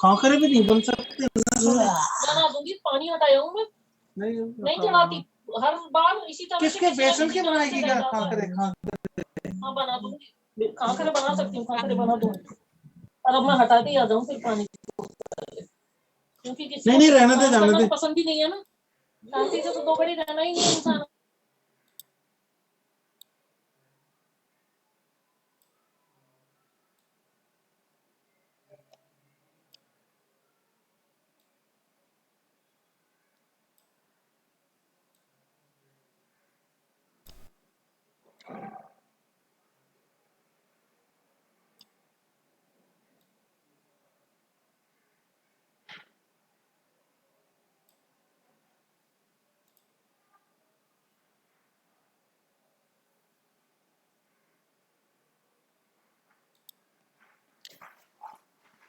खाकरे भी नहीं बन सकते। बना दूंगी, पानी हटाया हूँ मैं, नहीं चढ़ाती हर बार इसी तरह। किसके बेसन के बनाएगी क्या खाकरे? हाँ बना दूंगी, खाकरे बना सकती हूँ, खाकरे बना दूंगी। और अब मैं हटा के आ जाऊँ फिर पानी, क्योंकि किसी नहीं रहने दे, जाने दे। पसंद ही नहीं है ना, शांति से तो दो घड़ी रहना ही नहीं है इंसान।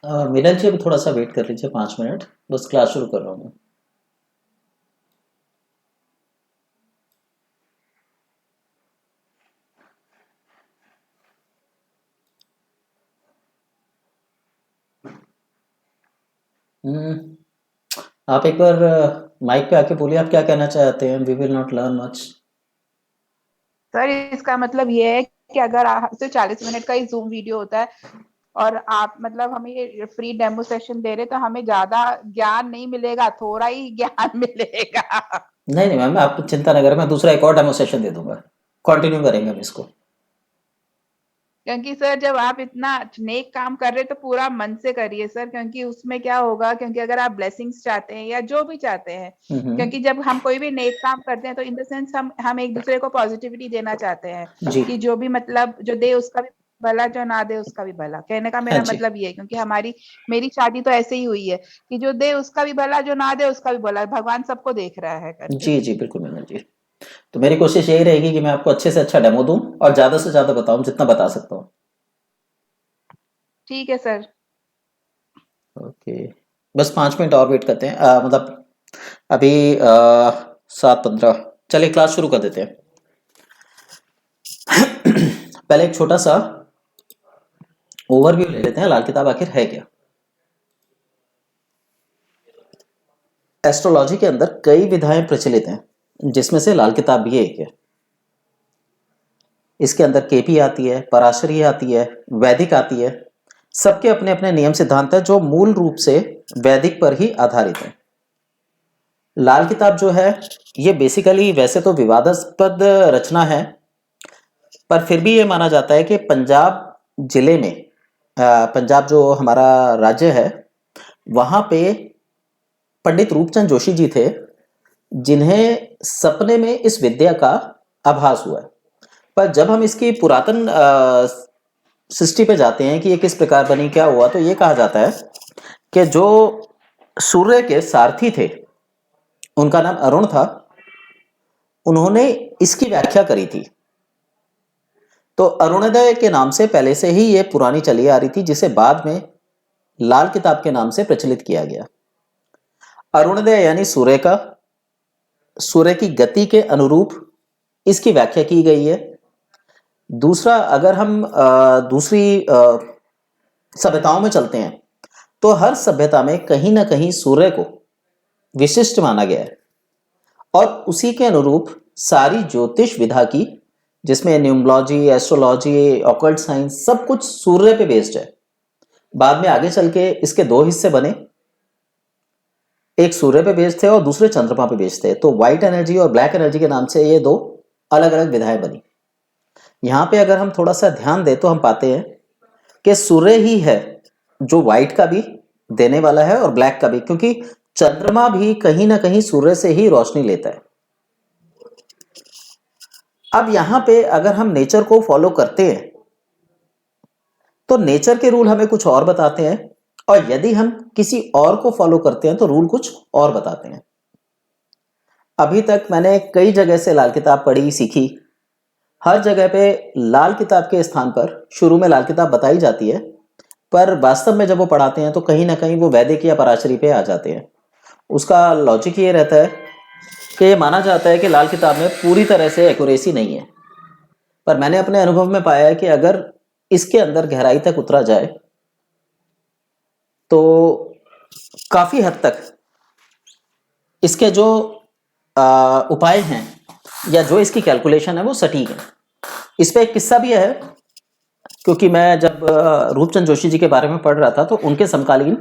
मिलन जी अभी थोड़ा सा वेट कर लीजिए 5 मिनट, बस क्लास शुरू कर रहा हूँ मैं। आप एक बार माइक पे आके बोलिए आप क्या कहना चाहते हैं। We will not learn much. Sir इसका मतलब ये है कि अगर सिर्फ 40 मिनट का ही जूम वीडियो होता है और आप मतलब हमें ये फ्री डेमो सेशन दे रहे, तो हमें ज्यादा ज्ञान नहीं मिलेगा, थोड़ा ही ज्ञान मिलेगा। नहीं मैम, आप चिंता न करें, मैं दूसरा एक और डेमो सेशन दे दूंगा, कंटिन्यू करेंगे हम इसको। क्योंकि सर जब आप इतना नेक काम कर रहे हैं तो पूरा मन से करिए सर, क्योंकि उसमें क्या होगा, क्योंकि अगर आप ब्लेसिंग्स चाहते हैं या जो भी चाहते हैं, क्योंकि जब हम कोई भी नेक काम करते हैं तो इन द सेंस हम एक दूसरे को पॉजिटिविटी देना चाहते हैं कि जो भी मतलब जो दे उसका भी भला, जो ना दे उसका भी भला। कहने का मेरा मतलब ये है, क्योंकि मेरी शादी तो ऐसे ही हुई है कि जो दे उसका भी भला, जो ना दे उसका भी भला, भगवान सबको देख रहा है करके। जी बिल्कुल मैम जी। तो मेरी कोशिश यही रहेगी कि मैं आपको अच्छे से अच्छा डेमो दूं और ज्यादा से ज्यादा बताऊं जितना बता सकता हूं। ठीक है सर। ओके, बस 5 मिनट और वेट करते हैं। मतलब अभी 7:15, चलिए क्लास शुरू कर देते हैं। पहले एक छोटा सा ओवरव्यू ले लेते हैं, लाल किताब आखिर है क्या। एस्ट्रोलॉजी के अंदर कई विधाएं प्रचलित हैं, जिसमें से लाल किताब भी एक है। इसके अंदर केपी आती है, पराशरी आती है, वैदिक आती है। सबके अपने अपने नियम सिद्धांत है जो मूल रूप से वैदिक पर ही आधारित है। लाल किताब जो है ये बेसिकली वैसे तो विवादास्पद रचना है, पर फिर भी ये माना जाता है कि पंजाब जिले में, पंजाब जो हमारा राज्य है, वहां पे पंडित रूपचंद जोशी जी थे, जिन्हें सपने में इस विद्या का आभास हुआ है। पर जब हम इसकी पुरातन सृष्टि पे जाते हैं कि ये किस प्रकार बनी, क्या हुआ, तो ये कहा जाता है कि जो सूर्य के सारथी थे, उनका नाम अरुण था, उन्होंने इसकी व्याख्या करी थी। तो अरुणोदय के नाम से पहले से ही ये पुरानी चली आ रही थी, जिसे बाद में लाल किताब के नाम से प्रचलित किया गया। अरुणोदय यानी सूर्य की गति के अनुरूप इसकी व्याख्या की गई है। दूसरा, अगर हम दूसरी सभ्यताओं में चलते हैं तो हर सभ्यता में कहीं ना कहीं सूर्य को विशिष्ट माना गया है और उसी के अनुरूप सारी ज्योतिष विधा की, जिसमें न्यूमरोलॉजी, एस्ट्रोलॉजी, ऑकल्ट साइंस, सब कुछ सूर्य पे बेस्ड है। बाद में आगे चल के इसके दो हिस्से बने, एक सूर्य पे बेस्ड थे और दूसरे चंद्रमा पे बेस्ड थे। तो व्हाइट एनर्जी और ब्लैक एनर्जी के नाम से ये दो अलग अलग विधाएं बनी। यहां पे अगर हम थोड़ा सा ध्यान दें तो हम पाते हैं कि सूर्य ही है जो व्हाइट का भी देने वाला है और ब्लैक का भी, क्योंकि चंद्रमा भी कहीं ना कहीं सूर्य से ही रोशनी लेता है। अब यहां पे अगर हम नेचर को फॉलो करते हैं तो नेचर के रूल हमें कुछ और बताते हैं, और यदि हम किसी और को फॉलो करते हैं तो रूल कुछ और बताते हैं। अभी तक मैंने कई जगह से लाल किताब पढ़ी, सीखी। हर जगह पे लाल किताब के स्थान पर शुरू में लाल किताब बताई जाती है, पर वास्तव में जब वो पढ़ाते हैं तो कहीं ना कहीं वो वैदिक या पराशरी पे आ जाते हैं। उसका लॉजिक ये रहता है कि माना जाता है कि लाल किताब में पूरी तरह से एक्यूरेसी नहीं है, पर मैंने अपने अनुभव में पाया है कि अगर इसके अंदर गहराई तक उतरा जाए तो काफी हद तक इसके जो उपाय हैं या जो इसकी कैलकुलेशन है वो सटीक है। इस पे एक किस्सा भी है, क्योंकि मैं जब रूपचंद जोशी जी के बारे में पढ़ रहा था तो उनके समकालीन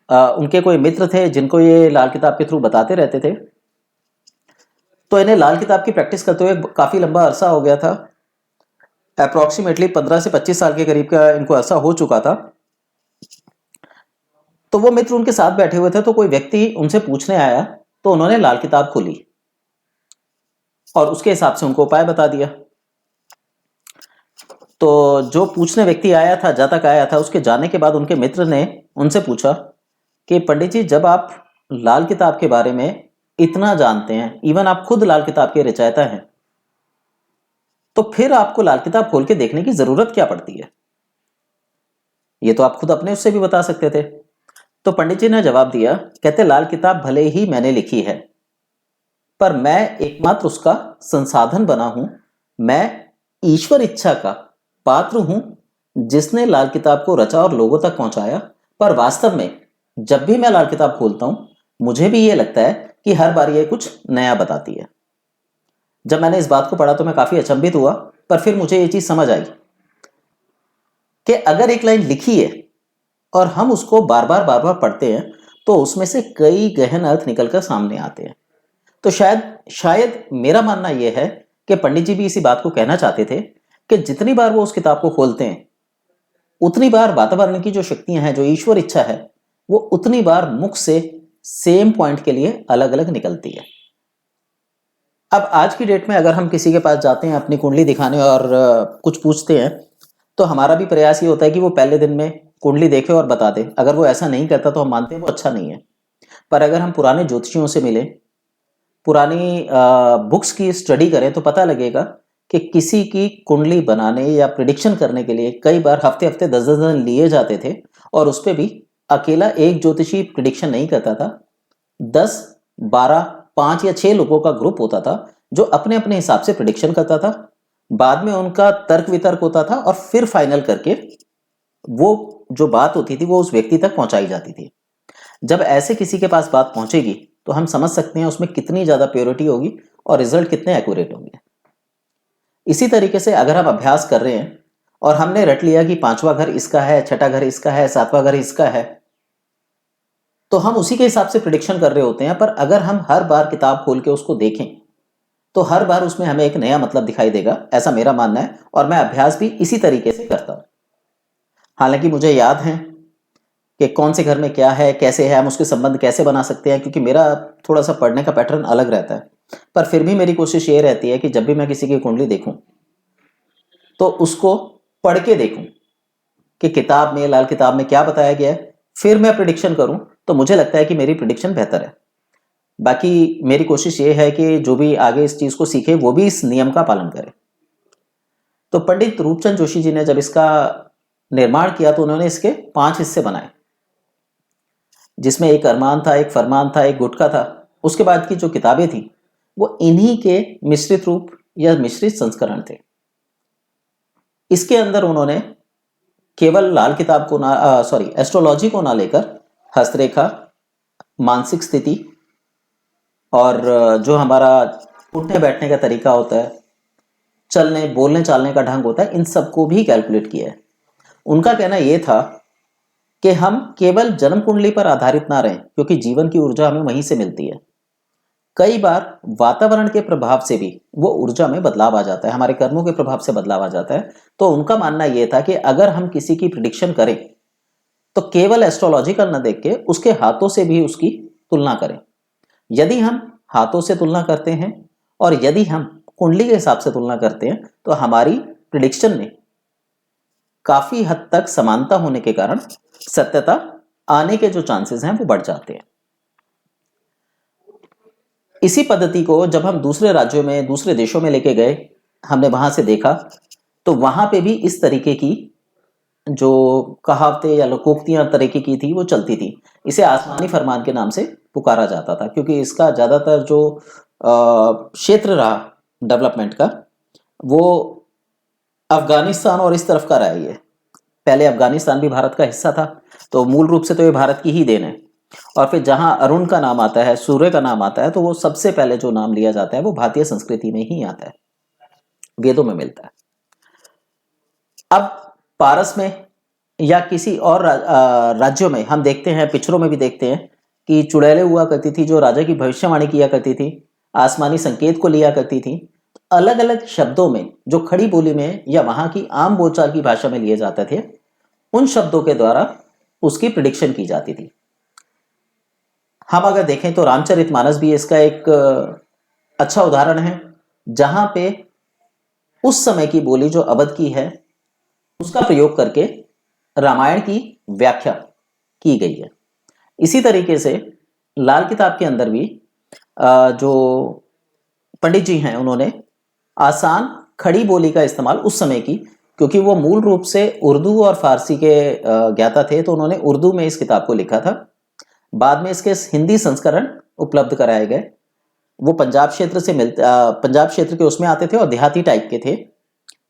उनके कोई मित्र थे जिनको ये लाल किताब के थ्रू बताते रहते थे। तो इन्हें लाल किताब की प्रैक्टिस करते हुए काफ़ी लंबा अरसा हो गया था, अप्रॉक्सीमेटली 15 से 25 साल के करीब का इनको अरसा हो चुका था। तो वो मित्र उनके साथ बैठे हुए थे, तो कोई व्यक्ति उनसे पूछने आया तो उन्होंने लाल किताब खोली और उसके हिसाब से उनको उपाय बता दिया। तो जो पूछने व्यक्ति आया था, जातक आया था, उसके जाने के बाद उनके मित्र ने उनसे पूछा कि पंडित जी, जब आप लाल किताब के बारे में इतना जानते हैं, इवन आप खुद लाल किताब के रचयिता हैं, तो फिर आपको लाल किताब खोल के देखने की जरूरत क्या पड़ती है? ये तो आप खुद अपने उससे भी बता सकते थे। तो पंडित जी ने जवाब दिया, कहते लाल किताब भले ही मैंने लिखी है, पर मैं एकमात्र उसका संसाधन बना हूं। मैं ईश्वर इच्छा का पात्र हूं जिसने लाल किताब को रचा और लोगों तक पहुंचाया। पर वास्तव में जब भी मैं लाल किताब खोलता हूं, मुझे भी ये लगता है कि हर बार ये कुछ नया बताती है। जब मैंने इस बात को पढ़ा तो मैं काफी अचंभित हुआ, पर फिर मुझे ये चीज समझ आई कि अगर एक लाइन लिखी है और हम उसको बार बार पढ़ते हैं तो उसमें से कई गहन अर्थ निकलकर सामने आते हैं। तो शायद मेरा मानना यह है कि पंडित जी भी इसी बात को कहना चाहते थे कि जितनी बार वो उस किताब को खोलते हैं, उतनी बार वातावरण की जो शक्तियां हैं, जो ईश्वर इच्छा है, वो उतनी बार मुख से सेम पॉइंट के लिए अलग अलग निकलती है। अब आज की डेट में अगर हम किसी के पास जाते हैं अपनी कुंडली दिखाने और कुछ पूछते हैं, तो हमारा भी प्रयास ये होता है कि वो पहले दिन में कुंडली देखे और बता दे। अगर वो ऐसा नहीं करता तो हम मानते हैं वो अच्छा नहीं है। पर अगर हम पुराने ज्योतिषियों से मिले, पुरानी बुक्स की स्टडी करें, तो पता लगेगा कि किसी की कुंडली बनाने या प्रिडिक्शन करने के लिए कई बार हफ्ते हफ्ते 10 दिन लिए जाते थे, और उस पर भी अकेला एक ज्योतिषी प्रिडिक्शन नहीं करता था। 10, 12, 5 या 6 लोगों का ग्रुप होता था जो अपने अपने हिसाब से प्रिडिक्शन करता था। बाद में उनका तर्क वितर्क होता था और फिर फाइनल करके वो जो बात होती थी वो उस व्यक्ति तक पहुंचाई जाती थी। जब ऐसे किसी के पास बात पहुंचेगी तो हम समझ सकते हैं उसमें कितनी ज्यादा प्योरिटी होगी और रिजल्ट कितने एक्यूरेट होंगे। इसी तरीके से अगर हम अभ्यास कर रहे हैं और हमने रट लिया कि 5वां घर इसका है, 6ठा घर इसका है, 7वां घर इसका है, तो हम उसी के हिसाब से प्रिडिक्शन कर रहे होते हैं। पर अगर हम हर बार किताब खोल के उसको देखें तो हर बार उसमें हमें एक नया मतलब दिखाई देगा, ऐसा मेरा मानना है। और मैं अभ्यास भी इसी तरीके से करता हूं। हालांकि मुझे याद है कि कौन से घर में क्या है, कैसे है, हम उसके संबंध कैसे बना सकते हैं, क्योंकि मेरा थोड़ा सा पढ़ने का पैटर्न अलग रहता है। पर फिर भी मेरी कोशिश ये रहती है कि जब भी मैं किसी की कुंडली देखूं तो उसको पढ़ के देखूं कि किताब में, लाल किताब में क्या बताया गया है, फिर मैं प्रिडिक्शन करूं। तो मुझे लगता है कि मेरी प्रिडिक्शन बेहतर है। बाकी मेरी कोशिश ये है कि जो भी आगे इस चीज को सीखे वो भी इस नियम का पालन करे। तो पंडित रूपचंद जोशी जी ने जब इसका निर्माण किया तो उन्होंने इसके 5 हिस्से बनाए, जिसमें एक अरमान था, एक फरमान था, एक गुटका था। उसके बाद की जो किताबें थी वो इन्हीं के मिश्रित रूप या मिश्रित संस्करण थे। इसके अंदर उन्होंने केवल लाल किताब को एस्ट्रोलॉजी को ना लेकर हस्तरेखा, मानसिक स्थिति और जो हमारा उठने बैठने का तरीका होता है, चलने बोलने चालने का ढंग होता है, इन सबको भी कैलकुलेट किया है। उनका कहना यह था कि हम केवल जन्म कुंडली पर आधारित ना रहें, क्योंकि जीवन की ऊर्जा हमें वहीं से मिलती है। कई बार वातावरण के प्रभाव से भी वो ऊर्जा में बदलाव आ जाता है, हमारे कर्मों के प्रभाव से बदलाव आ जाता है। तो उनका मानना यह था कि अगर हम किसी की प्रिडिक्शन करें तो केवल एस्ट्रोलॉजिकल न देख के उसके हाथों से भी उसकी तुलना करें। यदि हम हाथों से तुलना करते हैं और यदि हम कुंडली के हिसाब से तुलना करते हैं तो हमारी प्रिडिक्शन में काफी हद तक समानता होने के कारण सत्यता आने के जो चांसेस हैं वो बढ़ जाते हैं। इसी पद्धति को जब हम दूसरे राज्यों में, दूसरे देशों में लेके गए, हमने वहां से देखा तो वहां पे भी इस तरीके की जो कहावतें या लोकोक्तियां तरीके की थी वो चलती थी। इसे आसमानी फरमान के नाम से पुकारा जाता था, क्योंकि इसका ज्यादातर जो क्षेत्र रहा डेवलपमेंट का वो अफगानिस्तान और इस तरफ का रहा है। पहले अफगानिस्तान भी भारत का हिस्सा था, तो मूल रूप से तो ये भारत की ही देन है। और फिर जहां अरुण का नाम आता है, सूर्य का नाम आता है, तो वो सबसे पहले जो नाम लिया जाता है वो भारतीय संस्कृति में ही आता है, वेदों में मिलता है। अब पारस में या किसी और राज्यों में हम देखते हैं, पिक्चरों में भी देखते हैं कि चुड़ैलें हुआ करती थी जो राजा की भविष्यवाणी किया करती थी, आसमानी संकेत को लिया करती थी। अलग अलग शब्दों में जो खड़ी बोली में या वहां की आम बोलचाल की भाषा में लिए जाते थे, उन शब्दों के द्वारा उसकी प्रिडिक्शन की जाती थी। हम अगर देखें तो रामचरितमानस भी इसका एक अच्छा उदाहरण है, जहां पे उस समय की बोली जो अवध की है उसका प्रयोग करके रामायण की व्याख्या की गई है। इसी तरीके से लाल किताब के अंदर भी जो पंडित जी हैं उन्होंने आसान खड़ी बोली का इस्तेमाल उस समय की, क्योंकि वो मूल रूप से उर्दू और फारसी के ज्ञाता थे, तो उन्होंने उर्दू में इस किताब को लिखा था। बाद में इसके हिंदी संस्करण उपलब्ध कराए गए। वो पंजाब क्षेत्र से पंजाब क्षेत्र के उसमें आते थे और देहाती टाइप के थे,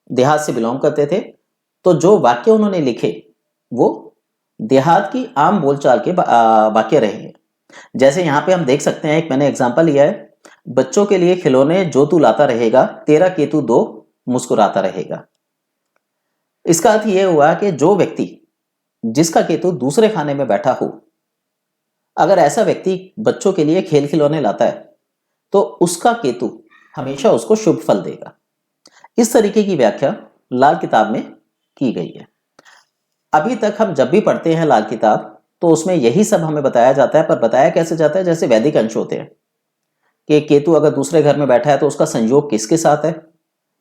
देहात से बिलोंग करते थे। तो जो वाक्य उन्होंने लिखे वो देहात की आम बोलचाल के वाक्य रहे हैं। जैसे यहाँ पे हम देख सकते हैं, एक मैंने एग्जांपल लिया है, बच्चों के लिए खिलौने जो तू लाता रहेगा, तेरा केतु दो मुस्कुराता रहेगा। इसका अर्थ यह हुआ कि जो व्यक्ति जिसका केतु दूसरे खाने में बैठा हो, अगर ऐसा व्यक्ति बच्चों के लिए खेल खिलौने लाता है तो उसका केतु हमेशा उसको शुभ फल देगा। इस तरीके की व्याख्या लाल किताब में की गई है। अभी तक हम जब भी पढ़ते हैं लाल किताब तो उसमें यही सब हमें बताया जाता है, पर बताया कैसे जाता है, जैसे वैदिक अंश होते हैं कि केतु अगर दूसरे घर में बैठा है तो उसका संयोग किसके साथ है,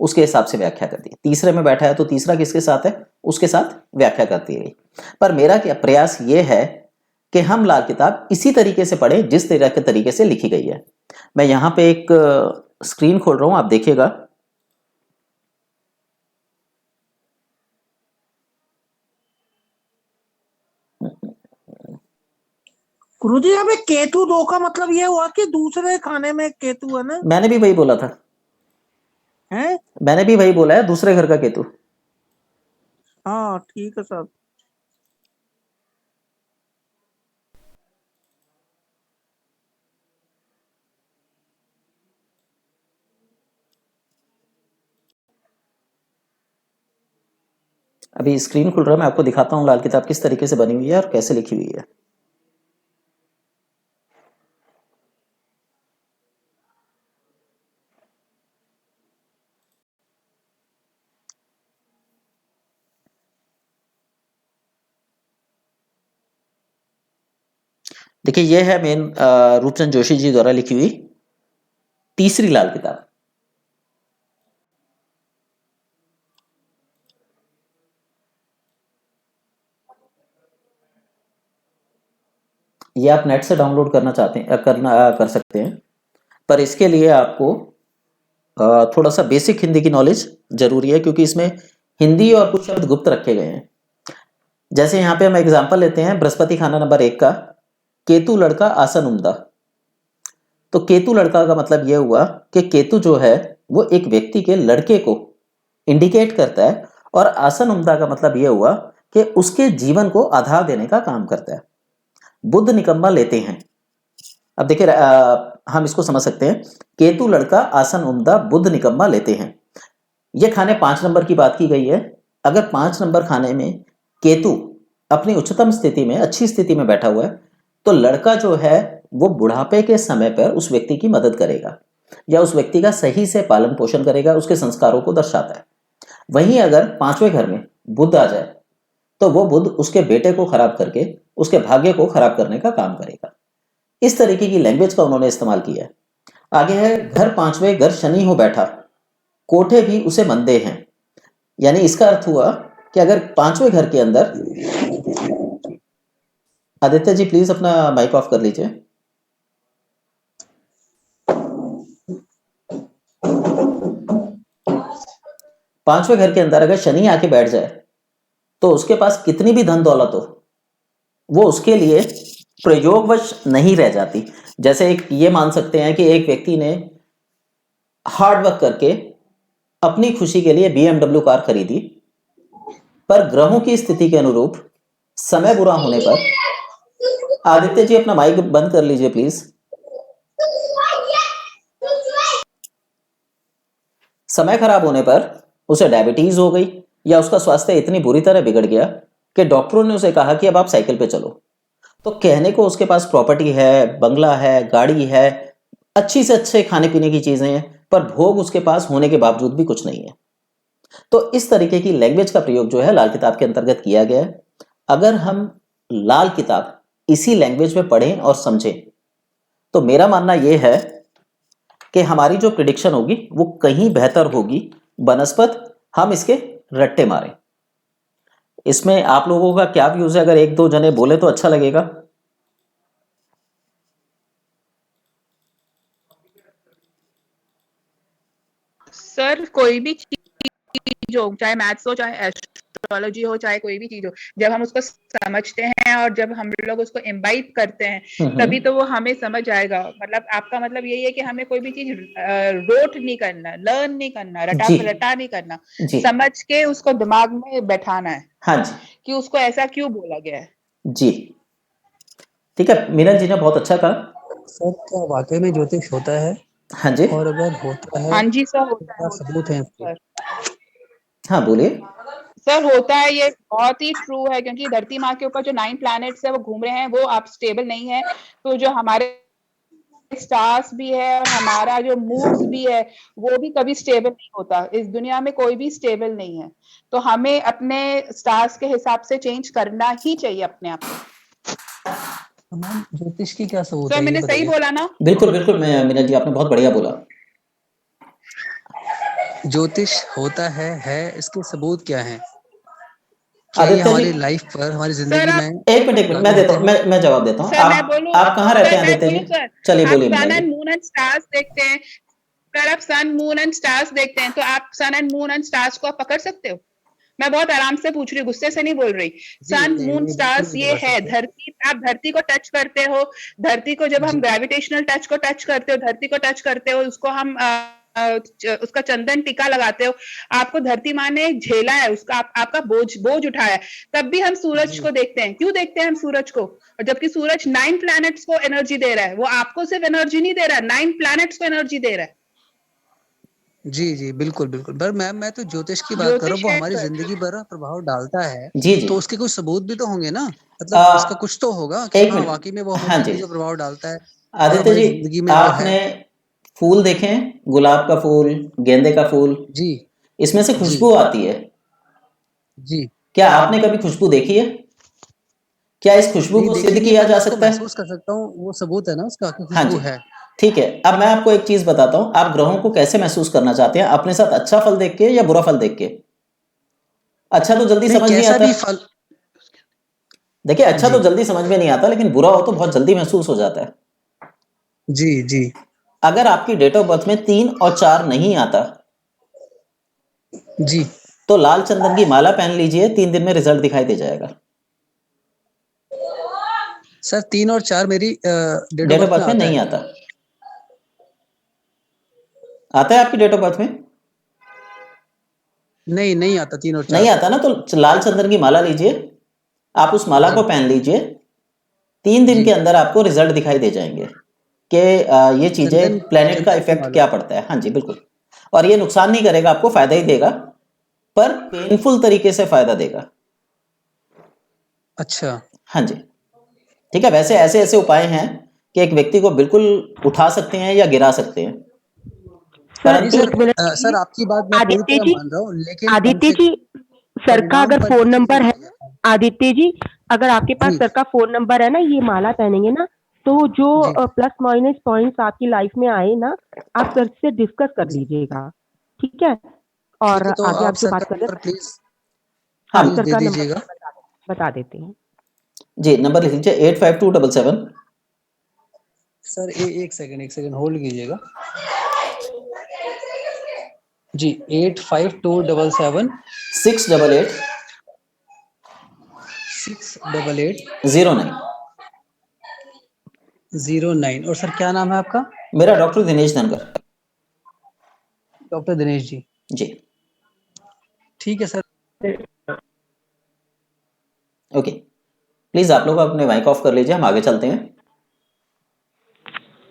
उसके हिसाब से व्याख्या करती है। तीसरे में बैठा है तो तीसरा किसके साथ है, उसके साथ व्याख्या करती है। पर मेरा क्या प्रयास ये है कि हम लाल किताब इसी तरीके से पढ़ें जिस तरह के तरीके से लिखी गई है। मैं यहाँ पे एक स्क्रीन खोल रहा हूं, आप देखिएगा। गुरुजी यहाँ पे केतु दो का मतलब ये हुआ कि दूसरे खाने में केतु है ना? मैंने भी वही बोला था, है? मैंने भी वही बोला है, दूसरे घर का केतु। हाँ ठीक है सर। अभी स्क्रीन खुल रहा है, मैं आपको दिखाता हूँ लाल किताब किस तरीके से बनी हुई है और कैसे लिखी हुई है। देखिए, यह है मेन रूपचंद जोशी जी द्वारा लिखी हुई तीसरी लाल किताब। ये आप नेट से डाउनलोड करना चाहते हैं, कर सकते हैं, पर इसके लिए आपको थोड़ा सा बेसिक हिंदी की नॉलेज जरूरी है, क्योंकि इसमें हिंदी और कुछ शब्द गुप्त रखे गए हैं। जैसे यहाँ पे हम एग्जाम्पल लेते हैं बृहस्पति खाना नंबर 1 का, केतु लड़का आसन उम्दा। तो केतु लड़का का मतलब यह हुआ कि केतु जो है वो एक व्यक्ति के लड़के को इंडिकेट करता है, और आसन उम्दा का मतलब यह हुआ कि उसके जीवन को आधार देने का काम करता है। बुद्ध निकम्मा लेते हैं। अब देखिए हम इसको समझ सकते हैं, केतु लड़का आसन उम्दा बुद्ध निकम्मा लेते हैं। यह खाने 5 नंबर की बात की गई है। अगर 5 नंबर खाने में केतु अपनी उच्चतम स्थिति में, अच्छी स्थिति में बैठा हुआ है, तो लड़का जो है वो बुढ़ापे के समय पर उस व्यक्ति की मदद करेगा या उस व्यक्ति का सही से पालन पोषण करेगा, उसके संस्कारों को दर्शाता है। वहीं अगर 5वें घर में बुध आ जाए तो वो बुध उसके बेटे को खराब करके उसके भाग्य को खराब करने का काम करेगा। इस तरीके की लैंग्वेज का उन्होंने इस्तेमाल किया है। आगे है घर 5वें घर शनि हो बैठा, कोठे भी उसे मंदे हैं। यानी इसका अर्थ हुआ कि अगर 5वें घर के अंदर, आदित्य जी प्लीज अपना माइक ऑफ कर लीजिए। पांचवें घर के अंदर अगर शनि आके बैठ जाए तो उसके पास कितनी भी धन दौलत हो, वो उसके लिए प्रयोगवश नहीं रह जाती। जैसे एक ये मान सकते हैं कि एक व्यक्ति ने हार्ड वर्क करके अपनी खुशी के लिए BMW कार खरीदी, पर ग्रहों की स्थिति के अनुरूप समय बुरा होने पर, आदित्य जी अपना माइक बंद कर लीजिए प्लीज। समय खराब होने पर उसे डायबिटीज हो गई या उसका स्वास्थ्य इतनी बुरी तरह बिगड़ गया कि डॉक्टरों ने उसे कहा कि अब आप साइकिल पे चलो। तो कहने को उसके पास प्रॉपर्टी है, बंगला है, गाड़ी है, अच्छी से अच्छे खाने पीने की चीजें हैं, पर भोग उसके पास होने के बावजूद भी कुछ नहीं है। तो इस तरीके की लैंग्वेज का प्रयोग जो है लाल किताब के अंतर्गत किया गया है। अगर हम लाल किताब इसी लैंग्वेज में पढ़ें और समझें तो मेरा मानना यह है कि हमारी जो प्रिडिक्शन होगी वो कहीं बेहतर होगी बनस्पत हम इसके रट्टे मारें। इसमें आप लोगों का क्या व्यूज है? अगर एक दो जने बोले तो अच्छा लगेगा। सर कोई भी चीज हो, चाहे मैथ्स हो, चाहे एस्ट्रोलॉजी हो, चाहे कोई भी चीज हो, जब हम उसको समझते हैं और जब हम लोग उसको इम्बाइब करते हैं तभी तो वो हमें समझ आएगा। मतलब आपका मतलब यही है कि हमें कोई भी चीज रोट नहीं करना, लर्न नहीं करना, रटा नहीं करना, समझ के उसको दिमाग में बैठाना है। हाँ जी, कि उसको ऐसा क्यों बोला गया है। जी ठीक है, मीनन जी ने बहुत अच्छा कहा। सर क्या वाकई में ज्योतिष होता है? हाँ जी, और अगर होता है हाँ जी सर, तो क्या सबूत है इसके? हाँ बोलिए सर। होता है, ये बहुत ही ट्रू है, क्योंकि धरती माँ के ऊपर जो 9 प्लैनेट्स है वो घूम रहे हैं, वो अब स्टेबल नहीं है। तो जो हमारे स्टार्स भी है और हमारा जो मूड्स भी है वो भी कभी स्टेबल नहीं होता। इस दुनिया में कोई भी स्टेबल नहीं है, तो हमें अपने स्टार्स के हिसाब से चेंज करना ही चाहिए अपने आप को। मैम ज्योतिष की क्या सबूत सर है, ये मैंने सही बताइए। बोला ना? बिल्कुल बिल्कुल, मैं मीनन जी आपने बहुत बढ़िया बोला। ज्योतिष होता है, इसके सबूत क्या है? क्या ये आदित्य हमारी जी लाइफ पर, हमारी जिंदगी में एक मिनट लागू होता है? मैं जवाब देता हूँ। सर मैं बोलूं? आप कहाँ रहते हैं सर मैं आदित्य जी? बोलूं सर, चलिए आप बोलिए सन मीनन एंड जी। मून एंड स्टार्स देखते हैं। अगर आप सन मून एंड स्टार्स देखते हैं तो आप सन एंड मून एंड स्टार्स को आप पकड़ सकते हो? मैं बहुत आराम से पूछ रही हूँ, गुस्से से नहीं बोल रही। सन नहीं मून नहीं, बिल्कुल स्टार्स नहीं ये पकड़ है सकते। धरती। आप धरती को टच करते हो, धरती को जब हम जी ग्रेविटेशनल टच को टच करते हो, धरती को टच करते हो, उसको हम उसका चंदन टीका लगाते हो, आपको धरती माँ ने झेला है, उसका आपका बोझ उठाया है। तब भी हम सूरज जी को देखते हैं। क्यों देखते हैं हम सूरज को? और जबकि सूरज 9 प्लैनेट्स को एनर्जी दे रहा है। वो आपको सिर्फ एनर्जी नहीं दे रहा है, 9 प्लैनेट्स को एनर्जी दे रहा है। जी बिल्कुल बिल्कुल। पर मैम मैं तो ज्योतिष की बात कर रहा हूँ, ज्योतिष वो है हमारी सर। जिंदगी पर प्रभाव डालता है। जी जी, तो उसके कुछ सबूत भी तो होंगे ना, मतलब उसका कुछ तो होगा कि एक हाँ मिनट, वाकई में वो हमारी हाँ जी जिंदगी पर प्रभाव डालता है और आदित्य हमारी जी, जिंदगी में वो है। आपने फूल देखे हैं? गुलाब का फूल, गेंदे का फूल, जी इसमें से जी खुशबू आती है। जी। क्या आपने कभी खुशबू देखी है? क्या इस खुशबू नहीं को देखी सिद्ध नहीं है, किया पर जा मैं उसको सकता है? महसूस कर सकता हूँ, वो सबूत है ना उसका कि हाँ खुशबू जी, है। ठीक है। अब मैं आपको एक चीज बताता हूं, आप ग्रहों को कैसे महसूस करना चाहते हैं, अपने साथ अच्छा फल देख के या बुरा फल देख के? अच्छा तो जल्दी नहीं समझ नहीं कैसा आता। भी फल। देखिए, अच्छा तो जी जल्दी समझ में नहीं आता, लेकिन बुरा हो तो बहुत जल्दी महसूस हो जाता है। जी जी अगर आपकी डेट ऑफ बर्थ में 3 और 4 नहीं आता जी। तो लाल चंदन की माला पहन लीजिए, 3 दिन में रिजल्ट दिखाई दे जाएगा। सर 3 और 4 मेरी date of date of birth में बर्थ में आता नहीं है। आता? आता है आपकी डेट ऑफ बर्थ में? नहीं नहीं आता 3 और नहीं 4। आता ना, तो लाल चंदन की माला लीजिए, आप उस माला जी को पहन लीजिए, 3 दिन जी। के अंदर आपको रिजल्ट दिखाई दे जाएंगे कि ये चीजें, प्लेनेट का चंदन की इफेक्ट माला। क्या पड़ता है। हाँ जी बिल्कुल, और ये नुकसान नहीं करेगा, आपको फायदा ही देगा, पर पेनफुल तरीके से फायदा देगा। अच्छा हाँ जी, ठीक है। वैसे ऐसे ऐसे उपाय हैं कि एक व्यक्ति को बिल्कुल उठा सकते हैं या गिरा सकते हैं, सर नहीं परंतु सर, एक मिनट सर आपकी बात मैं पूरी आदित्य तरह जी, मान रहा हूँ, लेकिन कम आदित्य से जी, कम सर का परिणाम अगर पर फोन भी चीज नंबर है, होती है। आदित्य जी अगर आपके पास जी सर का फोन नंबर है ना, ये माला पहनेंगे ना तो जो जी प्लस माइनस पॉइंट्स आपकी लाइफ में आए ना, आप सर से डिस्कस कर जी। लीजिएगा, ठीक है? ठीक और है, तो आगे आप आप जो सर का बात कर रहे नंबर हैं, प्लीज हाँ हाँ प्लीज सर दे का नंबर दीजिएगा। बता देते हैं। जी, नंबर लिख लीजिए 85277। सर एक सेकंड होल्ड कीजिएगा। जी 85277 688 688 09। 09। और सर क्या नाम है आपका? मेरा डॉक्टर दिनेश धनकर। डॉक्टर दिनेश जी। जी ठीक है सर। प्लीज आप लोग अपने माइक ऑफ कर लीजिए, हम आगे चलते हैं।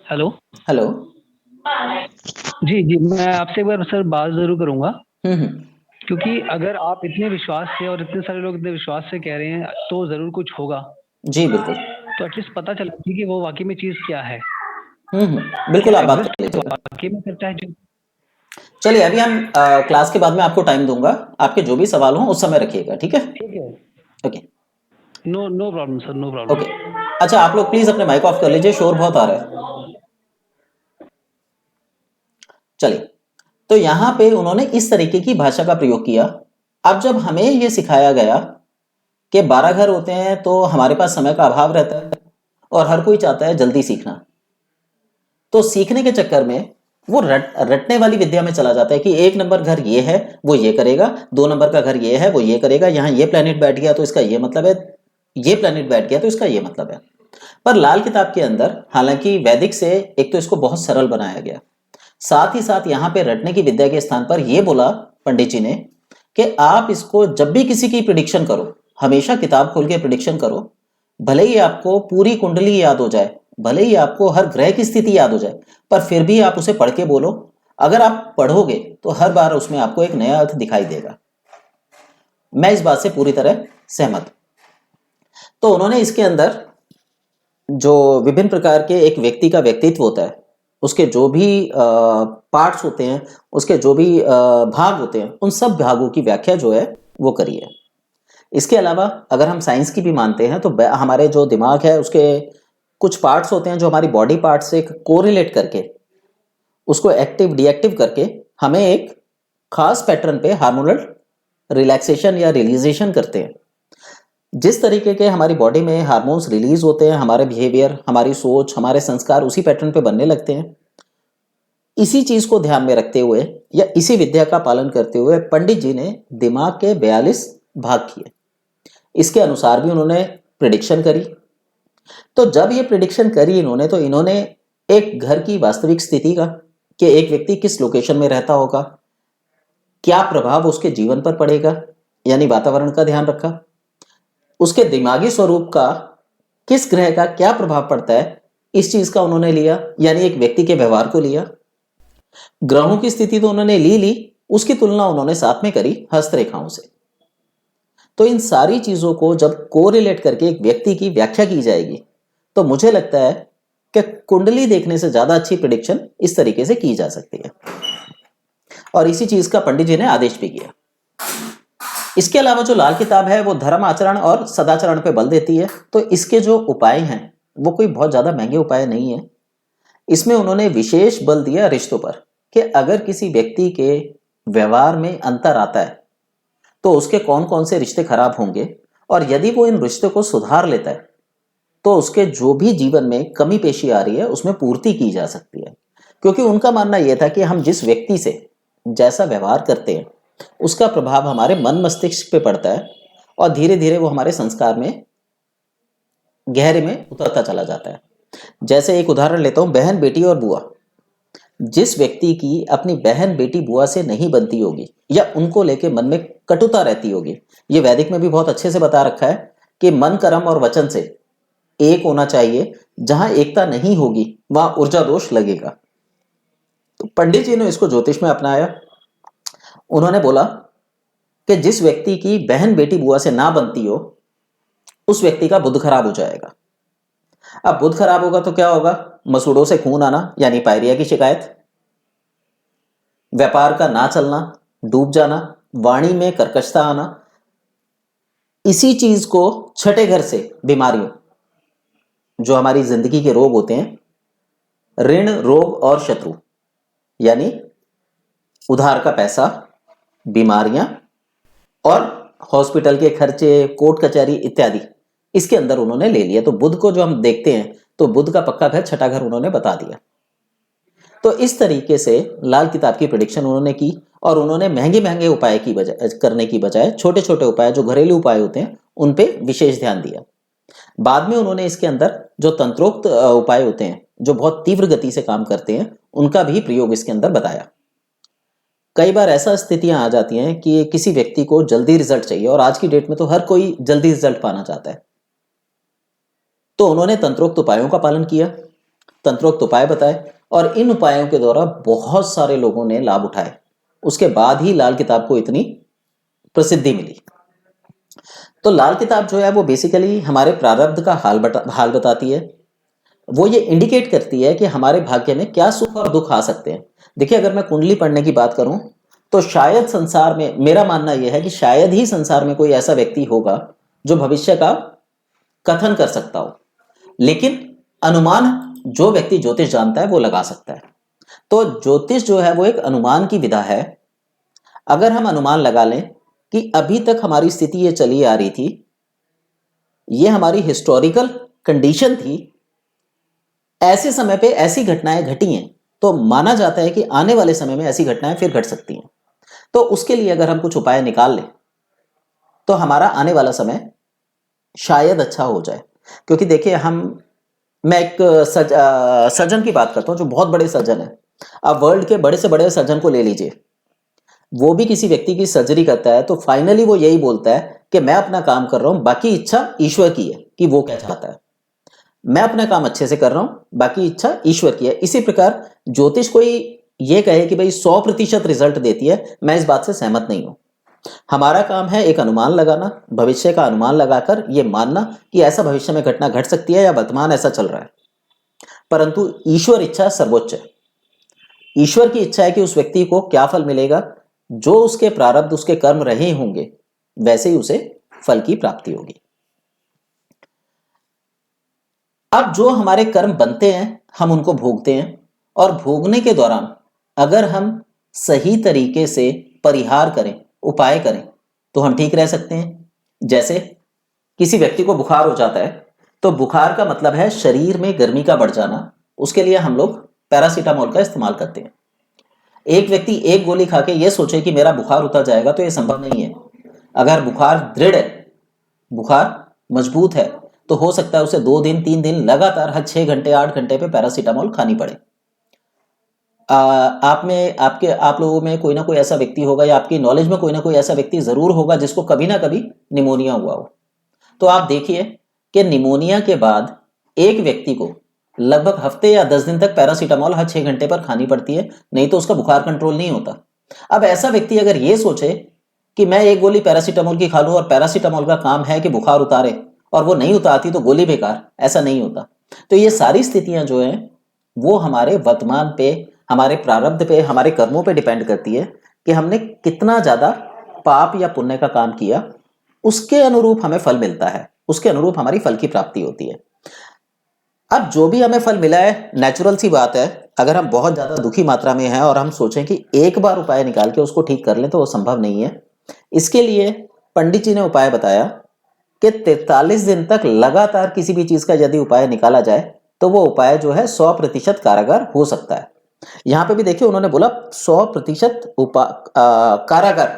हेलो। हेलो। जी जी, मैं आपसे एक बार सर बात जरूर करूंगा, हम्म। क्योंकि अगर आप इतने विश्वास से और इतने सारे लोग इतने विश्वास से कह रहे हैं तो जरूर कुछ होगा। जी बिल्कुल। तो एटलीस्ट पता चला कि वो वाकई में चीज क्या है, बिल्कुल, क्या आप बात कर एग्जिस्ट लीजिएगा। वाकई में करता है जो। चलिए, अभी हम क्लास के बाद में आपको टाइम दूंगा, आपके जो भी सवाल हों उस समय रखिएगा, ठीक है? ठीक है। Okay. No no problem sir, no okay. Problem. अच्छा, आप लोग प्लीज अपने माइक ऑफ कर लीजिए, शोर बहुत आ रहा है। चलिए, तो यहाँ पे उन्होंने इस तरीके की भाषा का प्रयोग किया। अब जब हमें ये सिखाया गया कि 12 घर होते हैं तो हमारे पास समय का अभाव रहता है और हर कोई चाहता है जल्दी सीखना, तो सीखने के चक्कर में वो रटने वाली विद्या में चला जाता है कि 1 नंबर घर ये है वो ये करेगा, 2 नंबर का घर ये है वो ये करेगा, यहाँ ये प्लेनेट बैठ गया तो इसका ये मतलब है, ये प्लेनेट बैठ गया तो इसका ये मतलब है। पर लाल किताब के अंदर हालांकि वैदिक से एक तो इसको बहुत सरल बनाया गया, साथ ही साथ यहाँ पे रटने की विद्या के स्थान पर यह बोला पंडित जी ने कि आप इसको जब भी किसी की प्रिडिक्शन करो, हमेशा किताब खोल के प्रिडिक्शन करो। भले ही आपको पूरी कुंडली याद हो जाए, भले ही आपको हर ग्रह की स्थिति याद हो जाए, पर फिर भी आप उसे पढ़ के बोलो। अगर आप पढ़ोगे तो हर बार उसमें आपको एक नया अर्थ दिखाई देगा। मैं इस बात से पूरी तरह सहमत। तो उन्होंने इसके अंदर जो विभिन्न प्रकार के एक व्यक्ति का व्यक्तित्व होता है, उसके जो भी पार्ट्स होते हैं, उसके जो भी भाग होते हैं, उन सब भागों की व्याख्या जो है वो करी है। इसके अलावा अगर हम साइंस की भी मानते हैं तो हमारे जो दिमाग है उसके कुछ पार्ट्स होते हैं जो हमारी बॉडी पार्ट्स से कोरिलेट करके उसको एक्टिव डीएक्टिव करके हमें एक खास पैटर्न पे हार्मोनल रिलैक्सेशन या रिलीजेशन करते हैं। जिस तरीके के हमारी बॉडी में हार्मोन्स रिलीज होते हैं, हमारे बिहेवियर, हमारी सोच, हमारे संस्कार उसी पैटर्न पे बनने लगते हैं। इसी चीज को ध्यान में रखते हुए या इसी विद्या का पालन करते हुए पंडित जी ने दिमाग के 42 भाग किए। इसके अनुसार भी उन्होंने प्रिडिक्शन करी। तो जब ये प्रिडिक्शन करी इन्होंने, तो इन्होंने एक घर की वास्तविक स्थिति का कि एक व्यक्ति किस लोकेशन में रहता होगा, क्या प्रभाव उसके जीवन पर पड़ेगा, यानी वातावरण का ध्यान रखा। उसके दिमागी स्वरूप का किस ग्रह का क्या प्रभाव पड़ता है, इस चीज का उन्होंने लिया, यानी एक व्यक्ति के व्यवहार को लिया। ग्रहों की स्थिति तो उन्होंने ली, उसकी तुलना उन्होंने साथ में करी हस्तरेखाओं से। तो इन सारी चीजों को जब कोरिलेट करके एक व्यक्ति की व्याख्या की जाएगी तो मुझे लगता है कि कुंडली देखने से ज्यादा अच्छी प्रिडिक्शन इस तरीके से की जा सकती है, और इसी चीज का पंडित जी ने आदेश भी किया। इसके अलावा जो लाल किताब है वो धर्म आचरण और सदाचरण पे बल देती है। तो इसके जो उपाय हैं वो कोई बहुत ज्यादा महंगे उपाय नहीं है। इसमें उन्होंने विशेष बल दिया रिश्तों पर कि अगर किसी व्यक्ति के व्यवहार में अंतर आता है तो उसके कौन कौन से रिश्ते खराब होंगे, और यदि वो इन रिश्तों को सुधार लेता है तो उसके जो भी जीवन में कमी पेशी आ रही है उसमें पूर्ति की जा सकती है। क्योंकि उनका मानना यह था कि हम जिस व्यक्ति से जैसा व्यवहार करते हैं उसका प्रभाव हमारे मन मस्तिष्क पे पड़ता है और धीरे धीरे वो हमारे संस्कार में गहरे में उतरता चला जाता है। जैसे एक उदाहरण लेता हूं, बहन बेटी और बुआ। जिस व्यक्ति की अपनी बहन बेटी बुआ से नहीं बनती होगी या उनको लेके मन में कटुता रहती होगी, ये वैदिक में भी बहुत अच्छे से बता रखा है कि मन, कर्म और वचन से एक होना चाहिए। जहां एकता नहीं होगी वहां ऊर्जा दोष लगेगा। तो पंडित जी ने इसको ज्योतिष में अपनाया। उन्होंने बोला कि जिस व्यक्ति की बहन बेटी बुआ से ना बनती हो उस व्यक्ति का बुध खराब हो जाएगा। अब बुध खराब होगा तो क्या होगा? मसूड़ों से खून आना यानी पायरिया की शिकायत, व्यापार का ना चलना, डूब जाना, वाणी में कर्कशता आना। इसी चीज को छठे घर से बीमारियों, जो हमारी जिंदगी के रोग होते हैं, ऋण, रोग और शत्रु, यानी उधार का पैसा, बीमारियां और हॉस्पिटल के खर्चे, कोर्ट कचहरी इत्यादि, इसके अंदर उन्होंने ले लिया। तो बुध को जो हम देखते हैं तो बुध का पक्का घर छठा घर उन्होंने बता दिया। तो इस तरीके से लाल किताब की प्रेडिक्शन उन्होंने की, और उन्होंने महंगे महंगे उपाय की बजाय करने की बजाय छोटे छोटे उपाय जो घरेलू उपाय होते हैं उन पे विशेष ध्यान दिया। बाद में उन्होंने इसके अंदर जो तंत्रोक्त उपाय होते हैं जो बहुत तीव्र गति से काम करते हैं उनका भी प्रयोग इसके अंदर बताया। कई बार ऐसा स्थितियां आ जाती हैं कि किसी व्यक्ति को जल्दी रिजल्ट चाहिए, और आज की डेट में तो हर कोई जल्दी रिजल्ट पाना चाहता है। तो उन्होंने तंत्रोक्त उपायों का पालन किया, तंत्रोक्त उपाय बताए, और इन उपायों के द्वारा बहुत सारे लोगों ने लाभ उठाए। उसके बाद ही लाल किताब को इतनी प्रसिद्धि मिली। तो लाल किताब जो है वो बेसिकली हमारे प्रारब्ध का हाल बताती है। वो ये इंडिकेट करती है कि हमारे भाग्य में क्या सुख और दुख आ सकते हैं। देखिए, अगर मैं कुंडली पढ़ने की बात करूं तो शायद संसार में, मेरा मानना यह है कि शायद ही संसार में कोई ऐसा व्यक्ति होगा जो भविष्य का कथन कर सकता हो, लेकिन अनुमान जो व्यक्ति ज्योतिष जानता है वो लगा सकता है। तो ज्योतिष जो है वो एक अनुमान की विधा है। अगर हम अनुमान लगा लें कि अभी तक हमारी स्थिति ये चली आ रही थी, ये हमारी हिस्टोरिकल कंडीशन थी, ऐसे समय पे ऐसी घटनाएं घटी हैं, तो माना जाता है कि आने वाले समय में ऐसी घटनाएं फिर घट सकती हैं। तो उसके लिए अगर हम कुछ उपाय निकाल लें तो हमारा आने वाला समय शायद अच्छा हो जाए। क्योंकि देखिए, मैं एक सर्जन की बात करता हूं जो बहुत बड़े सर्जन है। आप वर्ल्ड के बड़े से बड़े सर्जन को ले लीजिए, वो भी किसी व्यक्ति की सर्जरी करता है तो फाइनली वो यही बोलता है कि मैं अपना काम कर रहा हूं, बाकी इच्छा ईश्वर की है कि वो क्या चाहता है। मैं अपना काम अच्छे से कर रहा हूं, बाकी इच्छा ईश्वर की है। इसी प्रकार ज्योतिष कोई ये कहे कि भाई 100% रिजल्ट देती है, मैं इस बात से सहमत नहीं हूं। हमारा काम है एक अनुमान लगाना, भविष्य का अनुमान लगाकर ये मानना कि ऐसा भविष्य में घटना घट सकती है या वर्तमान ऐसा चल रहा है। परंतु ईश्वर इच्छा सर्वोच्च है। ईश्वर की इच्छा है कि उस व्यक्ति को क्या फल मिलेगा, जो उसके प्रारब्ध, उसके कर्म रहे होंगे, वैसे ही उसे फल की प्राप्ति होगी। अब जो हमारे कर्म बनते हैं हम उनको भोगते हैं, और भोगने के दौरान अगर हम सही तरीके से परिहार करें, उपाय करें, तो हम ठीक रह सकते हैं। जैसे किसी व्यक्ति को बुखार हो जाता है तो बुखार का मतलब है शरीर में गर्मी का बढ़ जाना। उसके लिए हम लोग पैरासीटामोल का इस्तेमाल करते हैं। एक व्यक्ति एक गोली खा के ये सोचे कि मेरा बुखार उतर जाएगा, तो ये संभव नहीं है। अगर बुखार दृढ़ है, बुखार मजबूत है, तो हो सकता है उसे 2 दिन 3 दिन लगातार हर 6 घंटे 8 घंटे पे पैरासीटामोल खानी पड़े। आप लोगों में कोई ना कोई ऐसा व्यक्ति होगा, या आपकी नॉलेज में कोई ना कोई ऐसा व्यक्ति जरूर होगा जिसको कभी ना कभी निमोनिया हुआ हो। तो आप देखिए कि निमोनिया के बाद एक व्यक्ति को लगभग हफ्ते या 10 दिन तक पैरासीटामोल हर 6 घंटे पर खानी पड़ती है, नहीं तो उसका बुखार कंट्रोल नहीं होता। अब ऐसा व्यक्ति अगर ये सोचे कि मैं एक गोली पैरासीटामोल की खा लूं, और पैरासीटामोल का काम है कि बुखार उतारे, और वो नहीं उतारती तो गोली बेकार, ऐसा नहीं होता। तो ये सारी स्थितियां जो हैं वो हमारे वर्तमान पे, हमारे प्रारब्ध पे, हमारे कर्मों पे डिपेंड करती है कि हमने कितना ज्यादा पाप या पुण्य का काम किया, उसके अनुरूप हमें फल मिलता है, उसके अनुरूप हमारी फल की प्राप्ति होती है। अब जो भी हमें फल मिला है, नेचुरल सी बात है, अगर हम बहुत ज्यादा दुखी मात्रा में हैं और हम सोचें कि एक बार उपाय निकाल के उसको ठीक कर लें, तो वो संभव नहीं है। इसके लिए पंडित जी ने उपाय बताया कि 43 दिन तक लगातार किसी भी चीज का यदि उपाय निकाला जाए तो वो उपाय जो है 100% कारगर हो सकता है। यहां पे भी देखिए, उन्होंने बोला 100% कारगर,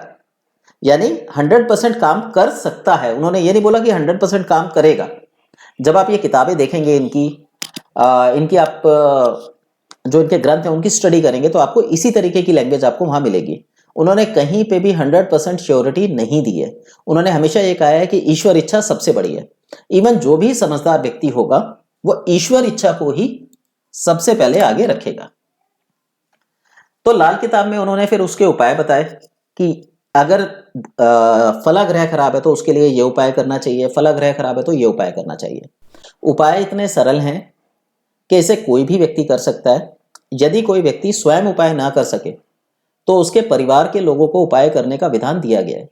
यानी 100% काम कर सकता है। उन्होंने ये नहीं बोला कि 100% काम करेगा। जब आप ये किताबें देखेंगे इनकी आप जो इनके ग्रंथ हैं उनकी स्टडी करेंगे, तो आपको इसी तरीके की लैंग्वेज आपको वहां मिलेगी। उन्होंने कहीं पे भी 100% श्योरिटी नहीं दी है। उन्होंने हमेशा ये कहा है कि ईश्वर इच्छा सबसे बड़ी है। इवन जो भी समझदार व्यक्ति होगा वो ईश्वर इच्छा को ही सबसे पहले आगे रखेगा। तो लाल किताब में उन्होंने फिर उसके उपाय बताए कि अगर फलाग्रह खराब है तो उसके लिए ये उपाय करना चाहिए, फलाग्रह खराब है तो ये उपाय करना चाहिए। उपाय इतने सरल हैं कि इसे कोई भी व्यक्ति कर सकता है। यदि कोई व्यक्ति स्वयं उपाय ना कर सके तो उसके परिवार के लोगों को उपाय करने का विधान दिया गया है।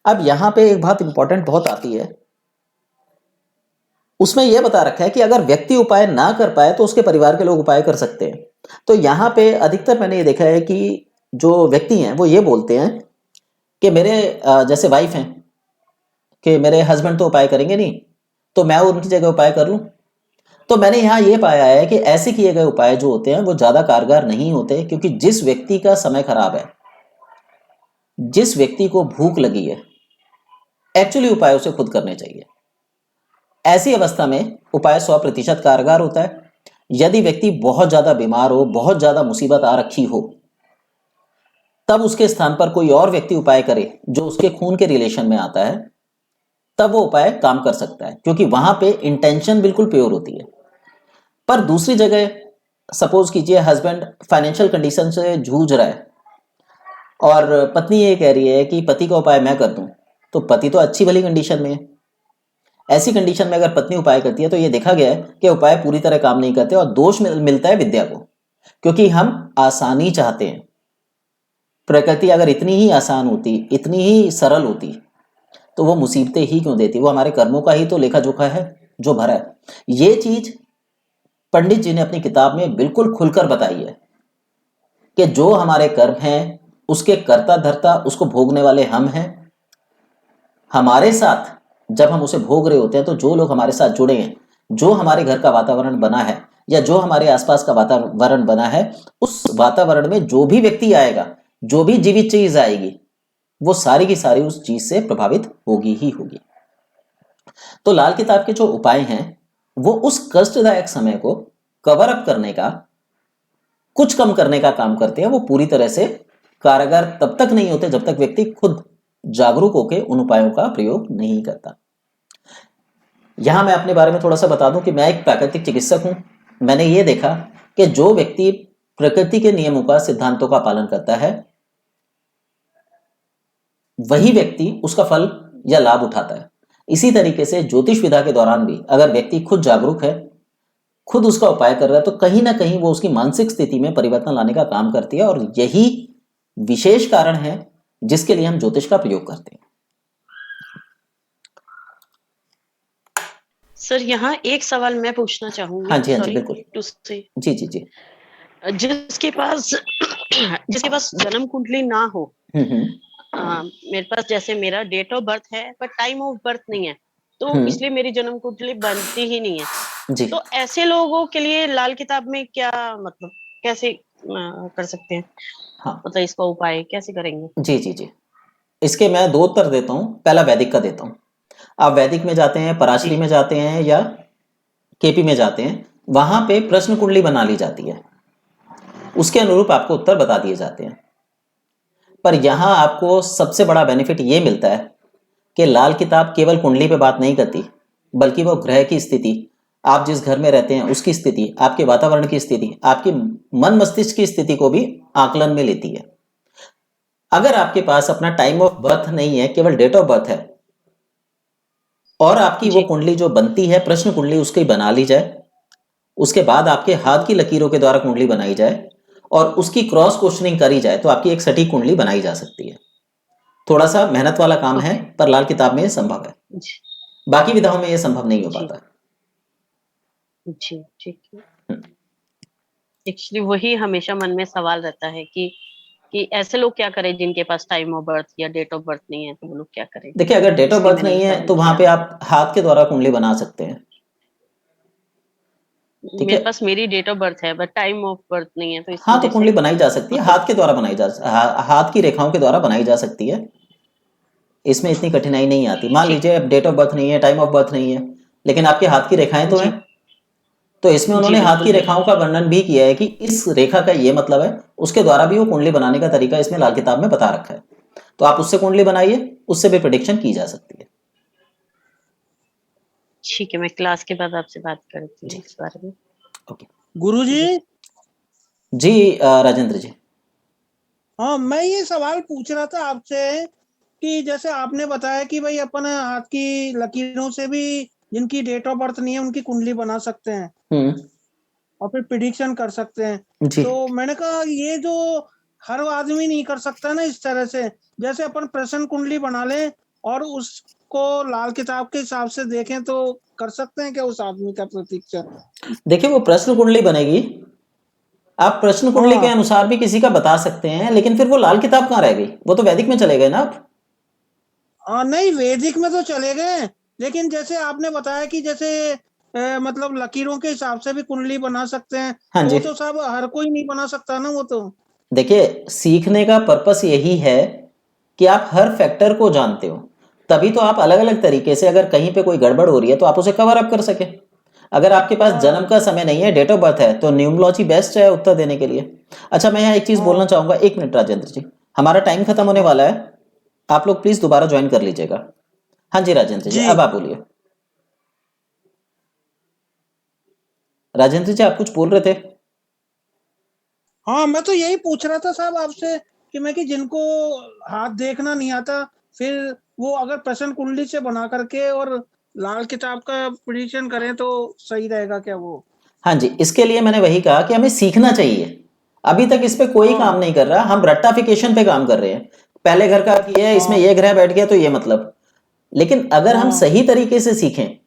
अब यहां पे एक बात इंपॉर्टेंट बहुत आती है, उसमें यह बता रखा है कि अगर व्यक्ति उपाय ना कर पाए तो उसके परिवार के लोग उपाय कर सकते हैं। तो यहां पे अधिकतर मैंने ये देखा है कि जो व्यक्ति हैं वो ये बोलते हैं कि मेरे जैसे वाइफ हैं कि मेरे हस्बैंड तो उपाय करेंगे नहीं, तो मैं उनकी जगह उपाय कर लूं। तो मैंने यहां ये पाया है कि ऐसे किए गए उपाय जो होते हैं वो ज्यादा कारगर नहीं होते, क्योंकि जिस व्यक्ति का समय खराब है, जिस व्यक्ति को भूख लगी है, एक्चुअली उपाय उसे खुद करने चाहिए। ऐसी अवस्था में उपाय 100% कारगर होता है। यदि व्यक्ति बहुत ज्यादा बीमार हो, बहुत ज्यादा मुसीबत आ रखी हो, तब उसके स्थान पर कोई और व्यक्ति उपाय करे जो उसके खून के रिलेशन में आता है, तब वो उपाय काम कर सकता है, क्योंकि वहां पे इंटेंशन बिल्कुल प्योर होती है। पर दूसरी जगह सपोज कीजिए हस्बैंड फाइनेंशियल कंडीशन से जूझ रहा है और पत्नी ये कह रही है कि पति का उपाय मैं कर दूं, तो पति तो अच्छी भली कंडीशन में है। ऐसी कंडीशन में अगर पत्नी उपाय करती है तो ये देखा गया है कि उपाय पूरी तरह काम नहीं करते और दोष मिलता है विद्या को, क्योंकि हम आसानी चाहते हैं। प्रकृति अगर इतनी ही आसान होती, इतनी ही सरल होती, तो वो मुसीबतें ही क्यों देती? वो हमारे कर्मों का ही तो लेखा जोखा है जो भरा है। ये चीज पंडित जी ने अपनी किताब में बिल्कुल खुलकर बताई है कि जो हमारे कर्म हैं उसके कर्ता धर्ता, उसको भोगने वाले हम हैं। हमारे साथ जब हम उसे भोग रहे होते हैं तो जो लोग हमारे साथ जुड़े हैं, जो हमारे घर का वातावरण बना है या जो हमारे आसपास का वातावरण बना है, उस वातावरण में जो भी व्यक्ति आएगा, जो भी जीवित चीज आएगी, वो सारी की सारी उस चीज से प्रभावित होगी ही होगी। तो लाल किताब के जो उपाय हैं वो उस कष्टदायक समय को कवर अप करने का, कुछ कम करने का काम करते हैं। वो पूरी तरह से कारगर तब तक नहीं होते जब तक व्यक्ति खुद जागरूक होकर उन उपायों का प्रयोग नहीं करता। यहां मैं अपने बारे में थोड़ा सा बता दूं कि मैं एक प्राकृतिक चिकित्सक हूं। मैंने ये देखा कि जो व्यक्ति प्रकृति के नियमों का, सिद्धांतों का पालन करता है, वही व्यक्ति उसका फल या लाभ उठाता है। इसी तरीके से ज्योतिष विद्या के दौरान भी अगर व्यक्ति खुद जागरूक है, खुद उसका उपाय कर रहा है, तो कहीं ना कहीं वो उसकी मानसिक स्थिति में परिवर्तन लाने का काम करती है। और यही विशेष कारण है जिसके लिए हम ज्योतिष का प्रयोग करते हैं। सर यहाँ एक सवाल मैं पूछना चाहूंगी। हाँ जी, हाँ जी, बिल्कुल। जी जी जी। जिसके पास जन्म कुंडली ना हो, मेरे पास जैसे मेरा डेट ऑफ बर्थ है पर टाइम ऑफ बर्थ नहीं है, तो इसलिए मेरी जन्म कुंडली बनती ही नहीं है जी। तो ऐसे लोगों के लिए लाल किताब में क्या मतलब कैसे कर सकते हैं? हाँ, मतलब इसका उपाय कैसे करेंगे? जी जी जी, इसके मैं 2 उत्तर देता हूँ। पहला वैदिक का देता हूँ। आप वैदिक में जाते हैं, पराशरी में जाते हैं या केपी में जाते हैं, वहां पे प्रश्न कुंडली बना ली जाती है, उसके अनुरूप आपको उत्तर बता दिए जाते हैं। पर यहां आपको सबसे बड़ा बेनिफिट ये मिलता है कि लाल किताब केवल कुंडली पे बात नहीं करती, बल्कि वो ग्रह की स्थिति, आप जिस घर में रहते हैं उसकी स्थिति, आपके वातावरण की स्थिति, आपकी मन मस्तिष्क की स्थिति को भी आकलन में लेती है। अगर आपके पास अपना टाइम ऑफ बर्थ नहीं है, केवल डेट ऑफ बर्थ है, और आपकी वो कुंडली जो बनती है प्रश्न कुंडली, उसकी बना ली जाए, उसके बाद आपके हाथ की लकीरों के द्वारा कुंडली बनाई जाए और उसकी क्रॉस क्वेश्चनिंग करी जाए, तो आपकी एक सटीक कुंडली बनाई जा सकती है। थोड़ा सा मेहनत वाला काम है, पर लाल किताब में ये संभव है। बाकी विधाओं में ये संभव नहीं हो पाता। जी ठीक है। एक्चुअली वही हमेशा मन में सवाल रहता है कि ऐसे लोग क्या करें जिनके पास टाइम ऑफ बर्थ या डेट ऑफ बर्थ नहीं है, तो वो लोग क्या करें? देखिए, अगर डेट ऑफ बर्थ नहीं है तो वहां पे आप हाथ के द्वारा कुंडली बना सकते हैं। मेरे पास मेरी डेट ऑफ बर्थ है बट टाइम ऑफ बर्थ नहीं है, तो हाँ, तो कुंडली बनाई जा सकती है, हाथ के द्वारा बनाई जा हाथ की रेखाओं के द्वारा बनाई जा सकती है। इसमें इतनी कठिनाई नहीं आती। मान लीजिए अब डेट ऑफ बर्थ नहीं है, टाइम ऑफ बर्थ नहीं है, लेकिन आपके हाथ की रेखाएं तो हैं, तो इसमें उन्होंने हाथ की रेखाओं का वर्णन भी किया है कि इस रेखा का ये मतलब है, उसके द्वारा भी वो कुंडली बनाने का तरीका इसमें लाल किताब में बता रखा है। तो आप उससे कुंडली बनाइए, उससे भी प्रेडिक्शन की जा सकती है। ठीक है, मैं क्लास के बाद आपसे बात करती हूँ इस बारे में। ओके गुरुजी। जी राजेंद्र जी। हाँ, मैं ये सवाल पूछ रहा था आपसे कि जैसे आपने बताया कि भाई अपन हाथ की लकीरों से भी जिनकी डेट ऑफ बर्थ नहीं है उनकी कुंडली बना सकते हैं और फिर प्रिडिक्शन कर सकते हैं। तो मैंने कहा ये जो हर आदमी नहीं कर सकता ना इस तरह से, जैसे अपन प्रश्न कुंडली बना लें और उसको लाल किताब के हिसाब से देखें, तो कर सकते हैं क्या उस आदमी का प्रतीक्षा? देखिए, वो प्रश्न कुंडली बनेगी, आप प्रश्न कुंडली के अनुसार भी किसी का बता सकते हैं, लेकिन फिर वो लाल किताब कहाँ रह गई? वो तो वैदिक में चले गए ना आप। नहीं, वैदिक में तो चले गए, लेकिन जैसे आपने बताया कि जैसे मतलब लकीरों के हिसाब से भी कुंडली बना सकते हैं। हाँ जी। तो सब हर कोई नहीं बना सकता ना वो तो। देखिए, सीखने का पर्पस यही है कि आप हर फैक्टर को जानते हो, तभी तो आप अलग अलग तरीके से, अगर कहीं पे कोई गड़बड़ हो रही है तो आप उसे कवर अप कर सके। अगर आपके पास जन्म का समय नहीं है, डेट ऑफ बर्थ है, तो न्यूमरोलॉजी बेस्ट है उत्तर देने के लिए। अच्छा, मैं यहाँ एक चीज बोलना चाहूंगा। 1 मिनट राजेंद्र जी, हमारा टाइम खत्म होने वाला है, आप लोग प्लीज दोबारा ज्वाइन कर लीजिएगा। हाँ जी राजेंद्र जी, जी। अब आप बोलिए। राजेंद्र जी आप कुछ बोल रहे थे? हाँ, मैं तो यही पूछ रहा था साहब आपसे कि जिनको हाथ देखना नहीं आता, फिर वो अगर प्रश्न कुंडली से बना करके और लाल किताब का प्रिडिक्शन करें तो सही रहेगा क्या वो? हाँ जी, इसके लिए मैंने वही कहा कि हमें सीखना चाहिए। अभी तक इस पे कोई काम नहीं कर रहा, हम रट्टाफिकेशन पे काम कर रहे हैं। पहले घर का किया है, इसमें ये ग्रह बैठ गया तो ये मतलब। लेकिन अगर हम सही तरीके से सीखें,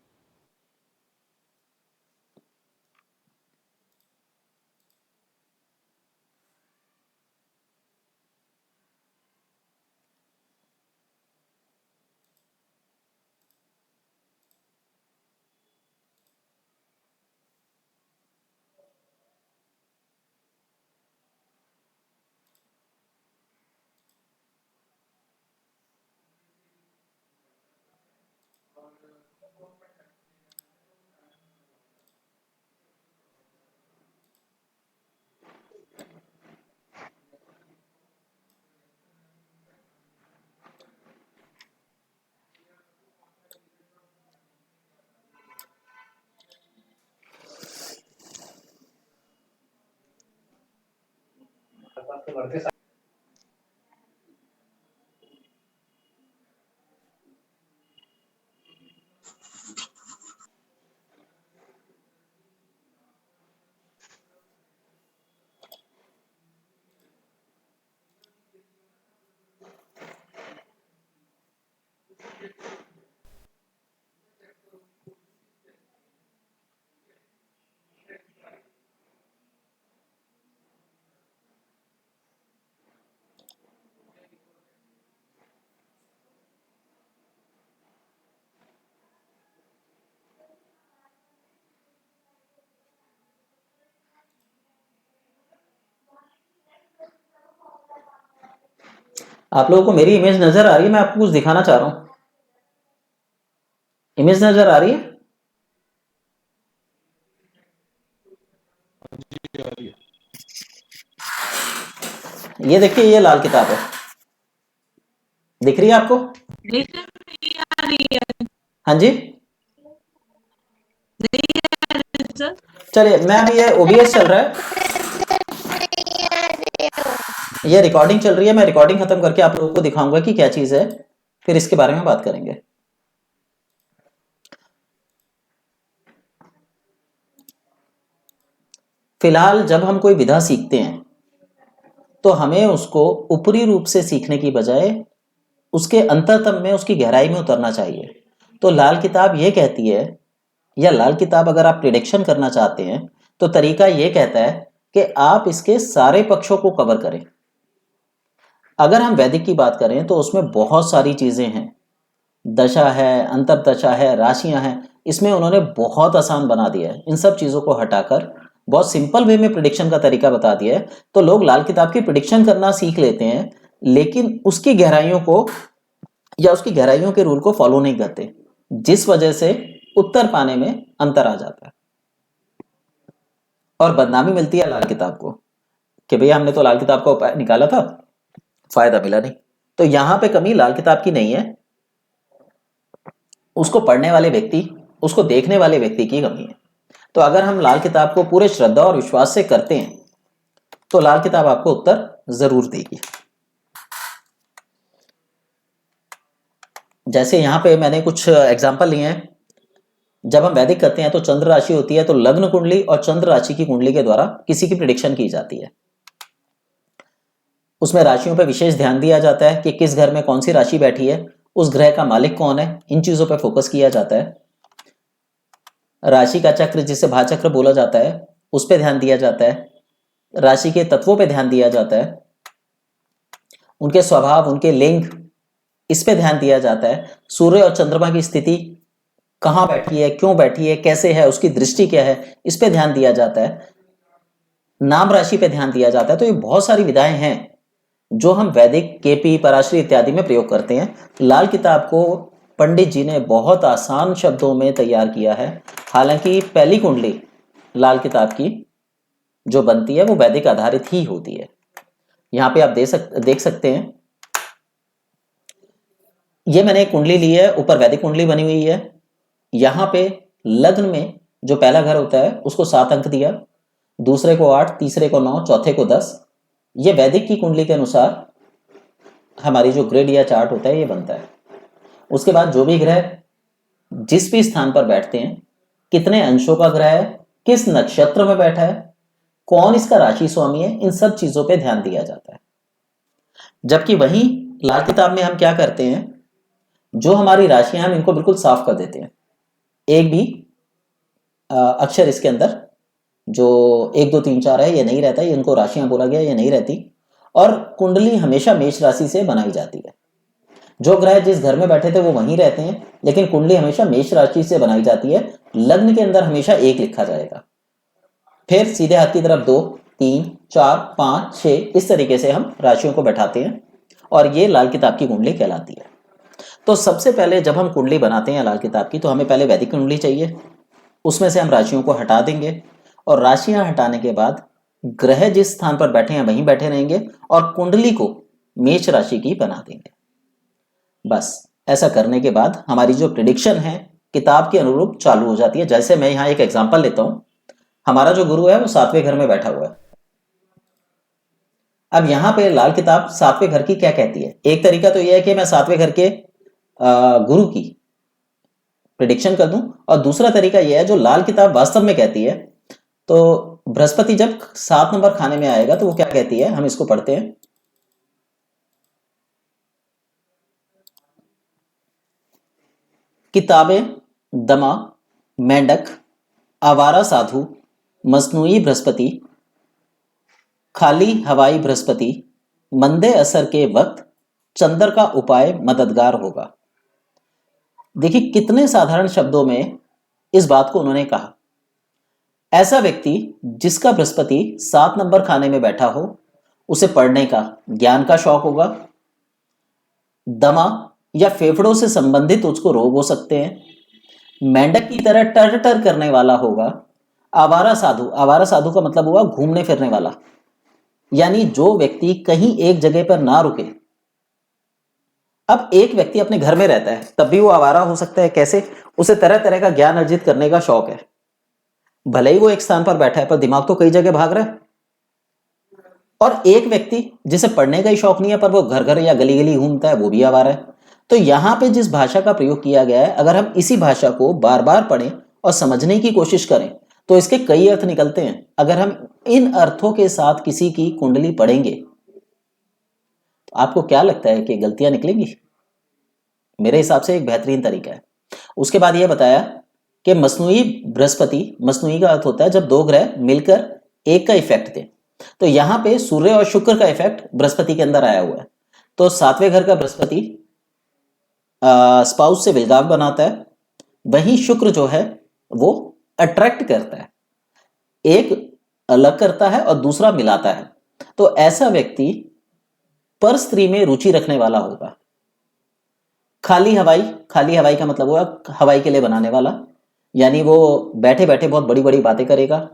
आप लोगों को मेरी इमेज नजर आ रही है? मैं आपको कुछ दिखाना चाह रहा हूं। इमेज नजर आ रही है? ये देखिए, ये लाल किताब है, दिख रही है आपको? हाँ जी, चलिए मैं अभी, ये OBS चल रहा है, ये रिकॉर्डिंग चल रही है, मैं रिकॉर्डिंग खत्म करके आप लोगों को दिखाऊंगा कि क्या चीज है, फिर इसके बारे में बात करेंगे। फिलहाल जब हम कोई विधा सीखते हैं तो हमें उसको ऊपरी रूप से सीखने की बजाय उसके अंतरतम में, उसकी गहराई में उतरना चाहिए। तो लाल किताब ये कहती है, या लाल किताब अगर आप प्रिडिक्शन करना चाहते हैं तो तरीका ये कहता है कि आप इसके सारे पक्षों को कवर करें। अगर हम वैदिक की बात करें तो उसमें बहुत सारी चीजें हैं, दशा है, अंतर्दशा है, राशियां हैं, इसमें उन्होंने बहुत आसान बना दिया है। इन सब चीजों को हटाकर बहुत सिंपल वे में प्रिडिक्शन का तरीका बता दिया है। तो लोग लाल किताब की प्रिडिक्शन करना सीख लेते हैं, लेकिन उसकी गहराइयों को या उसकी गहराइयों के रूल को फॉलो नहीं करते, जिस वजह से उत्तर पाने में अंतर आ जाता है और बदनामी मिलती है लाल किताब को कि भैया हमने तो लाल किताब का उपाय निकाला था, फायदा मिला नहीं। तो यहां पे कमी लाल किताब की नहीं है, उसको पढ़ने वाले व्यक्ति, उसको देखने वाले व्यक्ति की कमी है। तो अगर हम लाल किताब को पूरे श्रद्धा और विश्वास से करते हैं तो लाल किताब आपको उत्तर जरूर देगी। जैसे यहां पे मैंने कुछ एग्जांपल लिए हैं। जब हम वैदिक करते हैं तो चंद्र राशि होती है, तो लग्न कुंडली और चंद्र राशि की कुंडली के द्वारा किसी की प्रिडिक्शन की जाती है। उसमें राशियों पर विशेष ध्यान दिया जाता है कि किस घर में कौन सी राशि बैठी है, उस ग्रह का मालिक कौन है, इन चीजों पर फोकस किया जाता है। राशि का चक्र, जिसे भाचक्र बोला जाता है, उस पर ध्यान दिया जाता है। राशि के तत्वों पर ध्यान दिया जाता है, उनके स्वभाव, उनके लिंग, इस पे ध्यान दिया जाता है। सूर्य और चंद्रमा की स्थिति कहां बैठी है, क्यों बैठी है, कैसे है, उसकी दृष्टि क्या है, इस पे ध्यान दिया जाता है। नाम राशि पे ध्यान दिया जाता है। तो ये बहुत सारी विधाएं हैं जो हम वैदिक, केपी, पराशरी इत्यादि में प्रयोग करते हैं। लाल किताब को पंडित जी ने बहुत आसान शब्दों में तैयार किया है। हालांकि पहली कुंडली लाल किताब की जो बनती है वो वैदिक आधारित ही होती है। यहाँ पे आप देख सकते हैं ये मैंने एक कुंडली ली है, ऊपर वैदिक कुंडली बनी हुई है। यहाँ पे लग्न में जो पहला घर होता है उसको 7 अंक दिया, दूसरे को 8, तीसरे को 9, चौथे को 10। ये वैदिक की कुंडली के अनुसार हमारी जो ग्रिड या चार्ट होता है ये बनता है। उसके बाद जो भी ग्रह जिस भी स्थान पर बैठते हैं, कितने अंशों का ग्रह है, किस नक्षत्र में बैठा है, कौन इसका राशि स्वामी है, इन सब चीजों पे ध्यान दिया जाता है। जबकि वहीं लाल किताब में हम क्या करते हैं, जो हमारी राशियां हम इनको बिल्कुल साफ कर देते हैं। एक भी अक्षर इसके अंदर जो 1 2 3 4 है ये नहीं रहता, ये इनको राशियां बोला गया, ये नहीं रहती। और कुंडली हमेशा मेष राशि से बनाई जाती है। जो ग्रह जिस घर में बैठे थे वो वहीं रहते हैं, लेकिन कुंडली हमेशा मेष राशि से बनाई जाती है। लग्न के अंदर हमेशा 1 लिखा जाएगा, फिर सीधे हाथ की तरफ 2 3 4 5 6 इस तरीके से हम राशियों को बैठाते हैं, और ये लाल किताब की कुंडली कहलाती है। तो सबसे पहले जब हम कुंडली बनाते हैं लाल किताब की, तो हमें पहले वैदिक कुंडली चाहिए, उसमें से हम राशियों को हटा देंगे, और राशियां हटाने के बाद ग्रह जिस स्थान पर बैठे हैं वहीं बैठे रहेंगे, और कुंडली को मेष राशि की बना देंगे। बस ऐसा करने के बाद हमारी जो प्रिडिक्शन है किताब के अनुरूप चालू हो जाती है। जैसे मैं यहाँ एक एग्जांपल लेता हूं, हमारा जो गुरु है वो 7वें घर में बैठा हुआ है। अब यहाँ पे लाल किताब 7वें घर की क्या कहती है? एक तरीका तो यह है कि मैं 7वें घर के गुरु की प्रिडिक्शन कर दूं, और दूसरा तरीका यह है जो लाल किताब वास्तव में कहती है। तो बृहस्पति जब 7 नंबर खाने में आएगा तो वो क्या कहती है, हम इसको पढ़ते हैं। किताबें, दमा, मेंढक, आवारा साधु, मसनूई बृहस्पति, खाली हवाई बृहस्पति, मंदे असर के वक्त चंद्र का उपाय मददगार होगा। देखिए कितने साधारण शब्दों में इस बात को उन्होंने कहा। ऐसा व्यक्ति जिसका बृहस्पति 7 नंबर खाने में बैठा हो, उसे पढ़ने का, ज्ञान का शौक होगा। दमा या फेफड़ों से संबंधित उसको रोग हो सकते हैं। मेंढक की तरह टर टर करने वाला होगा। आवारा साधु का मतलब हुआ घूमने फिरने वाला, यानी जो व्यक्ति कहीं एक जगह पर ना रुके। अब एक व्यक्ति अपने घर में रहता है तब भी वो आवारा हो सकता है। कैसे? उसे तरह तरह का ज्ञान अर्जित करने का शौक है। भले ही वो एक स्थान पर बैठा है पर दिमाग तो कई जगह भाग रहा है। और एक व्यक्ति जिसे पढ़ने का ही शौक नहीं है पर वो घर घर या गली गली घूमता है, वो भी आवारा है। तो यहां पे जिस भाषा का प्रयोग किया गया है, अगर हम इसी भाषा को बार बार पढ़ें और समझने की कोशिश करें तो इसके कई अर्थ निकलते हैं। अगर हम इन अर्थों के साथ किसी की कुंडली पढ़ेंगे तो आपको क्या लगता है कि गलतियां निकलेंगी? मेरे हिसाब से एक बेहतरीन तरीका है। उसके बाद यह बताया कि मसनूई बृहस्पति, मसनूई का अर्थ होता है जब 2 ग्रह मिलकर एक का इफेक्ट दे। तो यहां पे सूर्य और शुक्र का इफेक्ट बृहस्पति के अंदर आया हुआ है। तो 7वें घर का बृहस्पति स्पाउस से विलगाव बनाता है, वहीं शुक्र जो है वो अट्रैक्ट करता है, एक अलग करता है और दूसरा मिलाता है। तो ऐसा व्यक्ति पर स्त्री में रुचि रखने वाला होगा। खाली हवाई का मतलब हुआ हवाई के लिए बनाने वाला, यानी वो बैठे बैठे बहुत बड़ी बड़ी बातें करेगा,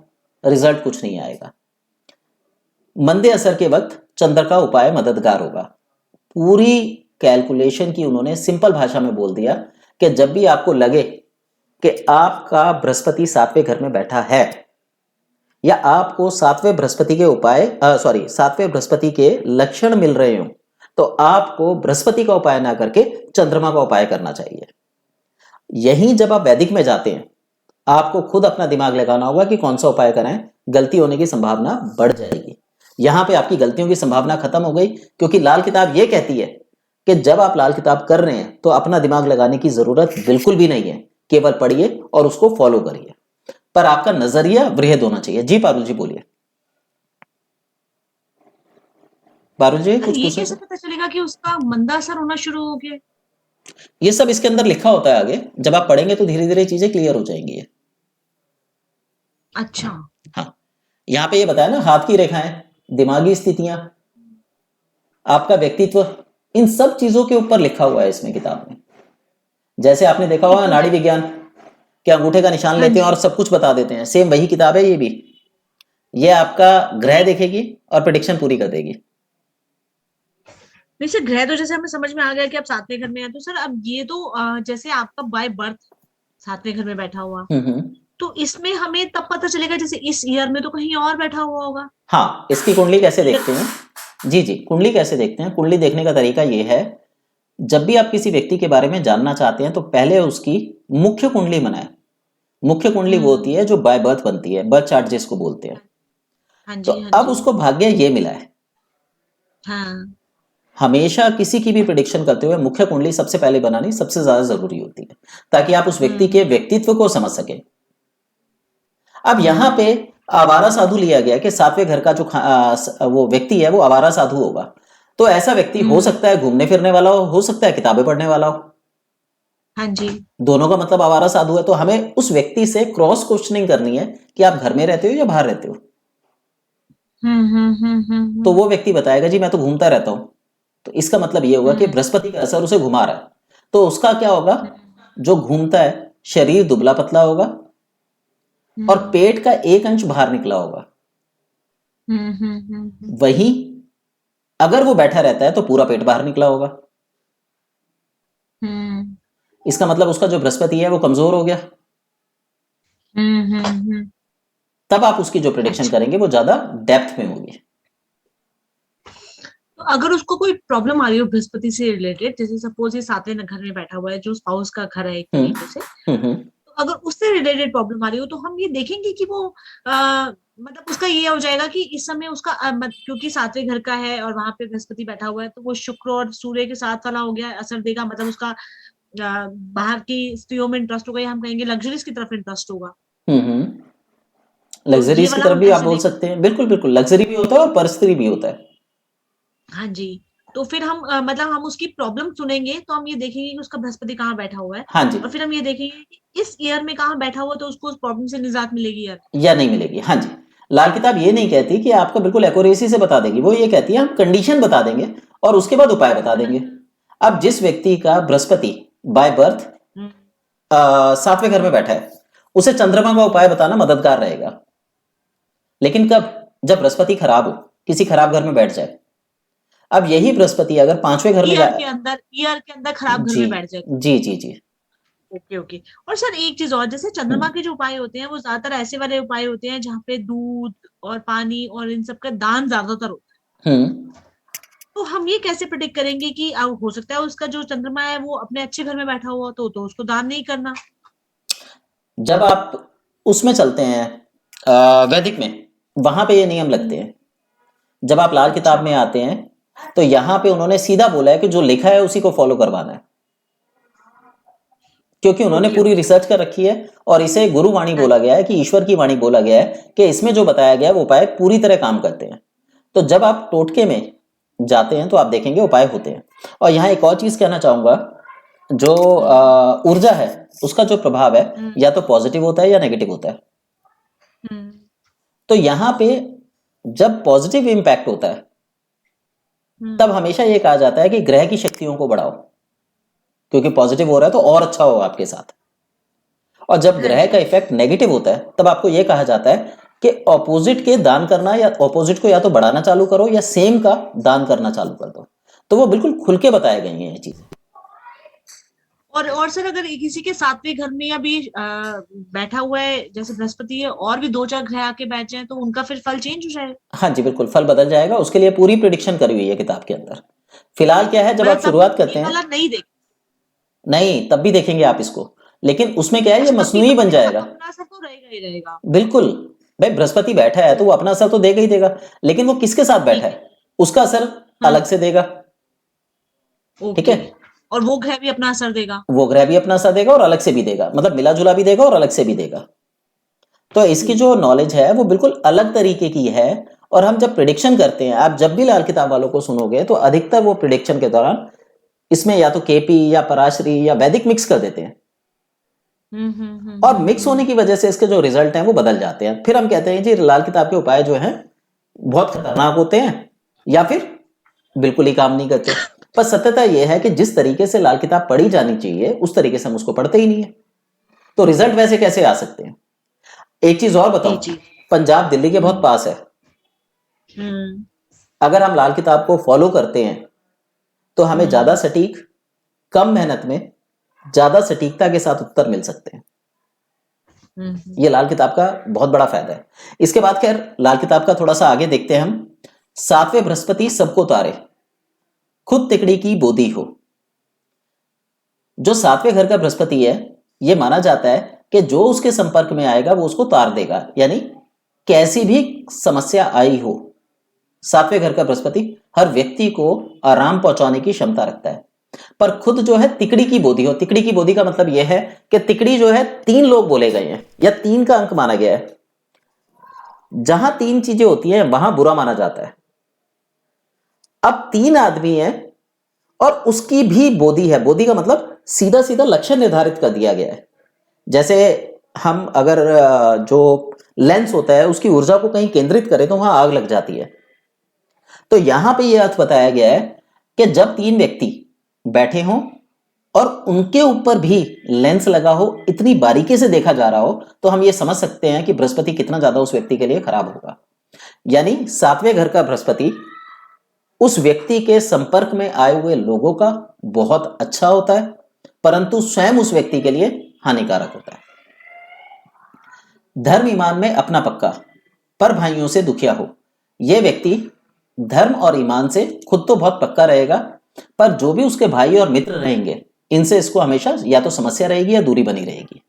रिजल्ट कुछ नहीं आएगा। मंदे असर के वक्त चंद्र का उपाय मददगार होगा। पूरी कैलकुलेशन की उन्होंने सिंपल भाषा में बोल दिया कि जब भी आपको लगे कि आपका बृहस्पति 7वें घर में बैठा है, या आपको 7वें बृहस्पति के उपाय 7वें बृहस्पति के लक्षण मिल रहे हो, तो आपको बृहस्पति का उपाय ना करके चंद्रमा का उपाय करना चाहिए। यहीं जब आप वैदिक में जाते हैं आपको खुद अपना दिमाग लगाना होगा कि कौन सा उपाय करें, गलती होने की संभावना बढ़ जाएगी। यहां पे आपकी गलतियों की संभावना खत्म हो गई, क्योंकि लाल किताब यह कहती है कि जब आप लाल किताब कर रहे हैं तो अपना दिमाग लगाने की जरूरत बिल्कुल भी नहीं है, केवल पढ़िए और उसको फॉलो करिए, पर आपका नजरिया बृहद होना चाहिए। जी पारुल जी बोलिए। पारुल जी कुछ ये कैसे पता चलेगा कि उसका मंदा असर होना शुरू हो गया? ये सब इसके अंदर लिखा होता है आगे, जब आप पढ़ेंगे तो धीरे धीरे चीजें क्लियर हो जाएंगी। अच्छा, हाँ, यहाँ पे ये बताया ना, हाथ की रेखाएं, दिमागी स्थितियां, आपका व्यक्तित्व, इन सब चीजों के ऊपर लिखा हुआ है इसमें किताब में। जैसे आपने देखा होगा नाड़ी विज्ञान के अंगूठे का निशान लेते हैं और सब कुछ बता देते हैं, सेम वही किताब है ये भी। ये आपका ग्रह देखेगी और प्रेडिक्शन पूरी कर देगी। नहीं सर, ग्रह तो जैसे हमें समझ में आ गया कि आप सातवें घर में हैं, तो सर अब ये तो जैसे आपका बाय बर्थ सातवें घर में बैठा हुआ, तो इसमें हमें तब पता चलेगा जैसे इस ईयर में तो कहीं और बैठा हुआ होगा। हाँ, इसकी कुंडली कैसे देखते हैं? जी जी, कुंडली कैसे देखते हैं? कुंडली देखने का तरीका ये है, जब भी आप किसी व्यक्ति के बारे में जानना चाहते हैं तो पहले उसकी मुख्य कुंडली बनाएं। मुख्य कुंडली वो होती है जो बाय बर्थ बनती है, बर्थ चार्ट जिसको बोलते हैं। हाँ तो जी, हाँ अब जी। उसको भाग्य ये मिला है। हाँ। हमेशा किसी की भी प्रिडिक्शन करते हुए मुख्य कुंडली सबसे पहले बनानी सबसे ज्यादा जरूरी होती है, ताकि आप उस व्यक्ति के व्यक्तित्व को समझ सके। अब यहाँ पे आवारा साधु लिया गया कि सातवें घर का जो वो व्यक्ति है वो आवारा साधु होगा। तो ऐसा व्यक्ति हो सकता है घूमने फिरने वाला हो सकता है किताबें पढ़ने वाला हो। हाँ जी। दोनों का मतलब आवारा साधु है। तो हमें उस व्यक्ति से क्रॉस क्वेश्चनिंग करनी है कि आप घर में रहते हो या बाहर रहते हो। तो वो व्यक्ति बताएगा जी मैं तो घूमता रहता हूं। तो इसका मतलब ये होगा कि बृहस्पति का असर उसे घुमा रहा है। तो उसका क्या होगा, जो घूमता है शरीर दुबला पतला होगा और पेट का एक अंश बाहर निकला होगा। वहीं अगर वो बैठा रहता है तो पूरा पेट बाहर निकला होगा। इसका मतलब उसका जो बृहस्पति है वो कमजोर हो गया। तब आप उसकी जो प्रेडिक्शन करेंगे वो ज्यादा डेप्थ में होगी। तो अगर उसको कोई प्रॉब्लम आ रही हो बृहस्पति से रिलेटेड, जैसे सपोज ये सातवें घर में बैठा हुआ है जो स्पाउस का घर है एक तरीके से, तो अगर उससे रिलेटेड प्रॉब्लम आ रही हो तो हम ये देखेंगे कि वो मतलब उसका ये हो जाएगा कि इस समय उसका क्योंकि सातवें घर का है और वहां पे बृहस्पति बैठा हुआ है, तो वो शुक्र और सूर्य के साथ वाला हो गया, असर देगा। मतलब उसका बाहर की स्त्रियों में इंटरेस्ट होगा, या हम कहेंगे लग्जरीज की तरफ इंटरेस्ट होगा। लग्जरीज की तरफ भी आप बोल सकते हैं। बिल्कुल बिल्कुल, लग्जरी भी होता है और परस्त्री भी होता है। हाँ जी। तो फिर हम मतलब हम उसकी प्रॉब्लम सुनेंगे तो हम ये देखेंगे कि उसका बृहस्पति कहाँ बैठा हुआ है। हाँ जी। और फिर हम ये देखेंगे कि इस ईयर में कहाँ बैठा हुआ, तो उसको उस प्रॉब्लम से निजात मिलेगी या नहीं मिलेगी। हाँ जी, लाल किताब ये नहीं कहती कि आपको बिल्कुल एक्यूरेसी से बता देगी, वो ये कहती है हम कंडीशन बता देंगे और उसके बाद उपाय बता देंगे। अब जिस व्यक्ति का बृहस्पति बाय बर्थ सातवें घर में बैठा है उसे चंद्रमा का उपाय बताना मददगार रहेगा। लेकिन कब, जब बृहस्पति खराब हो, किसी खराब घर में बैठ जाए। अब यही बृहस्पति अगर पांचवें घर में ईयर के अंदर खराब घर में बैठ जाए। जी जी जी। Okay okay. और सर एक चीज और, जैसे चंद्रमा के जो उपाय होते हैं वो ज्यादातर ऐसे वाले उपाय होते हैं जहाँ पे दूध और पानी और इन सब का दान ज्यादातर होता है। तो हम ये कैसे प्रेडिक्ट करेंगे कि हो सकता है उसका जो चंद्रमा है वो अपने अच्छे घर में बैठा हुआ, तो उसको दान नहीं करना। जब आप उसमें चलते हैं वैदिक में, वहां पे ये नियम लगते हैं। जब आप लाल किताब में आते हैं तो यहां पे उन्होंने सीधा बोला है कि जो लिखा है उसी को फॉलो करवाना है, क्योंकि उन्होंने पूरी रिसर्च कर रखी है और इसे गुरु वाणी बोला गया है, कि ईश्वर की वाणी बोला गया है कि इसमें जो बताया गया है वो उपाय पूरी तरह काम करते हैं। तो जब आप टोटके में जाते हैं तो आप देखेंगे उपाय होते हैं। और यहाँ एक और चीज कहना चाहूंगा, जो ऊर्जा है उसका जो प्रभाव है या तो पॉजिटिव होता है या नेगेटिव होता है। तो यहाँ पे जब पॉजिटिव इंपैक्ट होता है तब हमेशा ये कहा जाता है कि ग्रह की शक्तियों को बढ़ाओ, क्योंकि पॉजिटिव हो रहा है तो और अच्छा होगा आपके साथ। और जब ग्रह का इफेक्ट नेगेटिव होता है तब आपको यह कहा जाता है कि ऑपोजिट के दान करना, या ऑपोजिट को या तो बढ़ाना चालू करो या सेम का दान करना चालू कर दो। तो वो बिल्कुल खुल के बताए गए हैं ये चीजें। और सर अगर किसी के सातवें घर में अभी बैठा हुआ है जैसे बृहस्पति है और भी 2-4 ग्रह आके बैठ जाए, तो उनका फिर फल चेंज हो जाएगा। हाँ जी बिल्कुल, फल बदल जाएगा। उसके लिए पूरी प्रेडिक्शन करी हुई है किताब के अंदर। फिलहाल क्या है, जब आप शुरुआत करते हैं नहीं तब भी देखेंगे आप इसको, लेकिन उसमें क्या है ये मसनूई बन जाएगा। अपना असर तो रहेगा ही रहेगा। बिल्कुल भाई, बृहस्पति बैठा है तो वो अपना असर तो देगा ही देगा, लेकिन वो किसके साथ बैठा है उसका असर अलग से देगा। ठीक है, और वो ग्रह भी अपना असर देगा। वो ग्रह भी अपना असर देगा और अलग से भी देगा, मतलब मिला जुला भी देगा और अलग से भी देगा। तो इसकी जो नॉलेज है वो बिल्कुल अलग तरीके की है। और हम जब प्रिडिक्शन करते हैं, आप जब भी लाल किताब वालों को सुनोगे तो अधिकतर वो प्रिडिक्शन के दौरान इसमें या तो केपी या पराशरी या वैदिक मिक्स कर देते हैं। और मिक्स होने की वजह से इसके जो रिजल्ट हैं वो बदल जाते हैं। फिर हम कहते हैं जी लाल किताब के उपाय जो हैं बहुत खतरनाक होते हैं या फिर बिल्कुल ही काम नहीं करते। पर सत्यता यह है कि जिस तरीके से लाल किताब पढ़ी जानी चाहिए उस तरीके से हम उसको पढ़ते ही नहीं है, तो रिजल्ट वैसे कैसे आ सकते हैं। एक चीज और बताऊं, पंजाब दिल्ली के बहुत पास है। अगर हम लाल किताब को फॉलो करते हैं तो हमें ज्यादा सटीक, कम मेहनत में ज्यादा सटीकता के साथ उत्तर मिल सकते हैं। ये लाल किताब का बहुत बड़ा फायदा है। इसके बाद खैर लाल किताब का थोड़ा सा आगे देखते हैं हम। 7वें बृहस्पति सबको तारे, खुद तिकड़ी की बोधी हो। जो 7वें घर का बृहस्पति है, ये माना जाता है कि जो उसके संपर्क में आएगा वो उसको तार देगा, यानी कैसी भी समस्या आई हो, 7वें घर का बृहस्पति हर व्यक्ति को आराम पहुंचाने की क्षमता रखता है। पर खुद जो है तिकड़ी की बोधी हो। तिकड़ी की बोधी का मतलब यह है कि तिकड़ी जो है 3 लोग बोले गए हैं या 3 का अंक माना गया है। जहां 3 चीजें होती हैं वहां बुरा माना जाता है। अब 3 आदमी है और उसकी भी बोधी है। बोधी का मतलब सीधा सीधा लक्ष्य निर्धारित कर दिया गया है। जैसे हम अगर जो लेंस होता है उसकी ऊर्जा को कहीं केंद्रित करें तो वहां आग लग जाती है। तो यहां पे यह अर्थ बताया गया है कि जब 3 व्यक्ति बैठे हों और उनके ऊपर भी लेंस लगा हो, इतनी बारीकी से देखा जा रहा हो, तो हम ये समझ सकते हैं कि बृहस्पति कितना ज्यादा उस व्यक्ति के लिए खराब होगा। यानी 7वें घर का बृहस्पति उस व्यक्ति के संपर्क में आए हुए लोगों का बहुत अच्छा होता है, परंतु स्वयं उस व्यक्ति के लिए हानिकारक होता है। धर्म ईमान में अपना पक्का, पर भाइयों से दुखिया हो। यह व्यक्ति धर्म और ईमान से खुद तो बहुत पक्का रहेगा, पर जो भी उसके भाई और मित्र रहेंगे इनसे इसको हमेशा या तो समस्या रहेगी या दूरी बनी रहेगी।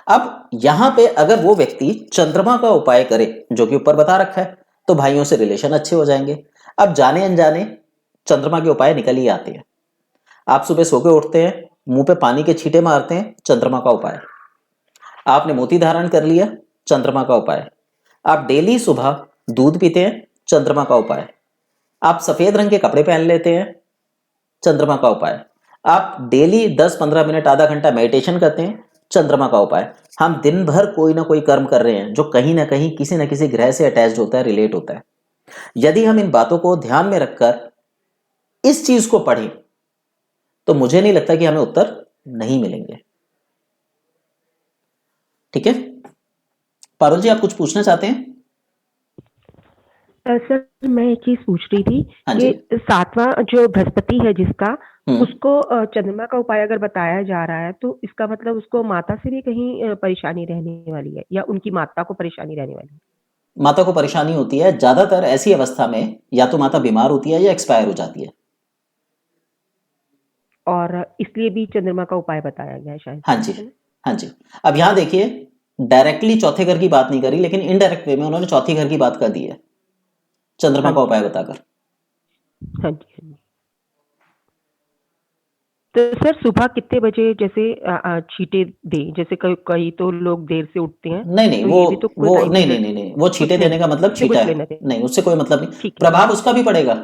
अब यहां पे अगर वो व्यक्ति चंद्रमा का उपाय करे, जो कि ऊपर बता रखा है, तो भाइयों से रिलेशन अच्छे हो जाएंगे। अब जाने अनजाने चंद्रमा के उपाय निकल ही आते हैं। आप सुबह सो के उठते हैं, मुंह पे पानी के छींटे मारते हैं, चंद्रमा का उपाय। आपने मोती धारण कर लिया, चंद्रमा का उपाय। आप डेली सुबह दूध पीते हैं, चंद्रमा का उपाय। आप सफेद रंग के कपड़े पहन लेते हैं, चंद्रमा का उपाय। आप डेली 10-15 मिनट आधा घंटा मेडिटेशन करते हैं, चंद्रमा का उपाय। हम दिन भर कोई ना कोई कर्म कर रहे हैं जो कहीं ना कहीं किसी न किसी ग्रह से अटैच्ड होता है, रिलेट होता है। यदि हम इन बातों को ध्यान में रखकर इस चीज को पढ़ें तो मुझे नहीं लगता कि हमें उत्तर नहीं मिलेंगे। ठीक है पारुल जी, आप कुछ पूछना चाहते हैं? सर मैं एक चीज पूछ रही थी हाँ कि जी। 7वां जो बृहस्पति है जिसका, उसको चंद्रमा का उपाय अगर बताया जा रहा है तो इसका मतलब उसको माता से भी कहीं परेशानी रहने वाली है या उनकी माता को परेशानी रहने वाली है? माता को परेशानी होती है ज्यादातर ऐसी अवस्था में, या तो माता बीमार होती है या एक्सपायर हो जाती है। और इसलिए भी चंद्रमा का उपाय बताया गया है शायद। हाँ जी, हाँ जी। अब यहाँ देखिए, डायरेक्टली चौथे घर की बात नहीं करी, लेकिन इनडायरेक्ट वे में उन्होंने चौथे घर की बात कर दी है चंद्रमा का उपाय बताकर। हाँ जी। तो सर सुबह कितने बजे जैसे छींटे दे, जैसे कई तो लोग देर से उठते हैं। नहीं तो वो ये भी तो कोई वो टाइम नहीं पीरियड नहीं नहीं नहीं वो छींटे कुछ देने नहीं, का मतलब उससे छींटा कुछ है लेना देना नहीं, उससे कोई मतलब नहीं। ठीक है। प्रभाव उसका भी पड़ेगा,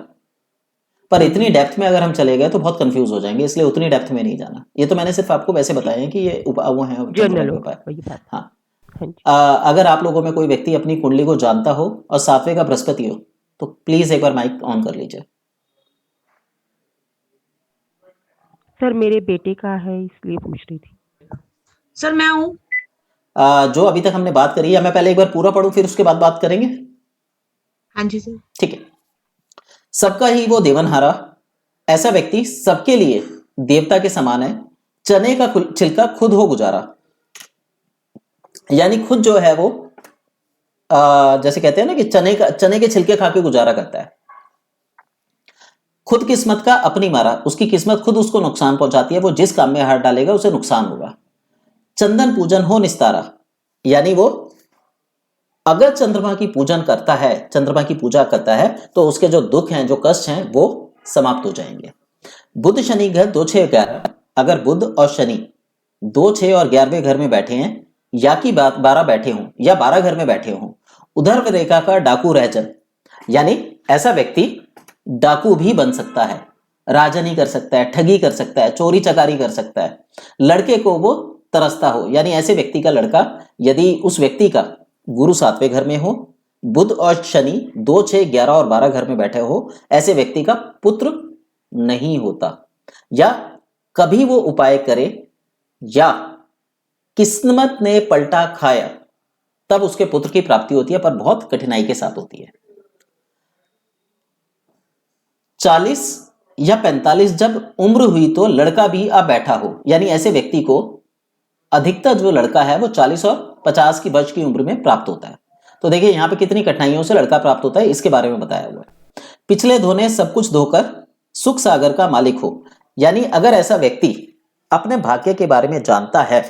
पर इतनी डेप्थ में अगर हम चले गए तो बहुत कंफ्यूज हो जाएंगे, इसलिए उतनी डेप्थ में नहीं जाना। ये तो मैंने सिर्फ आपको वैसे बताया है कि ये वो है चंद्रमा जनरल के होगा उपाय। वही बात। हाँ, हाँ जी। अगर आप लोगों में कोई व्यक्ति अपनी कुंडली को जानता हो और 7वें का बृहस्पति हो तो प्लीज एक बार माइक ऑन कर लीजिए। सर मेरे बेटे का है इसलिए पूछ रही थी। सर मैं हूँ। जो अभी तक हमने बात करी है, मैं पहले एक बार पूरा पढ़ूं फिर उसके बाद बात करेंगे। हाँ जी सर। ठीक है। सबका ही वो देवनहारा, ऐसा व्यक्ति सबके लिए देवता के समान है। चने का छिलका खुद हो गुजारा, यानी खुद जो है वो जैसे कहते हैं ना कि चने के छिलके खा के गुजारा करता है। खुद किस्मत का अपनी मारा, उसकी किस्मत खुद उसको नुकसान पहुंचाती है। वो जिस काम में हाथ डालेगा उसे नुकसान होगा। चंदन पूजन हो निस्तारा, यानी वो अगर चंद्रमा की पूजन करता है, चंद्रमा की पूजा करता है, तो उसके जो दुख हैं, जो कष्ट हैं, वो समाप्त हो जाएंगे। बुध शनि घर 2, 6, 11, अगर बुध और शनि 2, 6 और 11वें घर में बैठे हैं, या कि 12 बैठे हों या 12 घर में बैठे हों, उधर्व रेखा का डाकू रहजन, यानी ऐसा व्यक्ति डाकू भी बन सकता है, राजनी कर सकता है, ठगी कर सकता है, चोरी चकारी कर सकता है। लड़के को वो तरसता हो, यानी ऐसे व्यक्ति का लड़का, यदि उस व्यक्ति का गुरु 7वें घर में हो, बुध और शनि 2, 6, 11 और 12 घर में बैठे हो, ऐसे व्यक्ति का पुत्र नहीं होता। या कभी वो उपाय करे या किस्मत ने पलटा खाया तब उसके पुत्र की प्राप्ति होती है, पर बहुत कठिनाई के साथ होती है। 40 या 45 जब उम्र हुई तो लड़का भी आ बैठा हो, यानी ऐसे व्यक्ति को अधिकतर जो लड़का है वो 40 और 50 की वर्ष की उम्र में प्राप्त होता है। तो देखिए यहाँ पे कितनी कठिनाइयों से लड़का प्राप्त होता है, इसके बारे में बताया हुआ है। पिछले धोने सब कुछ धोकर सुख सागर का मालिक हो, यानी अगर ऐसा व्यक्ति अपने भाग्य के बारे में जानता है,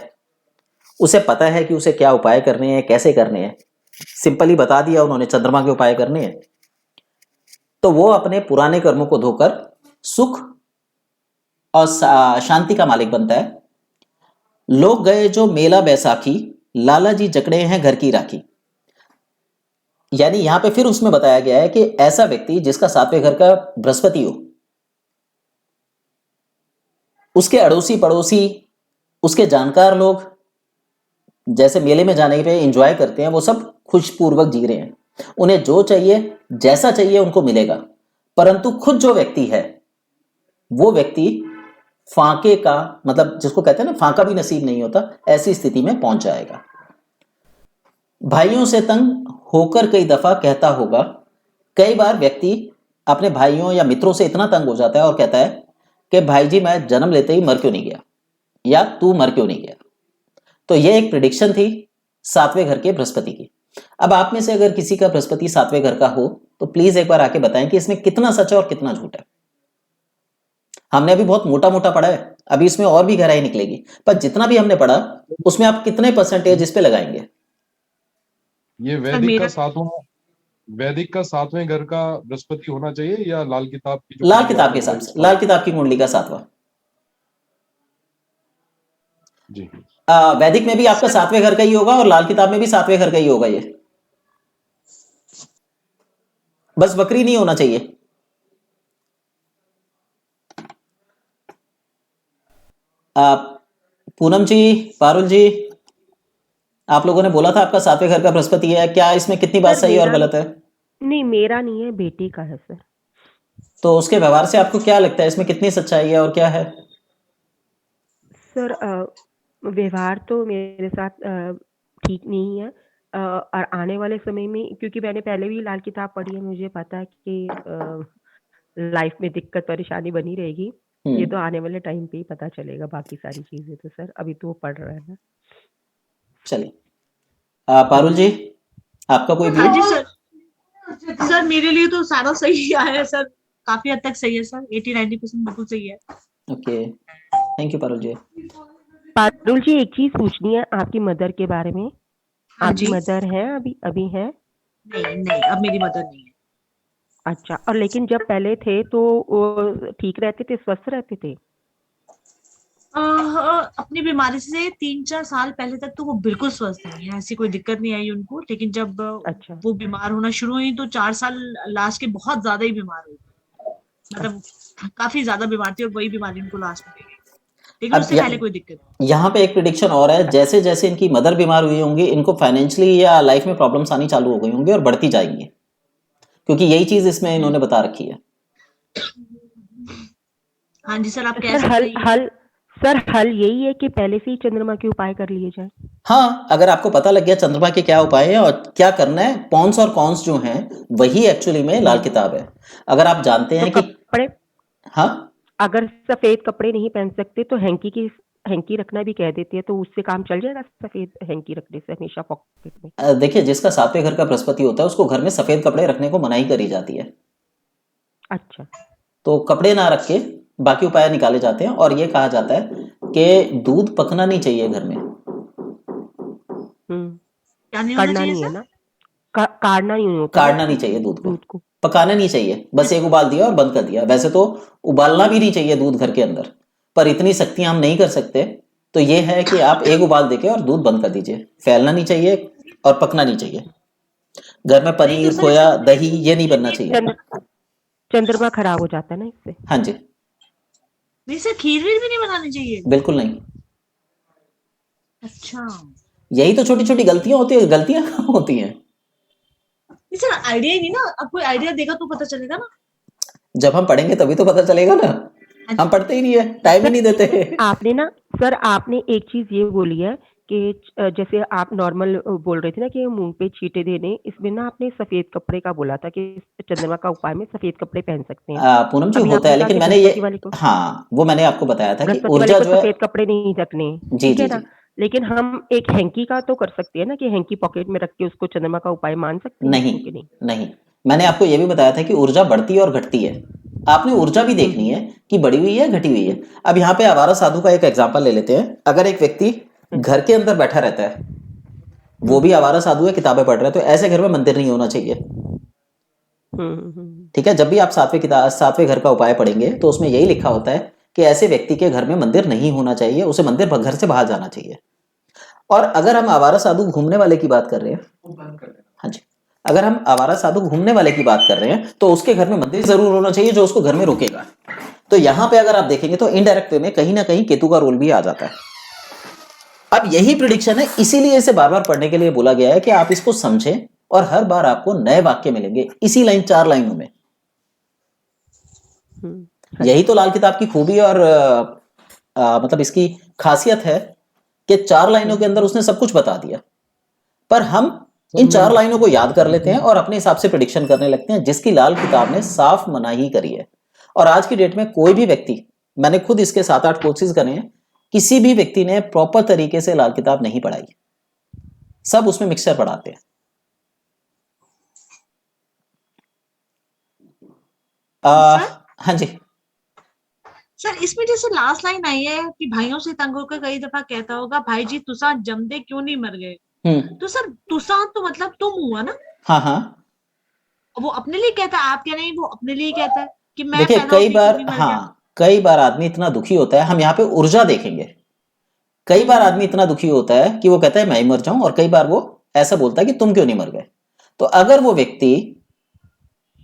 उसे पता है कि उसे क्या उपाय करने हैं, कैसे करने हैं, सिंपली बता दिया उन्होंने, चंद्रमा के उपाय करने हैं, तो वो अपने पुराने कर्मों को धोकर सुख और शांति का मालिक बनता है। लोग गए जो मेला बैसाखी, लाला जी जकड़े हैं घर की राखी। यानी यहां पे फिर उसमें बताया गया है कि ऐसा व्यक्ति जिसका 7वें घर का बृहस्पति हो, उसके अड़ोसी पड़ोसी, उसके जानकार लोग जैसे मेले में जाने पे एंजॉय करते हैं, वो सब खुशपूर्वक जी रहे हैं, उन्हें जो चाहिए जैसा चाहिए उनको मिलेगा। परंतु खुद जो व्यक्ति है वो व्यक्ति फाके का, मतलब जिसको कहते हैं ना फाका भी नसीब नहीं होता, ऐसी स्थिति में पहुंच जाएगा। भाइयों से तंग होकर कई दफा कहता होगा, कई बार व्यक्ति अपने भाइयों या मित्रों से इतना तंग हो जाता है और कहता है कि भाई जी मैं जन्म लेते ही मर क्यों नहीं गया, या तू मर क्यों नहीं गया। तो यह एक प्रिडिक्शन थी 7वें घर के बृहस्पति की। अब आप में से अगर किसी का बृहस्पति 7वें घर का हो तो प्लीज एक बार आके बताएं कि इसमें कितना सच है और कितना झूठ है। हमने अभी बहुत मोटा मोटा पढ़ा है, अभी इसमें और भी गहराई निकलेगी, पर जितना भी हमने पढ़ा उसमें आप कितने परसेंटेज इस पे लगाएंगे? ये वैदिक का 7वें घर का बृहस्पति होना चाहिए या लाल किताब की? लाल किताब के हिसाब से, लाल किताब की कुंडली का 7वां जी। वैदिक में भी आपका 7वें घर का ही होगा और लाल किताब में भी 7वें घर का ही होगा। ये बस वक्री नहीं होना चाहिए। पूनम जी, पारुल जी, आप लोगों ने बोला था आपका 7वें घर का बृहस्पति है, क्या इसमें कितनी बात सही और गलत है? नहीं, मेरा नहीं है, बेटी का है सर। तो उसके व्यवहार से आपको क्या लगता है इसमें कितनी सच्चाई है और क्या है? सर व्यवहार तो मेरे साथ ठीक नहीं है, और आने वाले समय में, क्योंकि मैंने पहले भी लाल किताब पढ़ी है, मुझे पता है कि लाइफ में दिक्कत परेशानी बनी रहेगी। ये तो आने वाले टाइम पे ही पता चलेगा, बाकी सारी चीजें तो सर अभी तो वो पढ़ रहा है ना। चलिए पारुल जी, आपका कोई हाँ जी सर मेरे लिए तो सारा सही आया है सर, काफी हद तक सही है सर, 80-90% बिल्कुल सही है। ओके, थैंक यू पारुल जी। पारुल जी, एक चीज पूछनी है आपकी मदर के बारे में। हाँ आपकी जी। मदर है अभी है? नहीं, अब मेरी मदर नहीं है। अच्छा, और लेकिन जब पहले थे तो ठीक रहते थे, स्वस्थ रहते थे? अपनी बीमारी से 3-4 साल पहले तक तो वो बिल्कुल स्वस्थ नहीं है, ऐसी कोई दिक्कत नहीं आई उनको, लेकिन जब अच्छा। वो बीमार होना शुरू हुई तो 4 साल लास्ट के बहुत ज्यादा ही बीमार हुई, मतलब काफी ज्यादा बीमार थी और वही बीमारी उनको लास्ट में गई, लेकिन उससे पहले कोई दिक्कत नहीं। यहाँ पे एक प्रिडिक्शन और है, जैसे जैसे इनकी मदर बीमार हुई होंगी, इनको फाइनेंशियली या लाइफ में प्रॉब्लम्स आनी चालू हो गई होंगी और बढ़ती जाएंगी, क्योंकि यही चीज इसमें इन्होंने बता रखी है। हाँ जी सर, आप कह सकते हैं। हल यही है कि पहले से ही चंद्रमा के उपाय कर लिए जाए। हाँ, अगर आपको पता लग गया चंद्रमा के क्या उपाय है और क्या करना है, पॉन्स और कॉन्स जो हैं वही एक्चुअली में लाल किताब है। अगर आप जानते हैं तो कि कपड़े, हाँ, अगर सफेद कपड़े नहीं पहन सकते तो हैंकी रखना भी कह देती है, तो उससे काम चल जाएगा सफेद हैंकी रखने से हमेशा पॉकेट में? देखिए, जिसका 7वें घर का बृहस्पति होता है उसको घर में सफेद कपड़े रखने को मनाही करी जाती है। अच्छा, तो कपड़े ना रख के बाकी उपाय निकाले जाते हैं, और ये कहा जाता है कि दूध पकना नहीं चाहिए घर में। काढ़ना नहीं है ना, काढ़ना नहीं होता, काढ़ना नहीं चाहिए दूध को, पकाना नहीं चाहिए, बस एक उबाल दिया और बंद कर दिया। वैसे तो उबालना भी नहीं चाहिए दूध घर के अंदर, पर इतनी सख्तियां हम नहीं कर सकते, तो ये है कि आप एक उबाल देके और दूध बंद कर दीजिए। फैलना नहीं चाहिए और पकना नहीं चाहिए। घर में पनीर, खोया, दही ये नहीं बनना चाहिए। चंद्रमा खराब हो जाता है ना इससे। हाँ जी, सर खीर भी नहीं बनानी चाहिए? बिल्कुल नहीं। अच्छा, यही तो छोटी छोटी गलतियां होती है, गलतियां कहाँ होती हैं? सर आइडिया ही नहीं ना, अब कोई आइडिया देगा तो पता चलेगा ना। जब हम पढ़ेंगे तभी तो पता चलेगा ना, हम पढ़ते ही नहीं है, टाइम ही नहीं देते। आपने ना सर, आपने एक चीज ये बोली है कि जैसे आप नॉर्मल बोल रहे थे ना कि मुंह पे छींटे देने, इसमें ना आपने सफेद कपड़े का बोला था कि चंद्रमा का उपाय में सफेद कपड़े पहन सकते हैं। पूनम जी अभी होता है, आपने कहा लेकिन कि मैंने बृहस्पति वाले को हाँ वो मैंने आपको बताया था कि बृहस्पति वाले ऊर्जा को जो है, सफेद कपड़े नहीं रखने, जी ठीक जी है जी ना? लेकिन हम एक हैंकी का तो कर सकते हैं ना कि हैंकी पॉकेट में रख के उसको चंद्रमा का उपाय मान सकते हैं नहीं इसको कि नहीं? नहीं, मैंने आपको ये भी बताया था कि ऊर्जा बढ़ती है और घटती है। आपने ऊर्जा भी देखनी है कि बढ़ी हुई है घटी हुई है। अब यहाँ पे आवारा साधु का एक एग्जाम्पल ले लेते हैं। अगर एक व्यक्ति घर के अंदर बैठा रहता है, वो भी आवारा साधु है, किताबें पढ़ रहा है, तो ऐसे घर में मंदिर नहीं होना चाहिए। ठीक है, जब भी आप सातवें घर का उपाय पढ़ेंगे तो उसमें यही लिखा होता है कि ऐसे व्यक्ति के घर में मंदिर नहीं होना चाहिए, उसे मंदिर घर से बाहर जाना चाहिए। और अगर हम आवारा साधु घूमने वाले की बात कर रहे हैं, हाँ जी, अगर हम आवारा साधु घूमने वाले की बात कर रहे हैं तो उसके घर में मंदिर जरूर होना चाहिए जो उसको घर में रोकेगा। तो यहां पे अगर आप देखेंगे तो इनडायरेक्ट वे में कहीं ना कहीं केतु का रोल भी आ जाता है। अब यही प्रिडिक्शन है, इसीलिए इसे बार बार पढ़ने के लिए बोला गया है कि आप इसको समझें और हर बार आपको नए वाक्य मिलेंगे इसी लाइन 4 लाइनों में। यही तो लाल किताब की खूबी और मतलब इसकी खासियत है कि 4 लाइनों के अंदर उसने सब कुछ बता दिया। पर हम इन 4 लाइनों को याद कर लेते हैं और अपने हिसाब से प्रेडिक्शन करने लगते हैं, जिसकी लाल किताब ने साफ मनाही करी है। और आज की डेट में कोई भी व्यक्ति, मैंने खुद इसके 7-8 कोर्सेज करे हैं, किसी भी व्यक्ति ने प्रॉपर तरीके से लाल किताब नहीं पढ़ाई, सब उसमें मिक्सचर पढ़ाते हैं। हाँ जी सर, इसमें जैसे लास्ट लाइन आई है कि भाइयों से तंग होकर कई दफा कहता होगा, भाई जी तुसा जमदे क्यों नहीं मर गए? तो सर तुसा तो मतलब तुम हुआ ना? हाँ हाँ, वो अपने लिए कहता है, आप कह रहे हैं वो अपने लिए कहता है कि मैं देखिए पैदा कई होके बार, क्यों नहीं मर गया? हाँ कई बार आदमी इतना दुखी होता है, हम यहाँ पे ऊर्जा देखेंगे। कई बार आदमी इतना दुखी होता है कि वो कहता है मैं ही मर जाऊं, और कई बार वो ऐसा बोलता है कि तुम क्यों नहीं मर गए। तो अगर वो व्यक्ति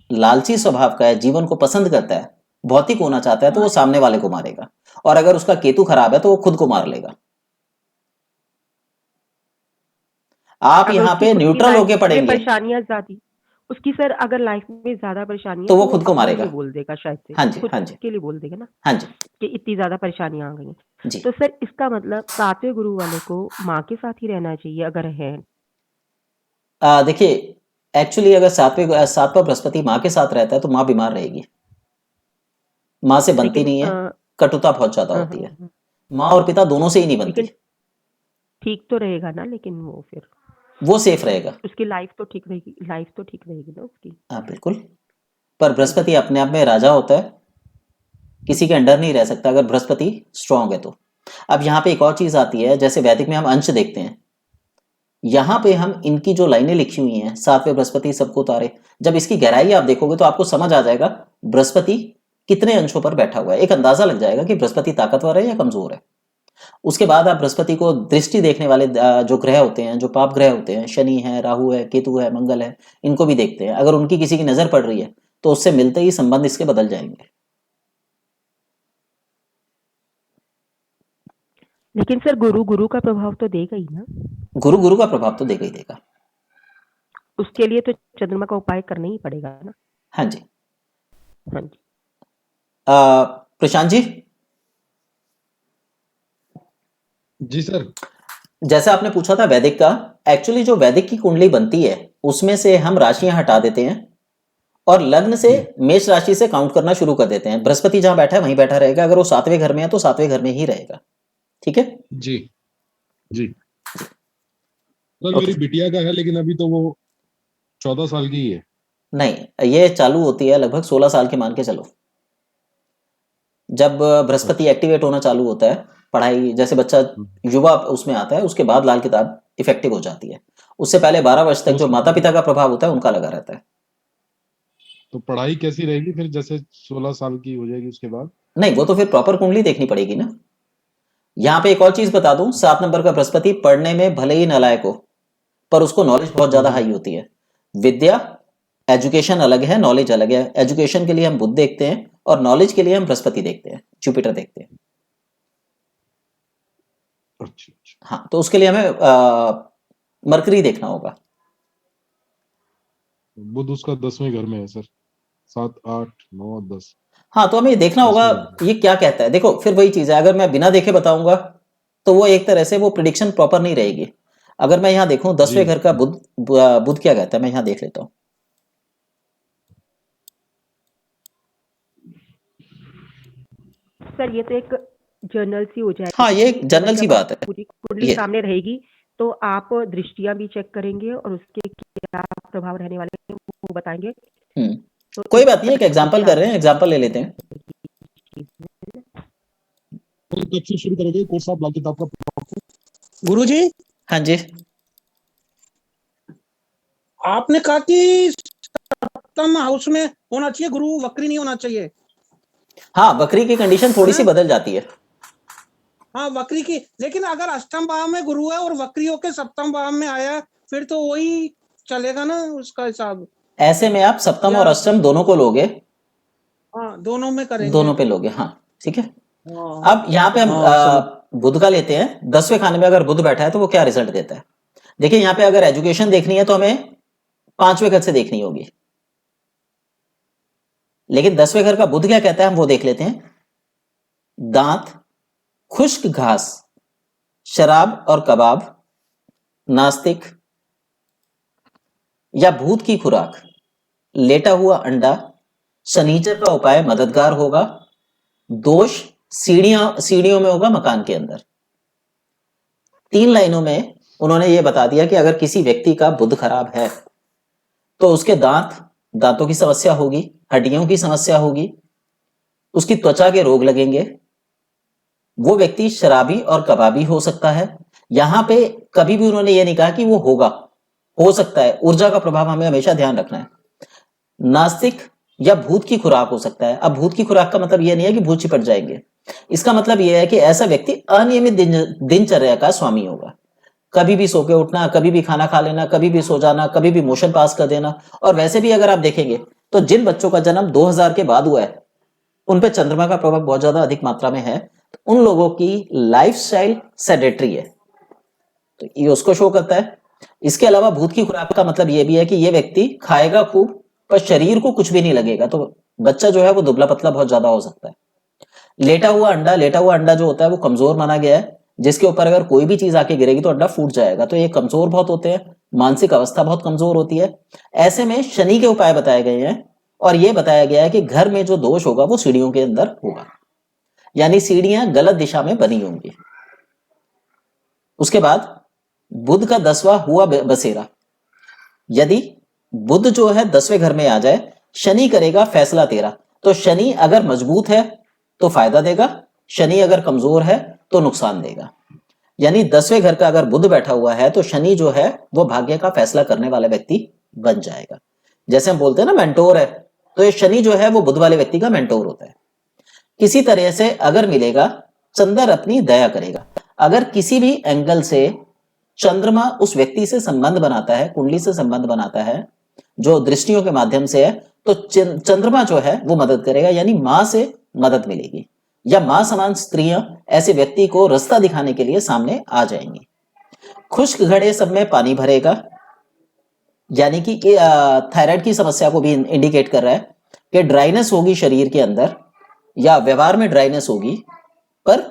लालची स्वभाव का है, जीवन को पसंद करता है, भौतिक होना चाहता है, तो वो सामने वाले को मारेगा। और अगर उसका केतु खराब है तो वो खुद को मार लेगा। आप यहाँ पे न्यूट्रल होके पढ़ेंगे, परेशानियां ज्यादा उसकी सर, अगर लाइफ में ज्यादा परेशानी तो वो खुद को मारेगा, बोल देगा शायद से। हाँ जी खुद हाँ जी के लिए बोल देगा ना, हाँ जी कि इतनी ज्यादा परेशानियां आ गई हैं। जी। तो सर इसका मतलब 7वें गुरु वाले को माँ के साथ ही रहना चाहिए अगर है? देखिए एक्चुअली अगर 7वां बृहस्पति माँ के साथ रहता है तो माँ बीमार रहेगी, माँ से बनती नहीं है, कटुता बहुत ज्यादा होती है। माँ और पिता दोनों से ही नहीं बनती। ठीक तो रहेगा ना, लेकिन वो फिर वो सेफ रहेगा, उसकी लाइफ तो ठीक रहेगी, ना उसकी। हाँ बिल्कुल। पर बृहस्पति अपने आप में राजा होता है, किसी के अंडर नहीं रह सकता अगर बृहस्पति स्ट्रांग है तो। अब यहाँ पे एक और चीज आती है, जैसे वैदिक में हम अंश देखते हैं, यहाँ पे हम इनकी जो लाइनें लिखी हुई हैं, 7वें बृहस्पति सबको उतारे, जब इसकी गहराई आप देखोगे तो आपको समझ आ जाएगा बृहस्पति कितने अंशों पर बैठा हुआ है। एक अंदाजा लग जाएगा कि बृहस्पति ताकतवर है या कमजोर है। उसके बाद आप बृहस्पति को दृष्टि देखने वाले जो ग्रह होते हैं, जो पाप ग्रह होते हैं, शनि है, राहु है, केतु है, मंगल है, इनको भी देखते हैं। अगर उनकी किसी की नजर पड़ रही है तो उससे मिलते ही संबंध इसके बदल जाएंगे। लेकिन सर गुरु का प्रभाव तो देगा ही ना? गुरु का प्रभाव तो देगा ही देगा। उसके लिए तो चंद्रमा का उपाय करना ही पड़ेगा ना? हाँ जी हाँ जी। प्रशांत जी। जी सर। जैसा आपने पूछा था वैदिक का, एक्चुअली जो वैदिक की कुंडली बनती है उसमें से हम राशियां हटा देते हैं और लग्न से मेष राशि से काउंट करना शुरू कर देते हैं। बृहस्पति जहां बैठा है वहीं बैठा रहेगा, अगर वो 7वें घर में है तो 7वें घर में ही रहेगा। ठीक है जी जी सर। मेरी बिटिया का है, लेकिन अभी तो वो 14 साल की ही है। नहीं, ये चालू होती है लगभग 16 साल के मान के चलो, जब बृहस्पति एक्टिवेट होना चालू होता है। पढ़ाई जैसे बच्चा युवा उसमें आता है, उसके बाद लाल किताब इफेक्टिव हो जाती है। उससे पहले 12 वर्ष तक जो माता पिता का प्रभाव होता है उनका लगा रहता है। तो पढ़ाई कैसी रहेगी फिर, जैसे 16 साल की हो जाएगी उसके बाद? नहीं, वो तो फिर प्रॉपर कुंडली देखनी पड़ेगी ना। यहाँ पे एक और चीज बता दूं, 7 नंबर का बृहस्पति पढ़ने में भले ही नालायक हो, पर उसको नॉलेज बहुत ज्यादा हाई होती है। विद्या एजुकेशन अलग है, नॉलेज अलग है। एजुकेशन के लिए हम बुध देखते हैं और नॉलेज के लिए हम बृहस्पति देखते हैं, जुपिटर देखते हैं। अच्छा। हाँ, तो उसके लिए हमें मरकरी देखना होगा। बुध उसका 10वें घर में है सर, 7, 8, 9, 10। हाँ, तो हमें देखना होगा ये क्या कहता है। देखो फिर वही चीज है, अगर मैं बिना देखे बताऊंगा तो वो एक तरह से वो प्रिडिक्शन प्रॉपर नहीं रहेगी। अगर मैं यहाँ देखूं 10वें घर का बुध क्या कहता है, मैं यहाँ देख लेता हूँ। सर ये तो एक जर्नल सी हो जाएगी। हाँ, ये एक जनरल सी बात है। पूरी कुंडली सामने रहेगी तो आप दृष्टियां भी चेक करेंगे और उसके क्या प्रभाव रहने वाले हैं वो बताएंगे। तो कोई बात नहीं, एक एग्जांपल कर रहे हैं, एग्जांपल ले लेते हैं। तो कब से शुरू करोगे कोर्स ऑफ लाल किताब का? गुरुजी, हाँ जी, आपने कहा कि सप्तम हाउस में होना चाहिए गुरु, वक्री नहीं होना चाहिए। हाँ, वक्री की कंडीशन थोड़ी सी बदल जाती है। हाँ वक्री की, लेकिन अगर अष्टम भाव में गुरु है और वक्री होके सप्तम भाव में आया फिर तो वही चलेगा ना उसका हिसाब। ऐसे में आप सप्तम और अष्टम दोनों को लोगे। हाँ, दोनों में करेंगे। दोनों पे लोगे, हाँ ठीक है। अब यहाँ पे हम बुध का लेते हैं। 10वें खाने में अगर बुध बैठा है तो वो क्या रिजल्ट देता है? देखिए यहाँ पे अगर एजुकेशन देखनी है तो हमें 5वें घर से देखनी होगी, लेकिन 10वें घर का बुध क्या कहता है हम वो देख लेते हैं। दांत, खुश्क घास, शराब और कबाब, नास्तिक या भूत की खुराक, लेटा हुआ अंडा, शनीचर का उपाय मददगार होगा। दोष सीढ़ियों में होगा मकान के अंदर। 3 लाइनों में उन्होंने ये बता दिया कि अगर किसी व्यक्ति का बुध खराब है तो उसके दांतों की समस्या होगी, हड्डियों की समस्या होगी, उसकी त्वचा के रोग लगेंगे, वो व्यक्ति शराबी और कबाबी हो सकता है। यहां पे कभी भी उन्होंने ये नहीं कहा कि वो होगा, हो सकता है। ऊर्जा का प्रभाव हमें हमेशा ध्यान रखना है। नास्तिक या भूत की खुराक हो सकता है। अब भूत की खुराक का मतलब ये नहीं है कि भूत चिपट जाएंगे, इसका मतलब यह है कि ऐसा व्यक्ति अनियमित दिनचर्या का स्वामी होगा। कभी भी सो के उठना, कभी भी खाना खा लेना, कभी भी सो जाना, कभी भी मोशन पास कर देना। और वैसे भी अगर आप देखेंगे तो जिन बच्चों का जन्म 2000 के बाद हुआ है उन पे चंद्रमा का प्रभाव बहुत ज्यादा अधिक मात्रा में है। उन लोगों की लाइफस्टाइल सेडेटरी है, तो ये उसको शो करता है। इसके अलावा भूत की खुराक का मतलब ये भी है कि ये व्यक्ति खाएगा खूब पर शरीर को कुछ भी नहीं लगेगा, तो बच्चा जो है वो दुबला पतला बहुत ज्यादा हो सकता है। लेटा हुआ अंडा जो होता है वो कमजोर माना गया है, जिसके ऊपर अगर कोई भी चीज आके गिरेगी तो अंडा फूट जाएगा। तो ये कमजोर बहुत होते हैं, मानसिक अवस्था बहुत कमजोर होती है। ऐसे में शनि के उपाय बताए गए हैं और ये बताया गया है कि घर में जो दोष होगा वो सीढ़ियों के अंदर होगा, यानी सीढ़ियां गलत दिशा में बनी होंगी। उसके बाद बुध का 10वां हुआ बसेरा। यदि बुध जो है 10वें घर में आ जाए, शनि करेगा फैसला तेरा। तो शनि अगर मजबूत है तो फायदा देगा, शनि अगर कमजोर है तो नुकसान देगा। यानी 10वें घर का अगर बुध बैठा हुआ है तो शनि जो है वो भाग्य का फैसला करने वाला व्यक्ति बन जाएगा। जैसे हम बोलते हैं ना मेंटोर है, तो ये शनि जो है वो बुध वाले व्यक्ति का मेंटोर होता है। किसी तरह से अगर मिलेगा, चंद्र अपनी दया करेगा। अगर किसी भी एंगल से चंद्रमा उस व्यक्ति से संबंध बनाता है, कुंडली से संबंध बनाता है जो दृष्टियों के माध्यम से है, तो चंद्रमा जो है वो मदद करेगा, यानी मां से मदद मिलेगी या मां समान स्त्रियां ऐसे व्यक्ति को रास्ता दिखाने के लिए सामने आ जाएंगी। खुश्क घड़े सब में पानी भरेगा, यानी कि थायराइड की समस्या को भी इंडिकेट कर रहा है कि ड्राइनेस होगी शरीर के अंदर या व्यवहार में ड्राइनेस होगी, पर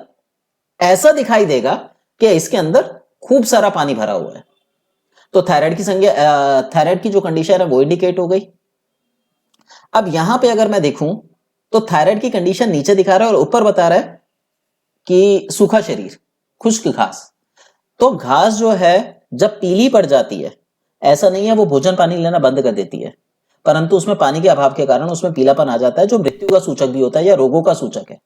ऐसा दिखाई देगा कि इसके अंदर खूब सारा पानी भरा हुआ है। तो थायराइड की जो कंडीशन है वो इंडिकेट हो गई। अब यहां पे अगर मैं देखूं तो थायराइड की कंडीशन नीचे दिखा रहा है और ऊपर बता रहा है कि सूखा शरीर, खुश्क घास। तो घास जो है जब पीली पड़ जाती है, ऐसा नहीं है वो भोजन पानी लेना बंद कर देती है, परंतु उसमें पानी के अभाव के कारण उसमें पीलापन आ जाता है, जो मृत्यु का सूचक भी होता है या रोगों का सूचक है।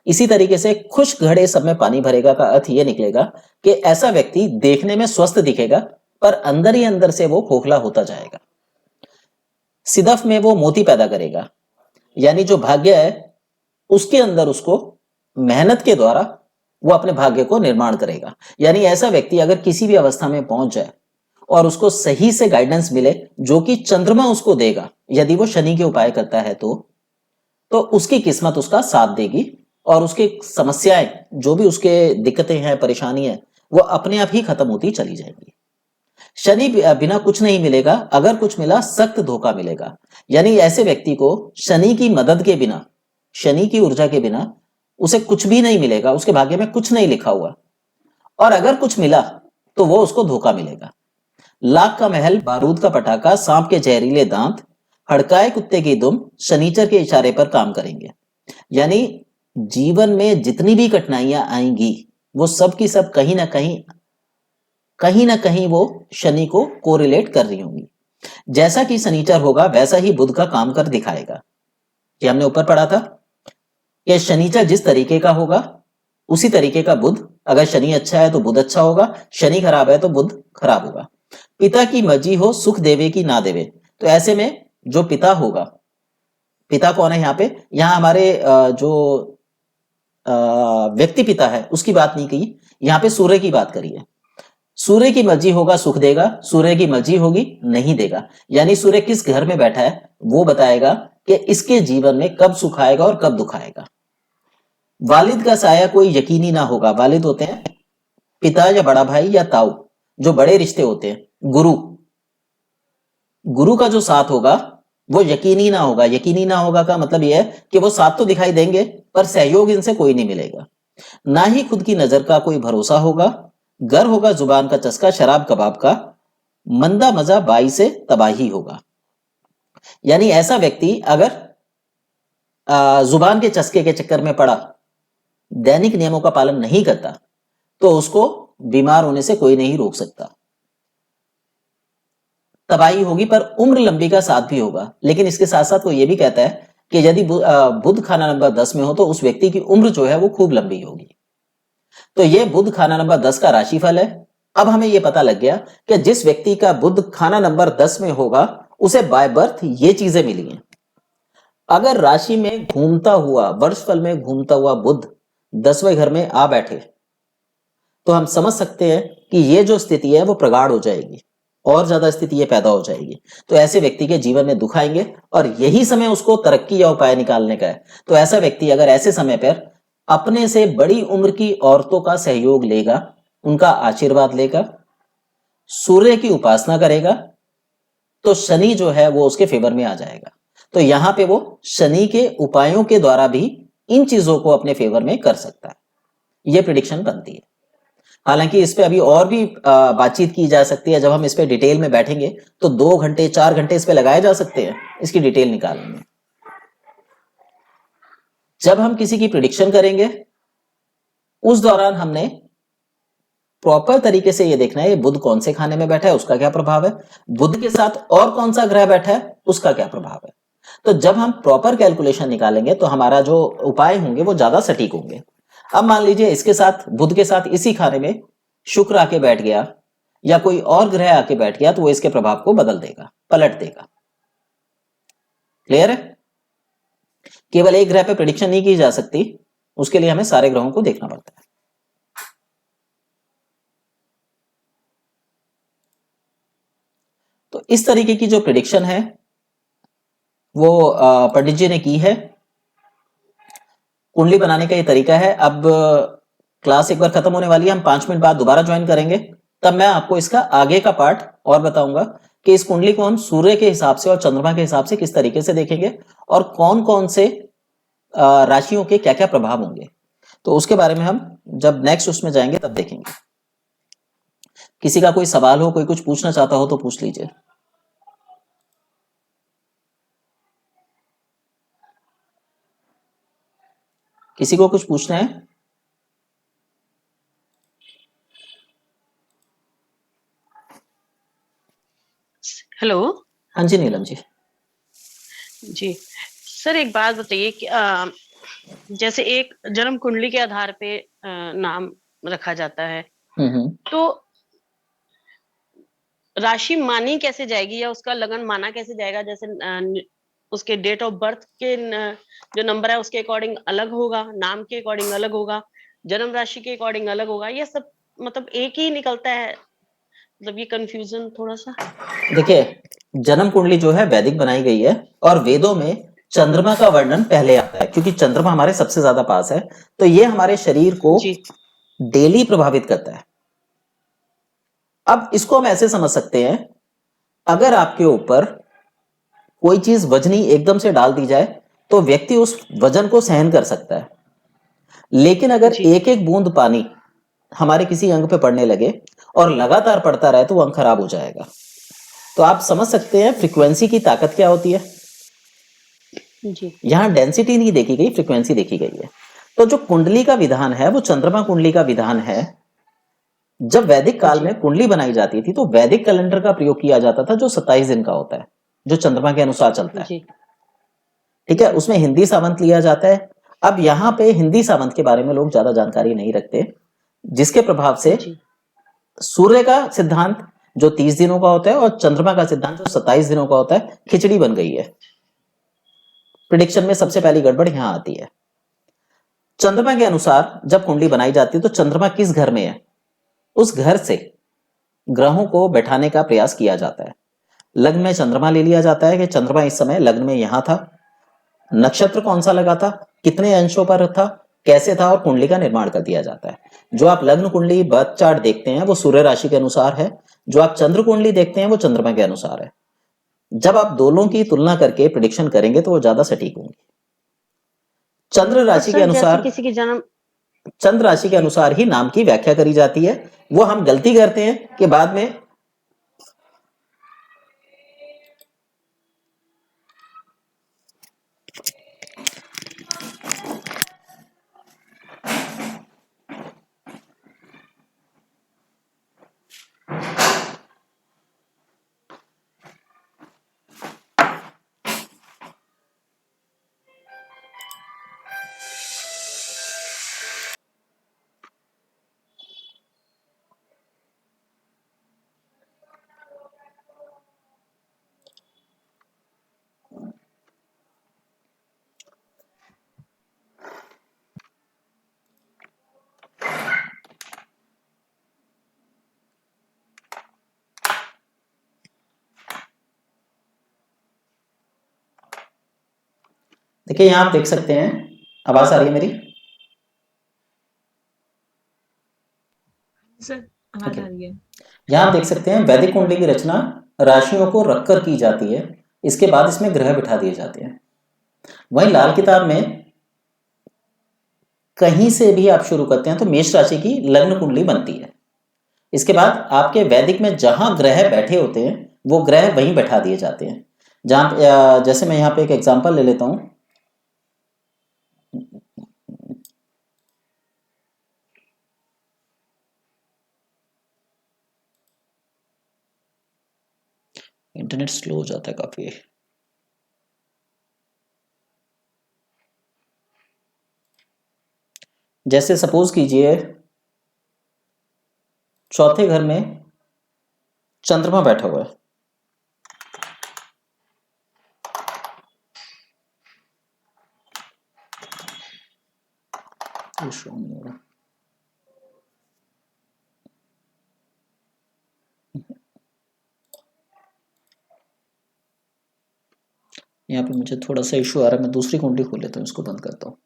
इसी तरीके से खुश्क घड़े सब में पानी भरेगा का अर्थ यह निकलेगा कि ऐसा व्यक्ति देखने में स्वस्थ दिखेगा पर अंदर ही अंदर से वो खोखला होता जाएगा। सिदफ में वो मोती पैदा करेगा, यानी जो भाग्य है उसके अंदर उसको मेहनत के द्वारा वो अपने भाग्य को निर्माण करेगा। यानी ऐसा व्यक्ति अगर किसी भी अवस्था में पहुंच जाए और उसको सही से गाइडेंस मिले जो कि चंद्रमा उसको देगा, यदि वो शनि के उपाय करता है तो उसकी किस्मत उसका साथ देगी और उसकी समस्याएं, जो भी उसके दिक्कतें हैं, परेशानी है, वो अपने आप ही खत्म होती चली जाएंगी। शनि बिना कुछ नहीं मिलेगा, अगर कुछ मिला सख्त धोखा मिलेगा। यानी ऐसे व्यक्ति को शनि की मदद के बिना, शनि की ऊर्जा के बिना उसे कुछ भी नहीं मिलेगा, उसके भाग्य में कुछ नहीं लिखा हुआ। और अगर कुछ मिला तो वो उसको धोखा मिलेगा। लाख का महल, बारूद का पटाखा, सांप के जहरीले दांत, हड़काए कुत्ते की दुम शनिचर के इशारे पर काम करेंगे। यानी जीवन में जितनी भी कठिनाइयां आएंगी वो सब की सब कहीं ना कहीं वो शनि को कोरिलेट कर रही होंगी। जैसा कि शनिचर होगा वैसा ही बुध का काम कर दिखाएगा। ये हमने ऊपर पढ़ा था कि शनिचर जिस तरीके का होगा उसी तरीके का बुध। अगर शनि अच्छा है तो बुध अच्छा होगा, शनि खराब है तो बुध खराब होगा। पिता की मर्जी हो सुख देवे की ना देवे, तो ऐसे में जो पिता होगा, पिता कौन है यहाँ पे? यहाँ हमारे जो व्यक्ति पिता है उसकी बात नहीं की, यहाँ पे सूर्य की बात करी है। सूर्य की मर्जी होगा सुख देगा, सूर्य की मर्जी होगी नहीं देगा। यानी सूर्य किस घर में बैठा है वो बताएगा कि इसके जीवन में कब सुख आएगा और कब दुख आएगा। वालिद का साया कोई यकीनी ना होगा। वालिद होते हैं पिता या बड़ा भाई या ताऊ, जो बड़े रिश्ते होते हैं। गुरु का जो साथ होगा वो यकीनी ना होगा। यकीनी ना होगा का मतलब यह है कि वो साथ तो दिखाई देंगे पर सहयोग इनसे कोई नहीं मिलेगा। ना ही खुद की नजर का कोई भरोसा होगा। गर होगा जुबान का चस्का शराब कबाब का, मंदा मजा बाई से तबाही होगा। यानी ऐसा व्यक्ति अगर जुबान के चस्के के चक्कर में पड़ा, दैनिक नियमों का पालन नहीं करता, तो उसको बीमार होने से कोई नहीं रोक सकता। तबाही होगी पर उम्र लंबी का साथ भी होगा। लेकिन इसके साथ साथ वो ये भी कहता है कि यदि बुध खाना नंबर 10 में हो तो उस व्यक्ति की उम्र जो है वो खूब लंबी होगी। तो ये बुध खाना नंबर 10 का राशिफल है। अब हमें ये पता लग गया कि जिस व्यक्ति का बुध खाना नंबर 10 में होगा उसे बाय बर्थ ये चीजें मिली हैं। अगर राशि में घूमता हुआ, वर्षफल में घूमता हुआ बुध 10वें घर में आ बैठे तो हम समझ सकते हैं कि ये जो स्थिति है वो प्रगाढ़ हो जाएगी, और ज्यादा स्थिति ये पैदा हो जाएगी। तो ऐसे व्यक्ति के जीवन में दुख आएंगे और यही समय उसको तरक्की या उपाय निकालने का है। तो ऐसा व्यक्ति अगर ऐसे समय पर अपने से बड़ी उम्र की औरतों का सहयोग लेगा, उनका आशीर्वाद लेगा, सूर्य की उपासना करेगा, तो शनि जो है वो उसके फेवर में आ जाएगा। तो यहां पे वो शनि के उपायों के द्वारा भी इन चीजों को अपने फेवर में कर सकता है। ये प्रिडिक्शन बनती है। हालांकि इस पे अभी और भी बातचीत की जा सकती है। जब हम इस पे डिटेल में बैठेंगे तो 2 घंटे 4 घंटे इस पे लगाए जा सकते हैं इसकी डिटेल निकालने में। जब हम किसी की प्रिडिक्शन करेंगे उस दौरान हमने प्रॉपर तरीके से ये देखना है ये बुध कौन से खाने में बैठा है, उसका क्या प्रभाव है, बुध के साथ और कौन सा ग्रह बैठा है उसका क्या प्रभाव है। तो जब हम प्रॉपर कैलकुलेशन निकालेंगे तो हमारा जो उपाय होंगे वो ज्यादा सटीक होंगे। अब मान लीजिए इसके साथ, बुध के साथ इसी खाने में शुक्र आके बैठ गया या कोई और ग्रह आके बैठ गया तो वो इसके प्रभाव को बदल देगा, पलट देगा। क्लियर है? केवल एक ग्रह पे प्रेडिक्शन नहीं की जा सकती, उसके लिए हमें सारे ग्रहों को देखना पड़ता है। तो इस तरीके की जो प्रेडिक्शन है वो पंडित जी ने की है। कुंडली बनाने का ये तरीका है। अब क्लास एक बार खत्म होने वाली है, हम 5 मिनट बाद दोबारा ज्वाइन करेंगे, तब मैं आपको इसका आगे का पार्ट और बताऊंगा कि इस कुंडली को हम सूर्य के हिसाब से और चंद्रमा के हिसाब से किस तरीके से देखेंगे और कौन कौन से राशियों के क्या क्या प्रभाव होंगे। तो उसके बारे में हम जब नेक्स्ट उसमें जाएंगे तब देखेंगे। किसी का कोई सवाल हो, कोई कुछ पूछना चाहता हो तो पूछ लीजिए। किसी को कुछ पूछना है? हेलो। हाँ जी नीलम जी। जी सर, एक बात बताइए कि जैसे एक जन्म कुंडली के आधार पे नाम रखा जाता है, तो राशि मानी कैसे जाएगी या उसका लगन माना कैसे जाएगा? जैसे उसके डेट ऑफ बर्थ के जो नंबर है उसके अकॉर्डिंग अलग होगा, नाम के अकॉर्डिंग अलग होगा, जन्म राशि के अकॉर्डिंग अलग होगा, ये सब मतलब एक ही निकलता है? मतलब ये कंफ्यूजन थोड़ा सा। देखिए, जन्म कुंडली जो है वैदिक बनाई गई है और वेदों में चंद्रमा का वर्णन पहले आता है, क्योंकि चंद्रमा हमारे सबसे ज्यादा पास है। तो ये हमारे शरीर को डेली प्रभावित करता है। अब इसको हम ऐसे समझ सकते हैं, अगर आपके ऊपर कोई चीज वजनी एकदम से डाल दी जाए तो व्यक्ति उस वजन को सहन कर सकता है, लेकिन अगर एक एक बूंद पानी हमारे किसी अंग पे पड़ने लगे और लगातार पड़ता रहे तो वो अंग खराब हो जाएगा। तो आप समझ सकते हैं फ्रीक्वेंसी की ताकत क्या होती है। जी यहाँ डेंसिटी नहीं देखी गई, फ्रीक्वेंसी देखी गई है। तो जो कुंडली का विधान है वो चंद्रमा कुंडली का विधान है। जब वैदिक काल में कुंडली बनाई जाती थी तो वैदिक कैलेंडर का प्रयोग किया जाता था जो 27 दिन का होता है, जो चंद्रमा के अनुसार चलता है। ठीक है, उसमें हिंदी सावंत लिया जाता है। अब यहाँ पे हिंदी सावंत के बारे में लोग ज्यादा जानकारी नहीं रखते, जिसके प्रभाव से सूर्य का सिद्धांत जो 30 दिनों का होता है और चंद्रमा का सिद्धांत जो 27 दिनों का होता है, खिचड़ी बन गई है। प्रिडिक्शन में सबसे पहली गड़बड़ यहां आती है। चंद्रमा के अनुसार जब कुंडली बनाई जाती है तो चंद्रमा किस घर में है, उस घर से ग्रहों को बैठाने का प्रयास किया जाता है। लग्न में चंद्रमा ले लिया जाता है कि चंद्रमा इस समय लग्न में यहां था, नक्षत्र कौन सा लगा था, कितने अंशों पर था, कैसे था, और कुंडली का निर्माण कर दिया जाता है। जो आप लग्न कुंडली बर्थ चार्ट देखते हैं वो सूर्य राशि के अनुसार है, जो आप चंद्र कुंडली देखते हैं वो चंद्रमा के अनुसार है। जब आप दोनों की तुलना करके प्रिडिक्शन करेंगे तो वो ज्यादा सटीक होंगी। चंद्र राशि के अनुसार किसी की जन्म चंद्र राशि के अनुसार ही नाम की व्याख्या करी जाती है। वो हम गलती करते हैं कि बाद में देखिए यहां आप देख सकते हैं, आवाज आ रही है मेरी? सर आवाज आ रही है। यहां आप देख सकते हैं वैदिक कुंडली की रचना राशियों को रखकर की जाती है, इसके बाद इसमें ग्रह बिठा दिए जाते हैं। वहीं लाल किताब में कहीं से भी आप शुरू करते हैं तो मेष राशि की लग्न कुंडली बनती है। इसके बाद आपके वैदिक में जहां ग्रह बैठे होते हैं वो ग्रह वहीं बैठा दिए जाते हैं। जहां जैसे मैं यहाँ पे एक एग्जांपल ले लेता हूं, इंटरनेट स्लो हो जाता है काफी। जैसे सपोज कीजिए चौथे घर में चंद्रमा बैठा हुआ है, यहाँ पे मुझे थोड़ा सा इशू आ रहा है, मैं दूसरी कुंडली खोल लेता हूँ, इसको बंद करता हूँ।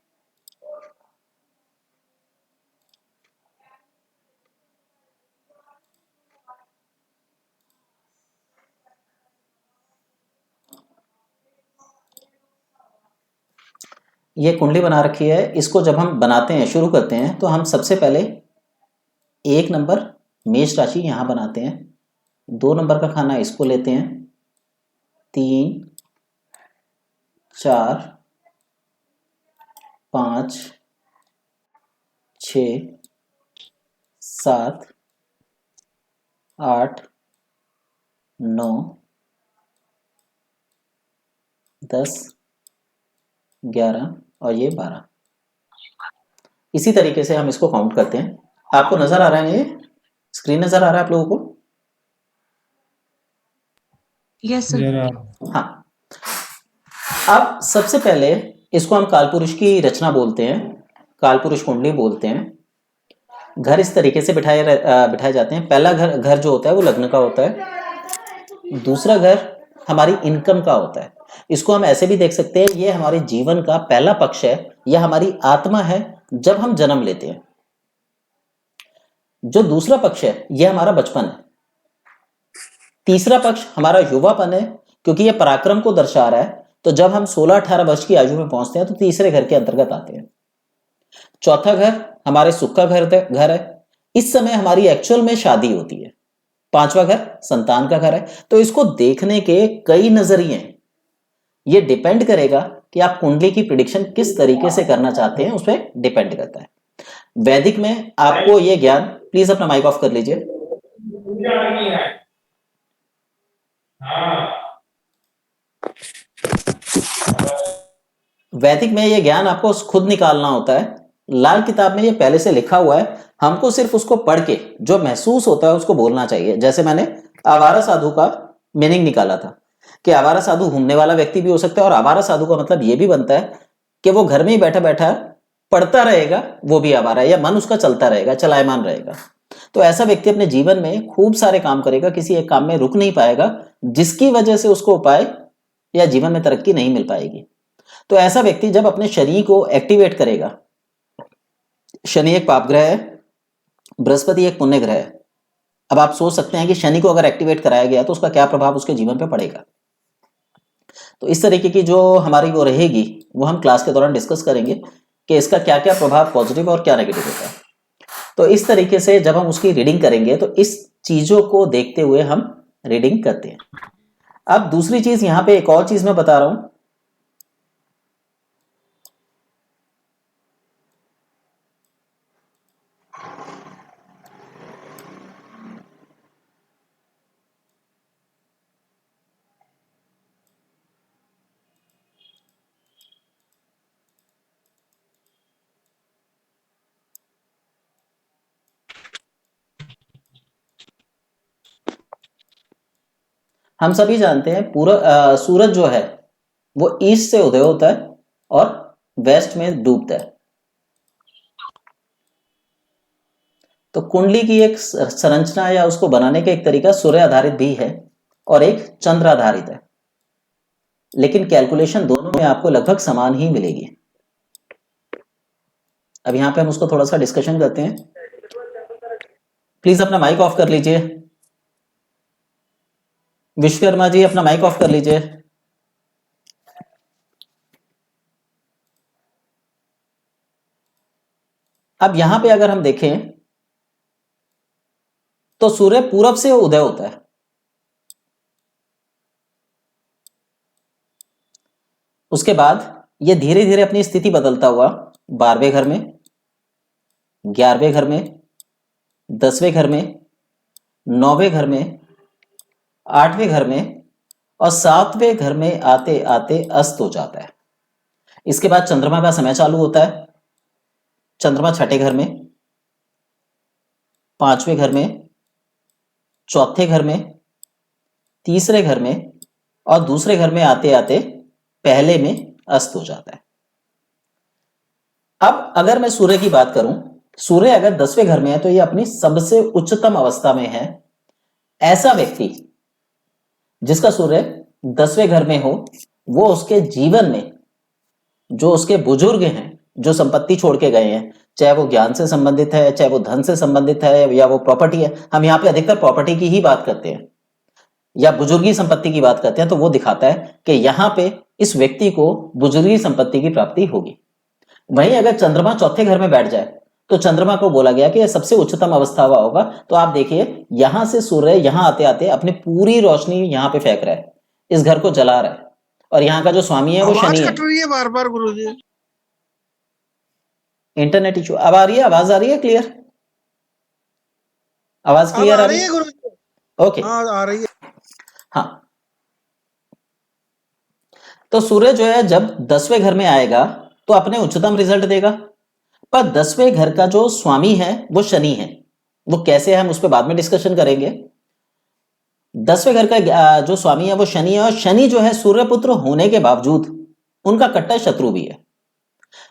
ये कुंडली बना रखी है, इसको जब हम बनाते हैं शुरू करते हैं तो हम सबसे पहले 1 नंबर मेष राशि यहां बनाते हैं, 2 नंबर का खाना इसको लेते हैं, 3 4 5 6 7 8 9 10 11 और ये 12। इसी तरीके से हम इसको काउंट करते हैं। आपको नजर आ रहा है, ये स्क्रीन नजर आ रहा है आप लोगों को? Yes sir. हाँ, अब सबसे पहले इसको हम कालपुरुष की रचना बोलते हैं, कालपुरुष कुंडली बोलते हैं। घर इस तरीके से बिठाए जाते हैं। पहला घर जो होता है वो लग्न का होता है, दूसरा घर हमारी इनकम का होता है। इसको हम ऐसे भी देख सकते हैं, ये हमारे जीवन का पहला पक्ष है, यह हमारी आत्मा है जब हम जन्म लेते हैं। जो दूसरा पक्ष है यह हमारा बचपन है। तीसरा पक्ष हमारा युवापन है, क्योंकि यह पराक्रम को दर्शा रहा है। तो जब हम 16-18 वर्ष की आयु में पहुंचते हैं तो तीसरे घर के अंतर्गत आते हैं। चौथा घर हमारे सुख का घर है, इस समय हमारी एक्चुअल में शादी होती है। 5वां घर संतान का घर है। तो इसको देखने के कई नजरिए हैं। ये डिपेंड करेगा कि आप कुंडली की प्रिडिक्शन किस तरीके से करना चाहते हैं, उस पर डिपेंड करता है। वैदिक में आपको ये ज्ञान, प्लीज अपना माइक ऑफ कर लीजिए। वैदिक में ये ज्ञान आपको खुद निकालना होता है। लाल किताब में ये पहले से लिखा हुआ है, हमको सिर्फ उसको पढ़ के जो महसूस होता है उसको बोलना चाहिए। जैसे मैंने आवारा साधु का मीनिंग निकाला था कि आवारा साधु घूमने वाला व्यक्ति भी हो सकता है, और आवारा साधु का मतलब ये भी बनता है कि वो घर में ही बैठा बैठा पढ़ता रहेगा, वो भी आवारा है, या मन उसका चलता रहेगा, चलायमान रहेगा। तो ऐसा व्यक्ति अपने जीवन में खूब सारे काम करेगा, किसी एक काम में रुक नहीं पाएगा, जिसकी वजह से उसको उपाय या जीवन में तरक्की नहीं मिल पाएगी। तो ऐसा व्यक्ति जब अपने शनि को एक्टिवेट करेगा, शनि एक पाप ग्रह है, बृहस्पति एक पुण्य ग्रह है। अब आप सोच सकते हैं कि शनि को अगर एक्टिवेट कराया गया तो उसका क्या प्रभाव उसके जीवन पे पड़ेगा। तो इस तरीके की जो हमारी वो रहेगी वो हम क्लास के दौरान डिस्कस करेंगे कि इसका क्या क्या प्रभाव पॉजिटिव और क्या नेगेटिव होता है। तो इस तरीके से जब हम उसकी रीडिंग करेंगे तो इस चीजों को देखते हुए हम रीडिंग करते हैं। अब दूसरी चीज, यहां पे एक और चीज मैं बता रहा हूं। हम सभी जानते हैं पूरा सूरज जो है वो ईस्ट से उदय होता है और वेस्ट में डूबता है। तो कुंडली की एक संरचना या उसको बनाने का एक तरीका सूर्य आधारित भी है और एक चंद्र आधारित है, लेकिन कैलकुलेशन दोनों में आपको लगभग समान ही मिलेगी। अब यहां पे हम उसको थोड़ा सा डिस्कशन करते हैं। प्लीज अपना माइक ऑफ कर लीजिए। विश्वकर्मा जी अपना माइक ऑफ कर लीजिए। अब यहां पे अगर हम देखें तो सूर्य पूरब से उदय होता है। उसके बाद ये धीरे धीरे अपनी स्थिति बदलता हुआ 12वें घर में, 11वें घर में, 10वें घर में, 9वें घर में, 8वें घर में और 7वें घर में आते आते अस्त हो जाता है। इसके बाद चंद्रमा का समय चालू होता है। चंद्रमा 6ठे घर में, 5वें घर में, 4थे घर में, 3रे घर में और दूसरे घर में आते आते पहले में अस्त हो जाता है। अब अगर मैं सूर्य की बात करूं, सूर्य अगर 10वें घर में है तो ये अपनी सबसे उच्चतम अवस्था में है। ऐसा व्यक्ति जिसका सूर्य 10वें घर में हो, वो उसके जीवन में जो उसके बुजुर्ग हैं, जो संपत्ति छोड़ के गए हैं, चाहे वो ज्ञान से संबंधित है, चाहे वो धन से संबंधित है, या वो प्रॉपर्टी है, हम यहाँ पे अधिकतर प्रॉपर्टी की ही बात करते हैं या बुजुर्गी संपत्ति की बात करते हैं, तो वो दिखाता है कि यहाँ पे इस व्यक्ति को बुजुर्गी संपत्ति की प्राप्ति होगी। वहीं अगर चंद्रमा 4थे घर में बैठ जाए तो चंद्रमा को बोला गया कि यह सबसे उच्चतम अवस्था हुआ होगा। तो आप देखिए यहां से सूर्य यहां आते आते अपनी पूरी रोशनी यहां पे फेंक रहा है, इस घर को जला रहा है, और यहाँ का जो स्वामी है वो शनि है। कट रही है बार बार गुरुजी। Internet issue. अब आ रही है, आवाज आ रही है क्लियर? आवाज क्लियर आ रही है गुरुजी? ओके, हाँ आ रही है। हाँ, तो सूर्य जो है जब 10वें घर में आएगा तो अपने उच्चतम रिजल्ट देगा, पर 10वें घर का जो स्वामी है वो शनि है। वो कैसे है हम उस पर बाद में डिस्कशन करेंगे। 10वें घर का जो स्वामी है वो शनि है, और शनि जो है सूर्यपुत्र होने के बावजूद उनका कट्टर शत्रु भी है।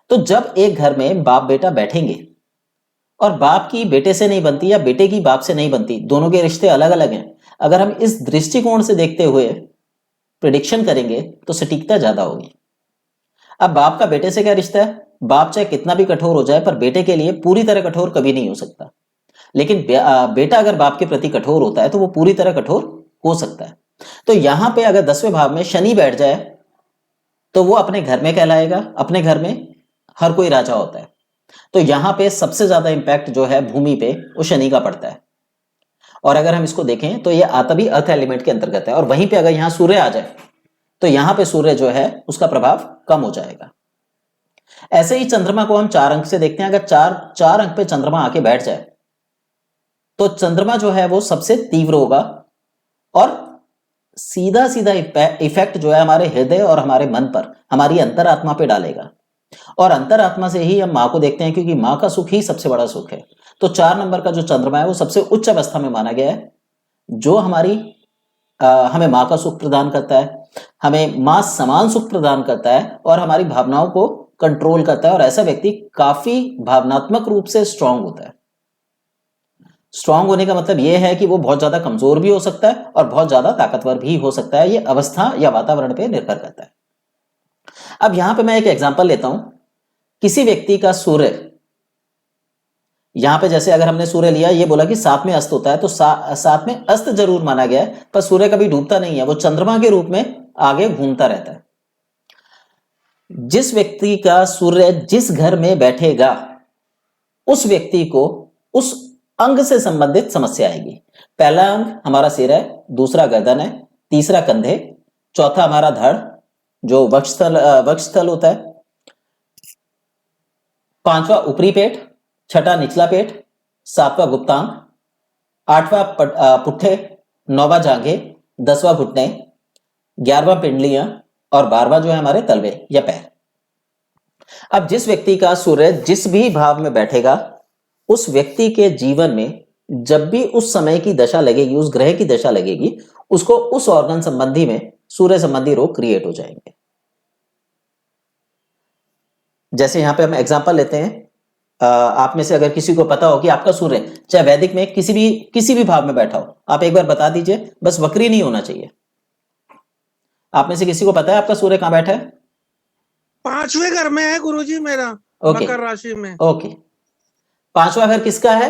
तो जब एक घर में बाप बेटा बैठेंगे और बाप की बेटे से नहीं बनती या बेटे की बाप से नहीं बनती, दोनों के रिश्ते अलग अलग हैं, अगर हम इस दृष्टिकोण से देखते हुए प्रिडिक्शन करेंगे तो सटीकता ज्यादा होगी। अब बाप का बेटे से क्या रिश्ता है? बाप चाहे कितना भी कठोर हो जाए पर बेटे के लिए पूरी तरह कठोर कभी नहीं हो सकता, लेकिन बेटा अगर बाप के प्रति कठोर होता है तो वो पूरी तरह कठोर हो सकता है। तो यहां पे अगर 10वें भाव में शनि बैठ जाए तो वो अपने घर में कहलाएगा। अपने घर में हर कोई राजा होता है, तो यहां पे सबसे ज्यादा इंपैक्ट जो है भूमि पे वो शनि का पड़ता है। और अगर हम इसको देखें तो ये आता भी अर्थ एलिमेंट के अंतर्गत है, और वहीं पे अगर यहां सूर्य आ जाए तो यहां पे सूर्य जो है उसका प्रभाव कम हो जाएगा। ऐसे ही चंद्रमा को हम 4 अंक से देखते हैं। अगर चार अंक पे चंद्रमा आके बैठ जाए तो चंद्रमा जो है वो सबसे तीव्र होगा और सीधा सीधा इफेक्ट जो है हमारे हृदय और हमारे मन पर, हमारी अंतरात्मा पे डालेगा। और अंतरात्मा से ही हम माँ को देखते हैं, क्योंकि माँ का सुख ही सबसे बड़ा सुख है। तो 4 नंबर का जो चंद्रमा है वो सबसे उच्च अवस्था में माना गया है, जो हमें माँ का सुख प्रदान करता है, हमें माँ समान सुख प्रदान करता है और हमारी भावनाओं को कंट्रोल करता है। और ऐसा व्यक्ति काफी भावनात्मक रूप से स्ट्रांग होता है। स्ट्रांग होने का मतलब यह है कि वो बहुत ज्यादा कमजोर भी हो सकता है और बहुत ज्यादा ताकतवर भी हो सकता है। ये अवस्था या वातावरण पे निर्भर करता है। अब यहां पे मैं एक एग्जांपल लेता हूं। किसी व्यक्ति का सूर्य, यहां पे जैसे अगर हमने सूर्य लिया, ये बोला कि 7 में अस्त होता है, तो 7 में अस्त जरूर माना गया है, पर सूर्य कभी डूबता नहीं है, वो चंद्रमा के रूप में आगे घूमता रहता है। जिस व्यक्ति का सूर्य जिस घर में बैठेगा उस व्यक्ति को उस अंग से संबंधित समस्या आएगी। पहला अंग हमारा सिर है, दूसरा गर्दन है, तीसरा कंधे, चौथा हमारा धड़ जो वक्षस्थल होता है, पांचवा ऊपरी पेट, छठा निचला पेट, सातवां गुप्तांग, आठवां पुट्ठे, नौवां जांघे, 10वां घुटने, 11वां पिंडलियां और 12वां जो है हमारे तलवे या पैर। अब जिस व्यक्ति का सूर्य जिस भी भाव में बैठेगा उस व्यक्ति के जीवन में जब भी उस समय की दशा लगेगी, उस ग्रह की दशा लगेगी, उसको उस ऑर्गन संबंधी में सूर्य संबंधी रोग क्रिएट हो जाएंगे। जैसे यहां पे हम एग्जांपल लेते हैं, आप में से अगर किसी को पता हो कि आपका सूर्य चाहे वैदिक में किसी भी भाव में बैठा हो, आप एक बार बता दीजिए, बस वक्री नहीं होना चाहिए। आप में से किसी को पता है आपका सूर्य कहां बैठा है? 5वें घर में है गुरुजी मेरा, मकर राशि में। ओके, 5वां घर किसका है?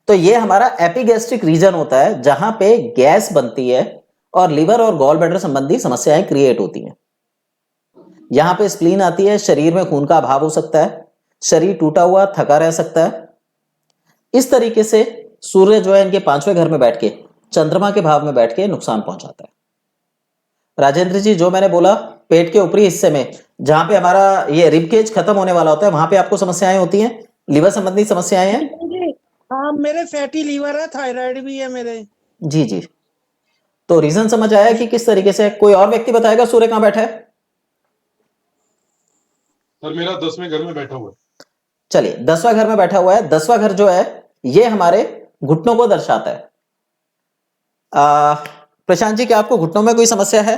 तो ये हमारा एपिगैस्ट्रिक रीजन होता है, जहां पे गैस बनती है और लिवर और गॉल ब्लैडर संबंधी समस्याएं क्रिएट होती हैं। यहां पे स्प्लीन आती है, शरीर में खून का अभाव हो सकता है, शरीर टूटा हुआ थका रह सकता है। इस तरीके से सूर्य जो है इनके 5वें घर में बैठ के चंद्रमा के भाव में बैठ के नुकसान पहुंचाता है। राजेंद्र जी, जो मैंने बोला पेट के ऊपरी हिस्से में जहां पे हमारा ये रिब केज खत्म होने वाला होता है, वहां पे आपको समस्याएं होती हैं, लिवर संबंधी समस्याएं हैं? हाँ, मेरे फैटी लीवर है, थायराइड भी है मेरे। जी जी, तो रीजन समझ आया कि किस तरीके से। कोई और व्यक्ति बताएगा सूर्य कहां बैठा है? सर मेरा 10वें घर में बैठा हुआ है। चलिए, 10वां घर में बैठा हुआ है। 10वां घर जो है ये हमारे घुटनों को दर्शाता है। प्रशांत जी, क्या आपको घुटनों में कोई समस्या है?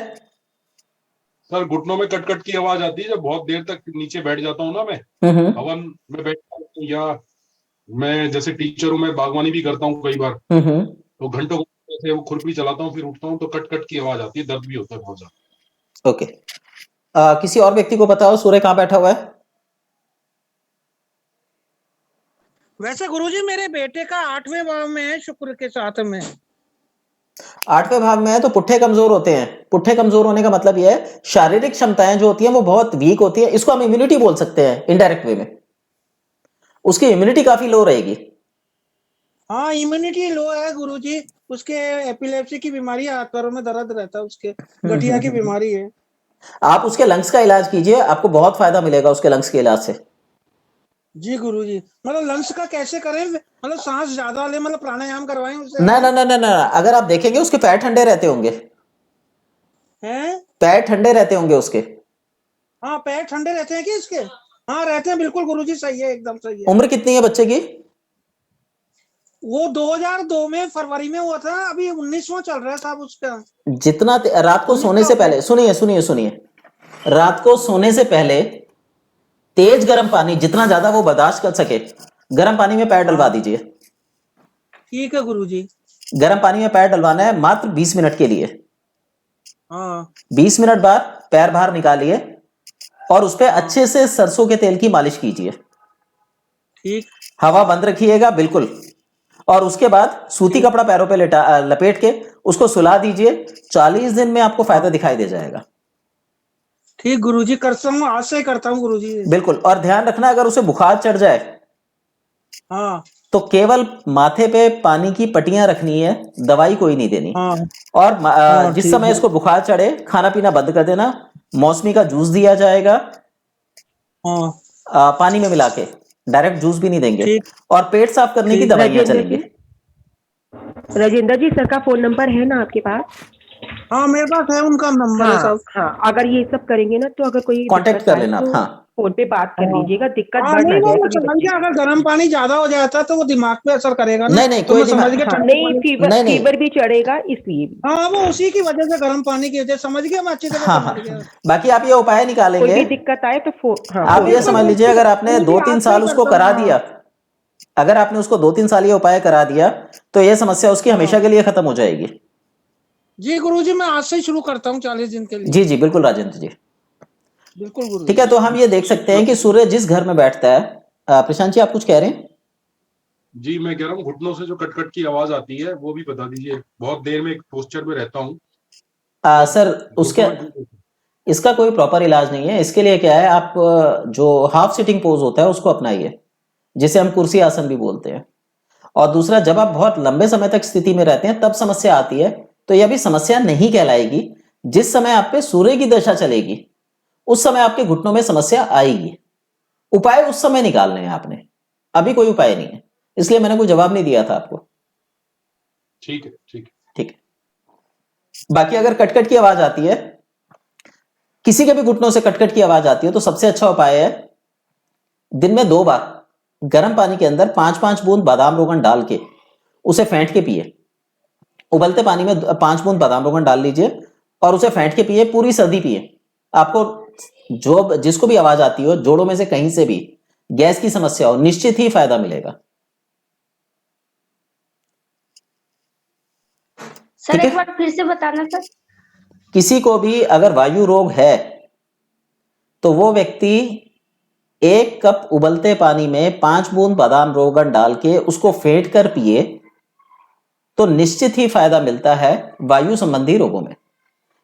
सर घुटनों में कट कट की आवाज आती है जब बहुत देर तक नीचे बैठ जाता हूँ ना मैं, हवन में बैठता हूँ, या मैं जैसे टीचर हूँ, मैं बागवानी भी करता हूँ कई बार, तो घंटों से वो खुरपी चलाता हूँ, फिर उठता हूँ तो कट कट की आवाज आती है, दर्द भी होता है बहुत ज्यादा। ओके, किसी और व्यक्ति को बताओ सूर्य कहाँ बैठा हुआ है? वैसे गुरुजी मेरे बेटे का 8वें भाव में है, शुक्र के साथ में। 8वें भाव में है तो पुट्ठे कमजोर होते हैं। पुट्ठे कमजोर होने का मतलब यह है शारीरिक क्षमताएं जो होती हैं वो बहुत वीक होती है। इसको हम इम्यूनिटी बोल सकते हैं इनडायरेक्ट वे में, उसकी इम्यूनिटी काफी लो रहेगी। हाँ, इम्यूनिटी लो है गुरुजी, उसके एपिलेप्सी की बीमारी है, हाथ पैरों में दर्द रहता है, उसके गठिया की बीमारी है। आप उसके लंग्स का इलाज कीजिए, आपको बहुत फायदा मिलेगा उसके लंग्स के इलाज से। जी गुरुजी, मतलब लंग्स का कैसे करें? मतलब सांस ज्यादा ले, मतलब प्राणायाम करवाएं उससे? ना ना ना ना ना, अगर आप देखेंगे उसके पैर ठंडे रहते होंगे। हैं? पैर ठंडे रहते होंगे उसके। हाँ, पैर ठंडे रहते हैं कि इसके? हाँ रहते हैं, बिल्कुल गुरुजी, सही है, एकदम सही है। उम्र कितनी है बच्चे की? वो 2002 में फरवरी में हुआ था, अभी 19वां चल रहा है साहब उसका। जितना रात को सोने से पहले, सुनिए सुनिए सुनिए, रात को सोने से पहले तेज गर्म पानी, जितना ज्यादा वो बर्दाश्त कर सके, गर्म पानी में पैर डलवा दीजिए। ठीक है गुरुजी। गर्म पानी में पैर डलवाना है मात्र 20 मिनट के लिए। हाँ, 20 मिनट बाद पैर बाहर निकालिए और उस पर अच्छे से सरसों के तेल की मालिश कीजिए। ठीक। हवा बंद रखिएगा बिल्कुल, और उसके बाद सूती कपड़ा पैरों पे लपेट के उसको सुला दीजिए। 40 दिन में आपको फायदा दिखाई दे जाएगा। ठीक गुरुजी, करता हूँ, आज से करता हूँ गुरुजी। बिल्कुल। और ध्यान रखना, अगर उसे बुखार चढ़ जाए हाँ तो केवल माथे पे पानी की पट्टियां रखनी है, दवाई कोई नहीं देनी। हाँ और जिस ठीक समय है। इसको बुखार चढ़े खाना पीना बंद कर देना। मौसमी का जूस दिया जाएगा हाँ पानी में मिला के, डायरेक्ट जूस भी नहीं देंगे। ठीक और पेट साफ करने की ठीक। दवाइयां राजेंद्र चलेंगी। जी, राजेंद्र जी, सर का फोन नंबर है ना आपके पास? हाँ मेरे पास है, उनका नंबर है हाँ सब। हाँ, अगर ये सब करेंगे ना तो अगर कोई कांटेक्ट दिक्कत कर आए लेना आप। तो हाँ फोन पे बात कर हाँ लीजिएगा, दिक्कत हाँ, बढ़ नहीं ना वो जाए मैं क्योंकि समझ बच्चे गया, अगर गर्म पानी ज्यादा हो जाता है तो वो दिमाग पे असर करेगा ना। नहीं नहीं, तो कोई मैं समझ दिमाग, गया हाँ, ठंडे नहीं पानी। फीवर नहीं नहीं, फीवर भी चढ़ेगा इसलिए भी। हाँ वो उसी की वजह से गर्म पानी की वजह, समझ गया मैं, अच्छी तरह हाँ समझ हाँ। गया। बाकी आप ये उपाय कोई निकालेंगे। भी दिक्कत आए तो हाँ आप फोन ये कर समझ लीजिए, लीजिए। अगर आपने गुरुजी 2-3 आज से ही साल उसको करता हूँ। करा हाँ दिया, अगर आपने उसको 2-3 साल ये उपाय करा दिया तो ये समस्या उसकी हाँ हमेशा के लिए खत्म हो जाएगी। जी गुरुजी, मैं आज से ही शुरू करता हूँ 40 दिन के लिए। जी जी बिल्कुल राजेंद्र जी। बिल्कुल ठीक है, गुरुजी। तो हम ये देख सकते हैं कि सूर्य जिस घर में बैठता है, प्रशांत जी आप कुछ कह रहे हैं? जी मैं कह रहा हूँ घुटनों से जो कट की आवाज आती है वो भी बता दीजिए। बहुत देर में एक पोस्चर में रहता हूँ सर उसके, इसका कोई प्रॉपर इलाज नहीं है। इसके लिए क्या है, आप जो हाफ सिटिंग पोज होता है उसको अपनाइए, जिसे हम कुर्सी आसन भी बोलते हैं। और दूसरा, जब आप बहुत लंबे समय तक स्थिति में रहते हैं तब समस्या आती है, तो यह भी समस्या नहीं कहलाएगी। जिस समय आप पे सूर्य की दशा चलेगी उस समय आपके घुटनों में समस्या आएगी। उपाय उस समय निकालने हैं आपने, अभी कोई उपाय नहीं है, इसलिए मैंने कोई जवाब नहीं दिया था आपको। ठीक है ठीक है ठीक है। बाकी अगर कटकट की आवाज आती है, किसी के भी घुटनों से कटकट की आवाज आती है, तो सबसे अच्छा उपाय है दिन में 2 बार गर्म पानी के अंदर 5-5 बूंद बादाम रोगन डाल के उसे फेंट के पिए। उबलते पानी में 5 बूंद बादाम रोगन डाल लीजिए और उसे फेंट के पिए, पूरी सर्दी पिए। आपको जो जिसको भी आवाज आती हो, जोड़ों में से कहीं से भी गैस की समस्या हो, निश्चित ही फायदा मिलेगा। सर एक बार फिर से बताना सर। किसी को भी अगर वायु रोग है तो वो व्यक्ति 1 कप उबलते पानी में 5 बूंद बादाम रोगन डाल के उसको फेंट कर पिए तो निश्चित ही फायदा मिलता है वायु संबंधी रोगों में।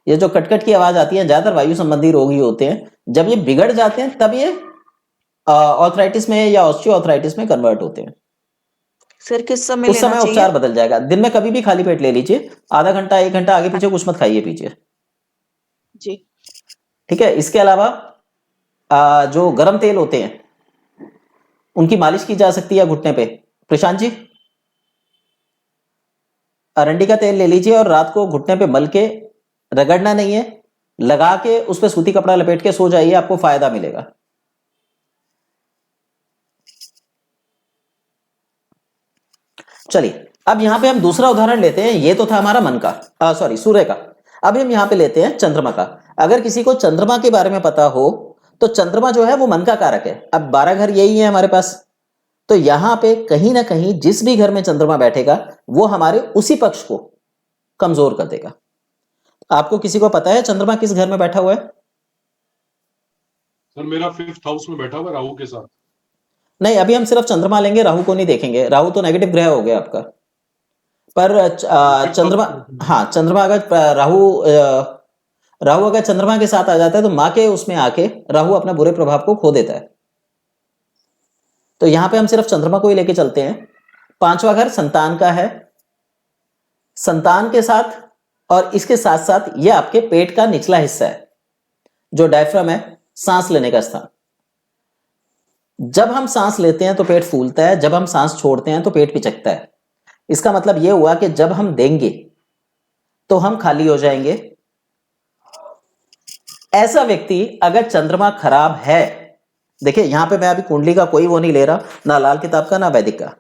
ये जो कटकट की आवाज आती है, ज्यादातर वायु संबंधी रोग ही होते हैं। जब ये बिगड़ जाते हैं तब ये ऑर्थराइटिस में या ऑस्टियोआर्थराइटिस में कन्वर्ट होते हैं। सर किस समय उस लेना समय चाहिए? उपचार बदल जाएगा। दिन में कभी भी खाली पेट ले लीजिए, आधा घंटा 1 घंटा आगे पीछे कुछ मत खाइए पीजिए। जी ठीक है। इसके अलावा जो गर्म तेल होते हैं उनकी मालिश की जा सकती है घुटने पे। प्रशांत जी, अरंडी का तेल ले लीजिए और रात को घुटने पे मल के, रगड़ना नहीं है, लगा के उस पर सूती कपड़ा लपेट के सो जाइए, आपको फायदा मिलेगा। चलिए, अब यहां पे हम दूसरा उदाहरण लेते हैं। ये तो था हमारा मन का, सॉरी सूर्य का। अब हम यहां पे लेते हैं चंद्रमा का। अगर किसी को चंद्रमा के बारे में पता हो तो चंद्रमा जो है वो मन का कारक है। अब 12 घर यही है हमारे पास, तो यहां पे कहीं ना कहीं जिस भी घर में चंद्रमा बैठेगा वो हमारे उसी पक्ष को कमजोर कर देगा। आपको किसी को पता है चंद्रमा किस घर में बैठा हुआ है? सर मेरा 5th हाउस में बैठा हुआ राहु के साथ। नहीं, अभी हम सिर्फ चंद्रमा लेंगे, राहु को नहीं देखेंगे। राहु तो नेगेटिव ग्रह हो गया आपका। पर चंद्रमा, हाँ चंद्रमा अगर राहु अगर चंद्रमा के साथ आ जाता है तो मां के उसमें आके राहु अपना बुरे प्रभाव को खो देता है। तो यहां पे हम सिर्फ चंद्रमा को ही लेके चलते हैं। 5वां घर संतान का है। संतान के साथ और इसके साथ साथ ये आपके पेट का निचला हिस्सा है, जो डायफ्राम है, सांस लेने का स्थान। जब हम सांस लेते हैं तो पेट फूलता है, जब हम सांस छोड़ते हैं तो पेट पिचकता है। इसका मतलब यह हुआ कि जब हम देंगे तो हम खाली हो जाएंगे। ऐसा व्यक्ति अगर चंद्रमा खराब है, देखिए यहां पे मैं अभी कुंडली का कोई वो नहीं ले रहा, ना लाल किताब का ना वैदिक का।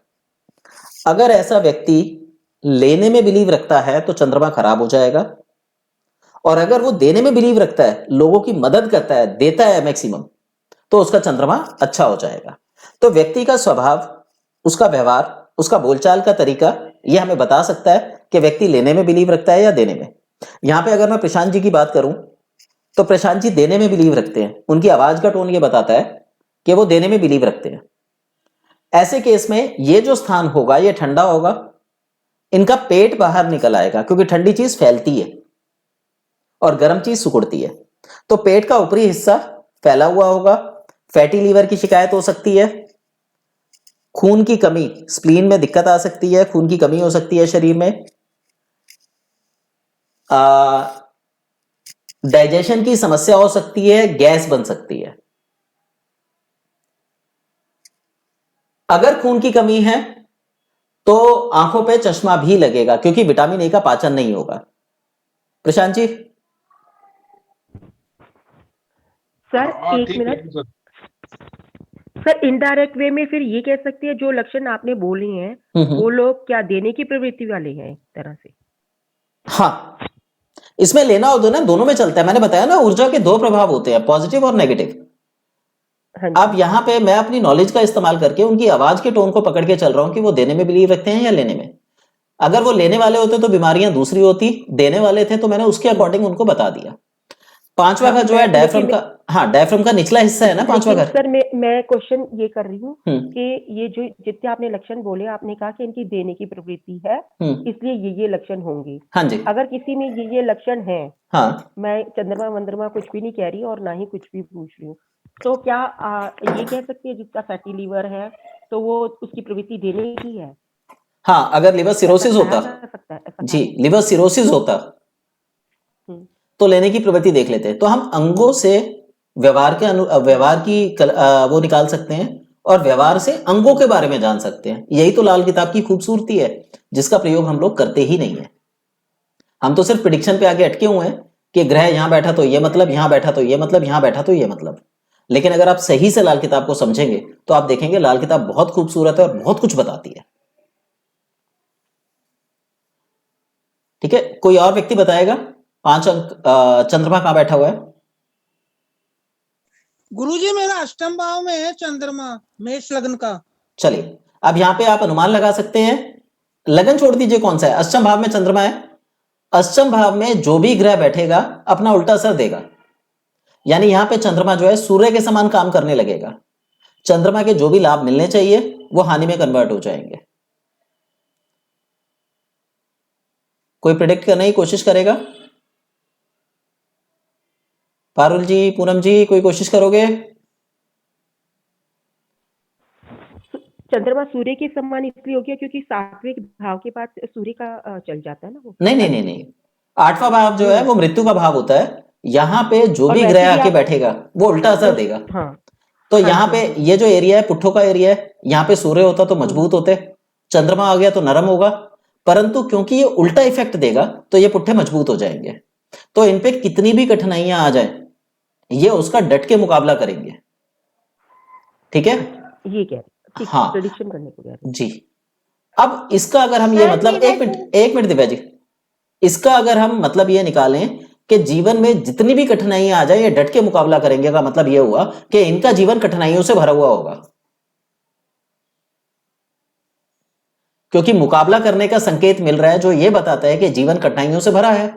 अगर ऐसा व्यक्ति लेने में बिलीव रखता है तो चंद्रमा खराब हो जाएगा, और अगर वो देने में बिलीव रखता है, लोगों की मदद करता है, देता है मैक्सिमम, तो उसका चंद्रमा अच्छा हो जाएगा। तो व्यक्ति का स्वभाव, उसका व्यवहार, उसका बोलचाल का तरीका यह हमें बता सकता है कि व्यक्ति लेने में बिलीव रखता है या देने में। यहां पे अगर मैं प्रशांत जी की बात करूं तो प्रशांत जी देने में बिलीव रखते हैं। उनकी आवाज का टोन ये बताता है कि वो देने में बिलीव रखते हैं। ऐसे केस में ये जो स्थान होगा ये ठंडा होगा, इनका पेट बाहर निकल आएगा, क्योंकि ठंडी चीज फैलती है और गर्म चीज सिकुड़ती है। तो पेट का ऊपरी हिस्सा फैला हुआ होगा, फैटी लीवर की शिकायत हो सकती है, खून की कमी, स्प्लीन में दिक्कत आ सकती है, खून की कमी हो सकती है शरीर में, डाइजेशन की समस्या हो सकती है, गैस बन सकती है। अगर खून की कमी है तो आंखों पे चश्मा भी लगेगा क्योंकि विटामिन ए का पाचन नहीं होगा। प्रशांत जी। सर एक मिनट सर, इनडायरेक्ट वे में फिर ये कह सकते हैं जो लक्षण आपने बोले हैं वो लोग क्या देने की प्रवृत्ति वाले हैं एक तरह से? हाँ, इसमें लेना हो तो ना दोनों में चलता है। मैंने बताया ना ऊर्जा के दो प्रभाव होते हैं, पॉजिटिव और नेगेटिव। अब यहाँ पे मैं अपनी नॉलेज का इस्तेमाल करके उनकी आवाज के टोन को पकड़ के चल रहा हूं कि वो देने में बिलीव रखते हैं या लेने में। अगर वो लेने वाले होते तो बीमारियां दूसरी होती, देने वाले थे तो मैंने उसके अकॉर्डिंग उनको बता दिया। पांचवा घर जो है डायफ्राम का, हाँ डायफ्राम का निचला हिस्सा है ना पांचवा घर। सर मैं क्वेश्चन ये कर रही हूँ कि ये जो जितने आपने लक्षण बोले, आपने कहा कि इनकी देने की प्रवृत्ति है इसलिए ये लक्षण होंगे। हाँ जी। अगर किसी में ये लक्षण है, हाँ, मैं चंद्रमा वंद्रमा कुछ भी नहीं कह रही और ना ही कुछ भी पूछ रही हूँ, तो क्या ये कह सकते हैं जिसका फैटी लीवर है तो वो उसकी प्रवृत्ति देने की है? हाँ, अगर लिवर सिरोसिस होता जी, लिवर सिरोसिस होता तो लेने की प्रवृत्ति देख लेते हैं। तो हम अंगों से व्यवहार की वो निकाल सकते हैं और व्यवहार से अंगों के बारे में जान सकते हैं। यही तो लाल किताब की खूबसूरती है जिसका प्रयोग हम लोग करते ही नहीं है। हम तो सिर्फ प्रिडिक्शन पे आगे अटके हुए हैं कि ग्रह यहां बैठा तो ये मतलब, यहां बैठा तो ये मतलब, यहां बैठा तो ये मतलब। लेकिन अगर आप सही से लाल किताब को समझेंगे तो आप देखेंगे लाल किताब बहुत खूबसूरत है और बहुत कुछ बताती है। ठीक है, कोई और व्यक्ति बताएगा 5 अंक चंद्रमा कहां बैठा हुआ है? गुरुजी मेरा अष्टम भाव में है चंद्रमा, मेष लग्न का। चलिए, अब यहां पे आप अनुमान लगा सकते हैं। लगन छोड़ दीजिए कौन सा है, अष्टम भाव में चंद्रमा है। अष्टम भाव में जो भी ग्रह बैठेगा अपना उल्टा असर देगा। यानी यहां पे चंद्रमा जो है सूर्य के समान काम करने लगेगा। चंद्रमा के जो भी लाभ मिलने चाहिए वो हानि में कन्वर्ट हो जाएंगे। कोई प्रेडिक्ट करने की कोशिश करेगा? पारुल जी, पूनम जी, कोई कोशिश करोगे? चंद्रमा सूर्य के समान इसलिए हो गया क्योंकि 7वें भाव के बाद सूर्य का चल जाता है ना वो। नहीं, 8वां भाव जो है वो मृत्यु का भाव होता है। यहाँ पे जो भी ग्रह आके बैठेगा वो उल्टा असर देगा। तो यहाँ पे ये जो एरिया है पुट्ठों का एरिया है, यहाँ पे सूर्य होता तो मजबूत होते, चंद्रमा आ गया तो नरम होगा। परंतु क्योंकि ये उल्टा इफेक्ट देगा तो ये पुट्ठे मजबूत हो जाएंगे। तो इनपे कितनी भी कठिनाइयां आ जाए ये उसका डट के मुकाबला करेंगे। ठीक है, ये क्या हाँ प्रेडिक्शन करने को गया जी। अब इसका अगर हम ये मतलब एक मिनट दिव्या जी, इसका अगर हम मतलब ये निकालें कि जीवन में जितनी भी कठिनाइयां आ जाए ये डट के मुकाबला करेंगे का मतलब ये हुआ कि इनका जीवन कठिनाइयों से भरा हुआ होगा, क्योंकि मुकाबला करने का संकेत मिल रहा है जो ये बताता है कि जीवन कठिनाइयों से भरा है।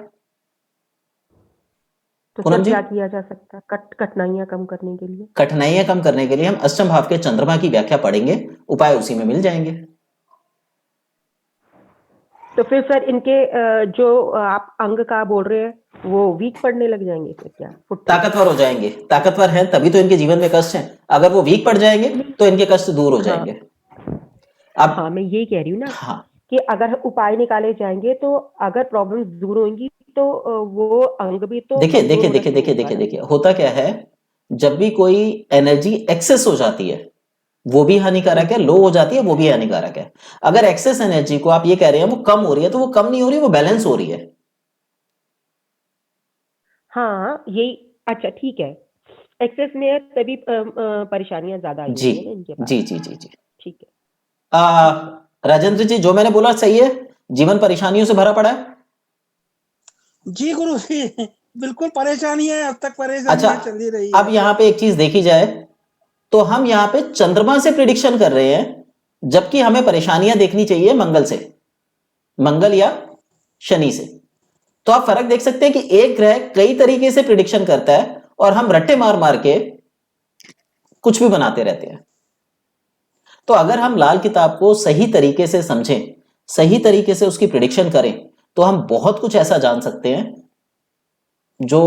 तो सर क्या किया जा सकता है कठिनाइयां कम करने के लिए? कठिनाइयां कम करने के लिए हम अष्टम भाव के चंद्रमा की व्याख्या पढ़ेंगे, उपाय उसी में मिल जाएंगे। तो फिर सर इनके जो आप अंग का बोल रहे हैं वो वीक पड़ने लग जाएंगे फिर क्या? ताकतवर हो जाएंगे। ताकतवर हैं तभी तो इनके जीवन में कष्ट हैं। अगर वो वीक पड़ जाएंगे तो इनके कष्ट दूर हो जाएंगे। अब हाँ मैं यही कह रही हूँ ना कि अगर उपाय निकाले जाएंगे तो अगर प्रॉब्लम दूर होंगी तो वो अंग भी तो देखिए होता क्या है, जब भी कोई एनर्जी एक्सेस हो जाती है वो भी हानिकारक है, लो हो जाती है वो भी हानिकारक है। अगर एक्सेस एनर्जी को आप ये कह रहे हैं वो कम हो रही है तो वो कम नहीं हो रही, वो बैलेंस हो रही है। हाँ यही, अच्छा ठीक है, एक्सेस में है तभी परेशानियां ज्यादा आई जी हैं इनके पास। जी जी जी जी ठीक है। राजेंद्र जी, जो मैंने बोला सही है, जीवन परेशानियों से भरा पड़ा है। जी गुरु जी बिल्कुल परेशानी है, अब तक परेशानी चल ही रही है। अब यहाँ पे एक चीज देखी जाए तो हम यहाँ पे चंद्रमा से प्रिडिक्शन कर रहे हैं, जबकि हमें परेशानियां देखनी चाहिए मंगल से, मंगल या शनि से। तो आप फर्क देख सकते हैं कि एक ग्रह कई तरीके से प्रिडिक्शन करता है और हम रट्टे मार मार के कुछ भी बनाते रहते हैं। तो अगर हम लाल किताब को सही तरीके से समझें, सही तरीके से उसकी प्रिडिक्शन करें तो हम बहुत कुछ ऐसा जान सकते हैं जो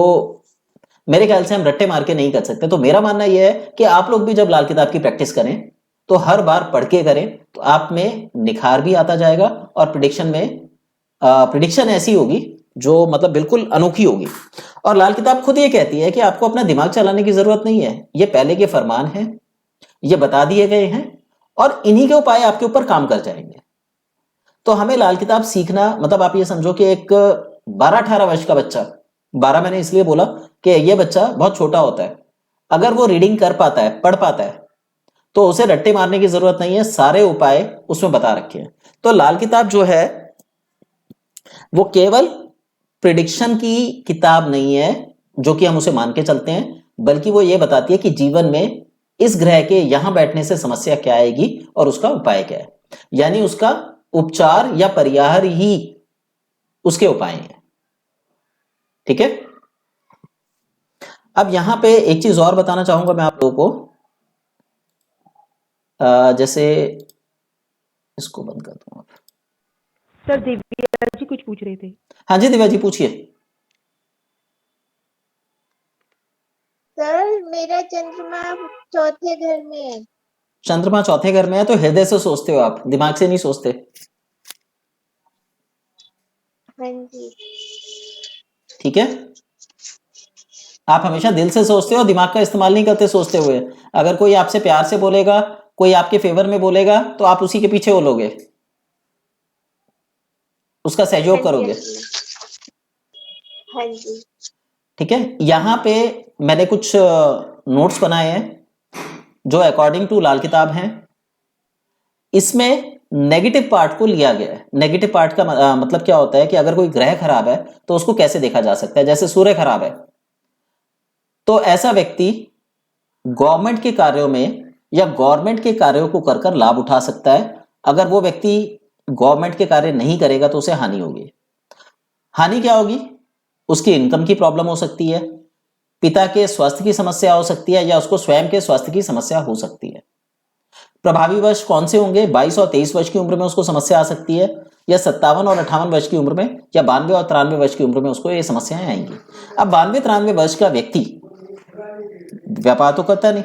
मेरे ख्याल से हम रट्टे मार के नहीं कर सकते। तो मेरा मानना यह है कि आप लोग भी जब लाल किताब की प्रैक्टिस करें तो हर बार पढ़ के करें, तो आप में निखार भी आता जाएगा और प्रिडिक्शन ऐसी होगी जो मतलब बिल्कुल अनोखी होगी। और लाल किताब खुद ये कहती है कि आपको अपना दिमाग चलाने की जरूरत नहीं है, ये पहले के फरमान हैं, ये बता दिए गए हैं और इन्हीं के उपाय आपके ऊपर काम कर जाएंगे। तो हमें लाल किताब सीखना मतलब आप ये समझो कि एक 12-18 वर्ष का बच्चा, 12 मैंने इसलिए बोला कि ये बच्चा बहुत छोटा होता है, अगर वो रीडिंग कर पाता है, पढ़ पाता है, तो उसे रट्टे मारने की जरूरत नहीं है, सारे उपाय उसमें बता रखे हैं। तो लाल किताब जो है वो केवल प्रिडिक्शन की किताब नहीं है जो कि हम उसे मान के चलते हैं, बल्कि वो ये बताती है कि जीवन में इस ग्रह के यहां बैठने से समस्या क्या आएगी और उसका उपाय क्या है, यानी उसका उपचार या परिहार ही उसके उपाय हैं। ठीक है। अब यहां पे एक चीज और बताना चाहूंगा मैं आप लोगों को, जैसे इसको बंद कर दूं। सर दिव्या जी कुछ पूछ रहे थे। हाँ जी दिव्या जी पूछिए। सर मेरा चंद्रमा चौथे घर में है। चंद्रमा चौथे घर में है तो हृदय से सोचते हो आप, दिमाग से नहीं सोचते। हाँ जी। ठीक है, आप हमेशा दिल से सोचते हो, दिमाग का इस्तेमाल नहीं करते सोचते हुए। अगर कोई आपसे प्यार से बोलेगा, कोई आपके फेवर में बोलेगा, तो आप उसी के पीछे बोलोगे, उसका सहयोग करोगे। हाँ जी। ठीक है। यहां पे मैंने कुछ नोट्स बनाए हैं जो अकॉर्डिंग टू लाल किताब हैं। इसमें नेगेटिव पार्ट को लिया गया है। नेगेटिव पार्ट का मतलब क्या होता है कि अगर कोई ग्रह खराब है तो उसको कैसे देखा जा सकता है। जैसे सूर्य खराब है तो ऐसा व्यक्ति गवर्नमेंट के कार्यों में या गवर्नमेंट के कार्यों को कर लाभ उठा सकता है। अगर वो व्यक्ति गवर्नमेंट के कार्य नहीं करेगा तो उसे हानि होगी। हानि क्या होगी? उसकी इनकम की प्रॉब्लम हो सकती है, पिता के स्वास्थ्य की समस्या हो सकती है, या उसको स्वयं के स्वास्थ्य की समस्या हो सकती है। प्रभावी वर्ष कौन से होंगे? 22 और 23 वर्ष की उम्र में उसको समस्या आ सकती है, या 57 और 58 वर्ष की उम्र में, या 92 और 93 वर्ष की उम्र में उसको ये समस्याएं आएंगी। अब 92-93 वर्ष का व्यक्ति व्यापार तो करता नहीं,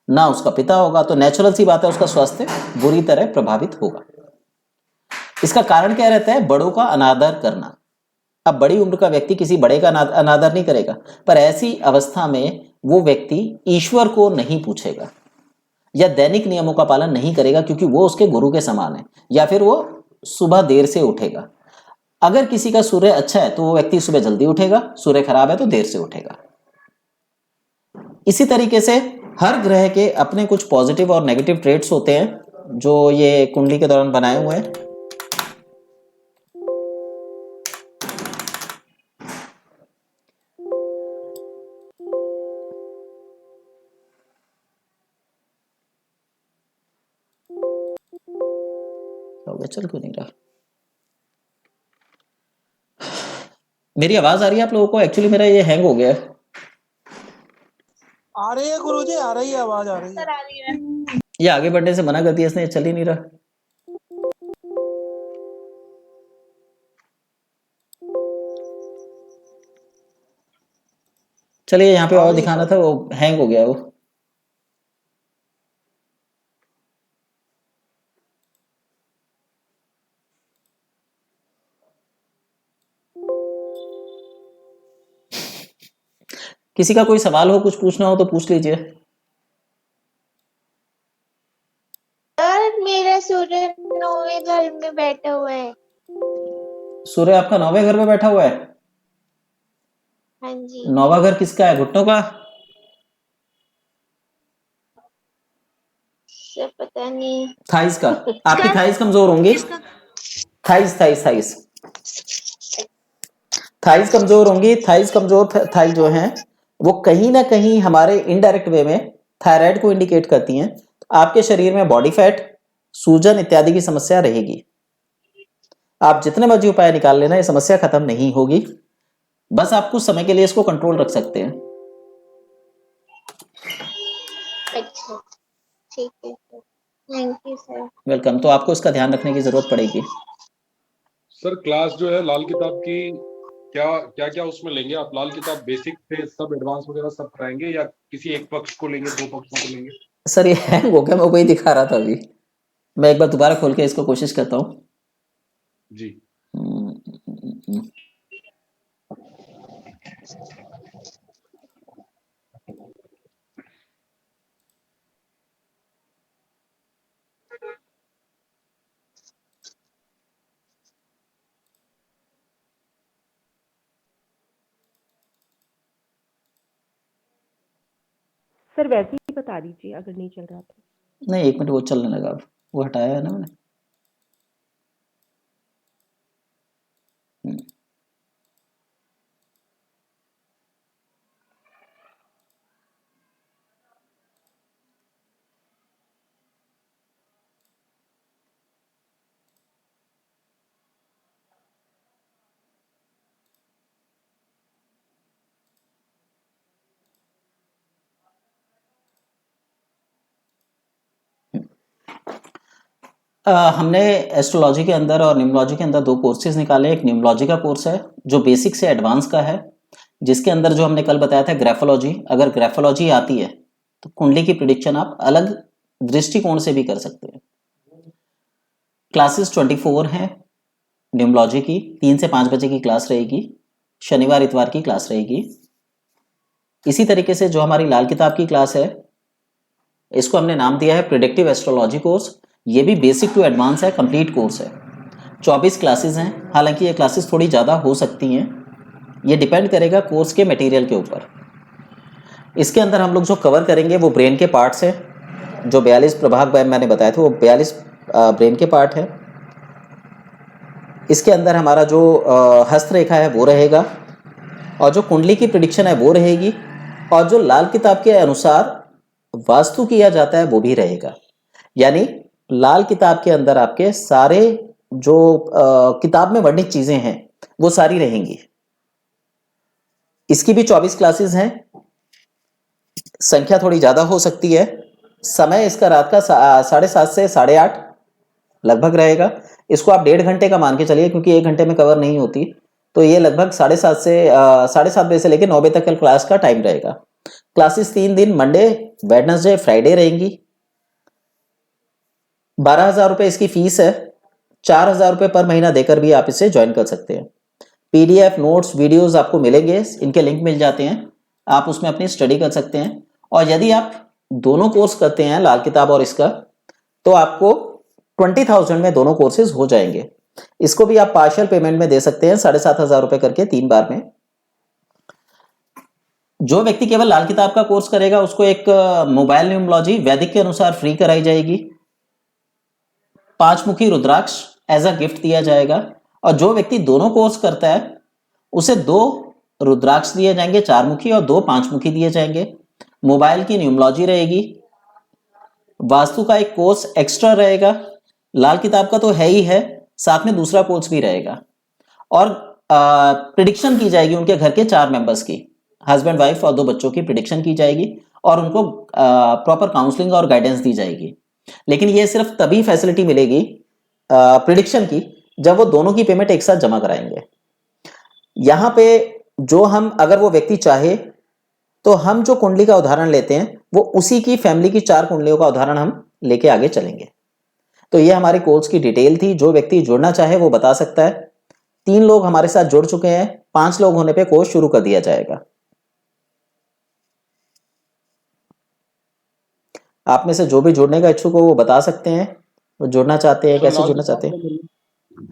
ना उसका पिता होगा, तो नेचुरल सी बात है उसका स्वास्थ्य बुरी तरह प्रभावित होगा। इसका कारण क्या रहता है? बड़ों का अनादर करना। अब बड़ी उम्र का व्यक्ति किसी बड़े का अनादर नहीं करेगा, पर ऐसी अवस्था में वो व्यक्ति ईश्वर को नहीं पूछेगा या दैनिक नियमों का पालन नहीं करेगा, क्योंकि वो उसके गुरु के समान है, या फिर वो सुबह देर से उठेगा। अगर किसी का सूर्य अच्छा है तो वो व्यक्ति सुबह जल्दी उठेगा, सूर्य खराब है तो देर से उठेगा। इसी तरीके से हर ग्रह के अपने कुछ पॉजिटिव और नेगेटिव ट्रेट्स होते हैं जो ये कुंडली के दौरान बनाए हुए हैं। चल क्यों नहीं रहा? मेरी आवाज आ रही है आप लोगों को? एक्चुअली मेरा ये हैंग हो गया है। आ रही है गुरुजी, आ रही है, आवाज आ रही है। सर आ रही है। ये आगे बढ़ने से मना कर दिया इसने, चल ही नहीं रहा। चलिए यहाँ पे और दिखाना था, वो हैंग हो गया वो। किसी का कोई सवाल हो, कुछ पूछना हो तो पूछ लीजिए। सर मेरा सूर्य 9वें घर में बैठा हुआ है। सूर्य आपका 9वें घर में बैठा हुआ है? हाँ जी। 9वां घर किसका है? घुटनों का? सर पता नहीं। थाइस का? आपकी थाइस कमजोर होंगी। थाइस थाइस थाइस थाइस कमजोर होंगी। थाइस कमजोर थाई जो हैं वो कहीं ना कहीं हमारे इनडायरेक्ट वे में थायराइड को इंडिकेट करती हैं। तो आपके शरीर में बॉडी फैट, सूजन इत्यादि की समस्या रहेगी। आप जितने मर्जी उपाय निकाल लेना, ये समस्या खत्म नहीं होगी। बस आप कुछ समय के लिए इसको कंट्रोल रख सकते हैं। अच्छा ठीक है sir, thank you sir. Welcome. तो आपको इसका ध्यान रखने की जरूरत पड़ेगी। सर क्लास जो है लाल किताब की क्या क्या क्या उसमें लेंगे आप? लाल किताब बेसिक से सब एडवांस वगैरह सब कराएंगे या किसी एक पक्ष को लेंगे, दो पक्षों को लेंगे? सर ये हैंग हो गया, मैं वही दिखा रहा था अभी। मैं एक बार दोबारा खोल के इसको कोशिश करता हूँ जी। सर वैसे ही बता दीजिए अगर नहीं चल रहा तो। नहीं, 1 मिनट, वो चलने लगा अब, वो हटाया है ना मैंने। हमने एस्ट्रोलॉजी के अंदर और न्यूमरोलॉजी के अंदर 2 कोर्सेज निकाले। एक न्यूमरोलॉजी का कोर्स है जो बेसिक से एडवांस का है, जिसके अंदर जो हमने कल बताया था ग्राफोलॉजी। अगर ग्राफोलॉजी आती है तो कुंडली की प्रिडिक्शन आप अलग दृष्टिकोण से भी कर सकते हैं। क्लासेस 24 हैं न्यूमरोलॉजी की, 3 से 5 बजे की क्लास रहेगी, शनिवार इतवार की क्लास रहेगी। इसी तरीके से जो हमारी लाल किताब की क्लास है, इसको हमने नाम दिया है प्रिडिक्टिव एस्ट्रोलॉजी कोर्स। ये भी बेसिक टू एडवांस है, कंप्लीट कोर्स है। 24 क्लासेस हैं, हालांकि ये क्लासेस थोड़ी ज़्यादा हो सकती हैं, ये डिपेंड करेगा कोर्स के मटेरियल के ऊपर। इसके अंदर हम लोग जो कवर करेंगे वो ब्रेन के पार्ट्स हैं, जो 42 प्रभाग मैंने बताए थे, वो 42 ब्रेन के पार्ट है। इसके अंदर हमारा जो हस्तरेखा है वो रहेगा, और जो कुंडली की प्रिडिक्शन है वो रहेगी, और जो लाल किताब के अनुसार वास्तु किया जाता है वो भी रहेगा। यानी लाल किताब के अंदर आपके सारे जो किताब में वर्णित चीजें हैं वो सारी रहेंगी। इसकी भी 24 क्लासेस हैं, संख्या थोड़ी ज्यादा हो सकती है। समय इसका रात का 7:30 से 8:30 लगभग रहेगा। इसको आप 1.5 घंटे का मान के चलिए, क्योंकि 1 घंटे में कवर नहीं होती, तो ये लगभग 7:30 से 7:30 बजे से लेकर 9 बजे तक का क्लास का टाइम रहेगा। क्लासेस 3 दिन मंडे, वेडनेसडे, फ्राइडे रहेंगी। 12,000 रुपये इसकी फीस है। 4,000 रुपये पर महीना देकर भी आप इसे ज्वाइन कर सकते हैं। पीडीएफ, नोट्स, वीडियोस आपको मिलेंगे, इनके लिंक मिल जाते हैं, आप उसमें अपनी स्टडी कर सकते हैं। और यदि आप दोनों कोर्स करते हैं, लाल किताब और इसका, तो आपको 20,000 में दोनों कोर्सेज हो जाएंगे। इसको भी आप पार्शियल पेमेंट में दे सकते हैं, 7,500 रुपये करके 3 बार में। जो व्यक्ति केवल लाल किताब का कोर्स करेगा उसको एक मोबाइल न्यूमरोलॉजी वैदिक के अनुसार फ्री कराई जाएगी। 5 मुखी रुद्राक्ष एज अ गिफ्ट दिया जाएगा। और जो व्यक्ति दोनों कोर्स करता है उसे 2 रुद्राक्ष दिए जाएंगे, 4 मुखी, और 2 5 मुखी दिए जाएंगे। मोबाइल की न्यूमरोलॉजी रहेगी। वास्तु का एक कोर्स एक्स्ट्रा रहेगा। लाल किताब का तो है ही है, साथ में दूसरा कोर्स भी रहेगा। और प्रिडिक्शन की जाएगी उनके घर के 4 मेंबर्स की, हस्बैंड, वाइफ और 2 बच्चों की प्रिडिक्शन की जाएगी, और उनको प्रॉपर काउंसलिंग और गाइडेंस दी जाएगी। लेकिन ये सिर्फ तभी फैसिलिटी मिलेगी प्रिडिक्शन की जब वो दोनों की पेमेंट एक साथ जमा कराएंगे। यहां पे जो हम, अगर वो व्यक्ति चाहे तो हम जो कुंडली का उदाहरण लेते हैं वो उसी की फैमिली की 4 कुंडलियों का उदाहरण हम लेके आगे चलेंगे। तो ये हमारे कोर्स की डिटेल थी। जो व्यक्ति जुड़ना चाहे वो बता सकता है। 3 लोग हमारे साथ जुड़ चुके हैं, 5 लोग होने पे कोर्स शुरू कर दिया जाएगा। आप में से जो भी जुड़ने का इच्छुक हो वो बता सकते हैं, वो जुड़ना चाहते हैं, कैसे जुड़ना चाहते हैं।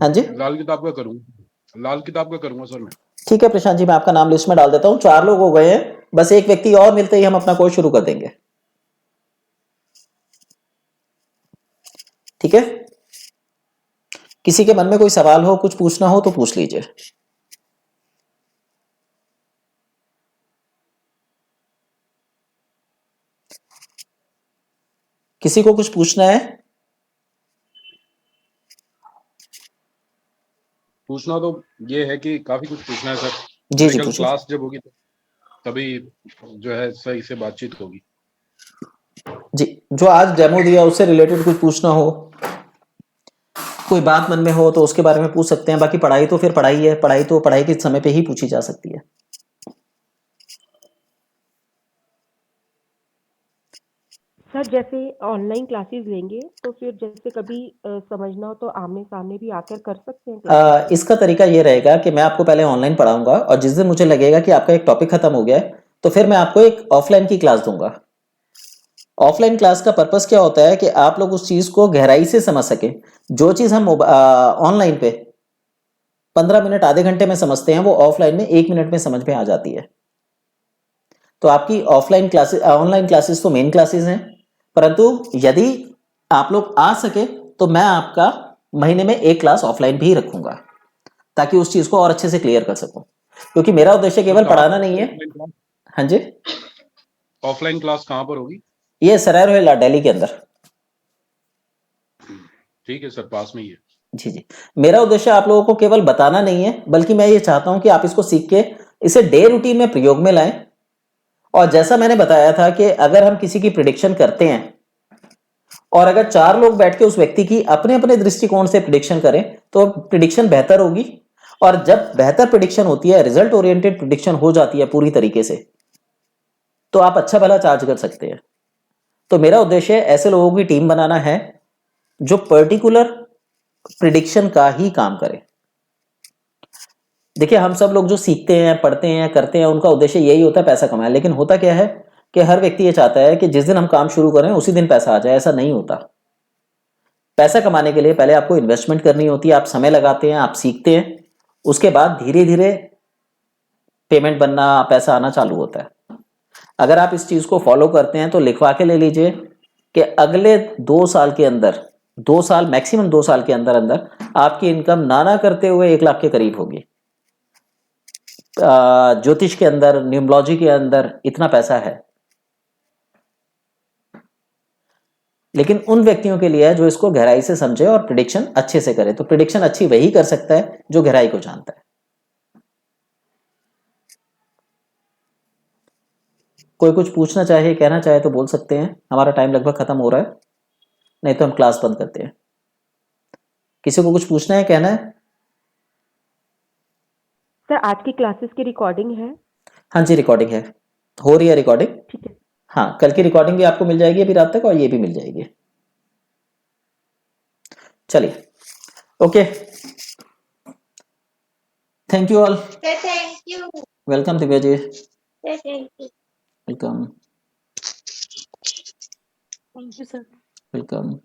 हाँ जी, लाल किताब का करूंगा, लाल किताब का करूंगा सर मैं। ठीक है प्रशांत जी, मैं आपका नाम लिस्ट में डाल देता हूँ। 4 लोग हो गए हैं, बस एक व्यक्ति और मिलते ही हम अपना कोर्स शुरू कर देंगे। ठीक है, किसी के मन में कोई सवाल हो, कुछ पूछना हो तो पूछ लीजिए। किसी को कुछ पूछना है? पूछना तो ये है कि काफी कुछ पूछना है सर। जी जी, पूछो। क्लास जब होगी तभी जो है सही से बातचीत होगी। जी, जो आज डेमो दिया उससे रिलेटेड कुछ पूछना हो कोई बात मन में हो तो उसके बारे में पूछ सकते हैं। बाकी पढ़ाई तो फिर पढ़ाई है, पढ़ाई तो पढ़ाई के समय पे ही पूछी जा सकती है। सर जैसे ऑनलाइन क्लासेस लेंगे तो फिर जैसे कभी समझना हो तो आमने सामने भी आकर कर सकते हैं इसका तरीका ये रहेगा कि मैं आपको पहले ऑनलाइन पढ़ाऊंगा और जिस दिन मुझे लगेगा कि आपका एक टॉपिक खत्म हो गया है तो फिर मैं आपको एक ऑफलाइन की क्लास दूंगा। ऑफलाइन क्लास का पर्पस क्या होता है कि आप लोग उस चीज को गहराई से समझ सके। जो चीज हम ऑनलाइन पे 15 मिनट आधे घंटे में समझते हैं वो ऑफलाइन में 1 मिनट में समझ में आ जाती है। तो आपकी ऑफलाइन क्लासेस ऑनलाइन क्लासेस तो मेन क्लासेस हैं, परंतु यदि आप लोग आ सके तो मैं आपका महीने में 1 क्लास ऑफलाइन भी रखूंगा ताकि उस चीज को और अच्छे से क्लियर कर सकूं, क्योंकि मेरा उद्देश्य केवल पढ़ाना नहीं है। हाँ जी, ऑफलाइन क्लास कहाँ पर होगी? ये सराय रोहिला दिल्ली के अंदर। ठीक है सर, पास में ही है। जी जी, मेरा उद्देश्य आप लोगों को केवल बताना नहीं है, बल्कि मैं ये चाहता हूं कि आप इसको सीख के इसे डे रूटीन में प्रयोग में लाएं। और जैसा मैंने बताया था कि अगर हम किसी की प्रिडिक्शन करते हैं और अगर 4 लोग बैठ के उस व्यक्ति की अपने अपने दृष्टिकोण से प्रिडिक्शन करें तो प्रिडिक्शन बेहतर होगी। और जब बेहतर प्रिडिक्शन होती है, रिजल्ट ओरिएंटेड प्रिडिक्शन हो जाती है पूरी तरीके से, तो आप अच्छा भला चार्ज कर सकते हैं। तो मेरा उद्देश्य ऐसे लोगों की टीम बनाना है जो पर्टिकुलर प्रिडिक्शन का ही काम करे। देखिए, हम सब लोग जो सीखते हैं, पढ़ते हैं, करते हैं, उनका उद्देश्य यही होता है पैसा कमाए। लेकिन होता क्या है कि हर व्यक्ति ये चाहता है कि जिस दिन हम काम शुरू करें उसी दिन पैसा आ जाए। ऐसा नहीं होता। पैसा कमाने के लिए पहले आपको इन्वेस्टमेंट करनी होती है। आप समय लगाते हैं, आप सीखते हैं, उसके बाद धीरे धीरे पेमेंट बनना, पैसा आना चालू होता है। अगर आप इस चीज को फॉलो करते हैं तो लिखवा के ले लीजिए कि अगले 2 साल के अंदर, 2 साल मैक्सिमम 2 साल के अंदर अंदर आपकी इनकम ना करते हुए 1 लाख के करीब होगी। ज्योतिष के अंदर, न्यूमरोलॉजी के अंदर इतना पैसा है। लेकिन उन व्यक्तियों के लिए है जो इसको गहराई से समझे और प्रिडिक्शन अच्छे से करे। तो प्रिडिक्शन अच्छी वही कर सकता है जो गहराई को जानता है। कोई कुछ पूछना चाहे, कहना चाहे तो बोल सकते हैं। हमारा टाइम लगभग खत्म हो रहा है, नहीं तो हम क्लास बंद करते हैं। किसी को कुछ पूछना है, कहना है? सर आज की क्लासेस की रिकॉर्डिंग है? हाँ जी, रिकॉर्डिंग है, हो रही है रिकॉर्डिंग। ठीक है। हाँ, कल की रिकॉर्डिंग भी आपको मिल जाएगी अभी रात तक, और ये भी मिल जाएगी। चलिए, okay, thank you all. Thank you. Welcome Divya ji. Thank you. Welcome. Thank you sir. Welcome.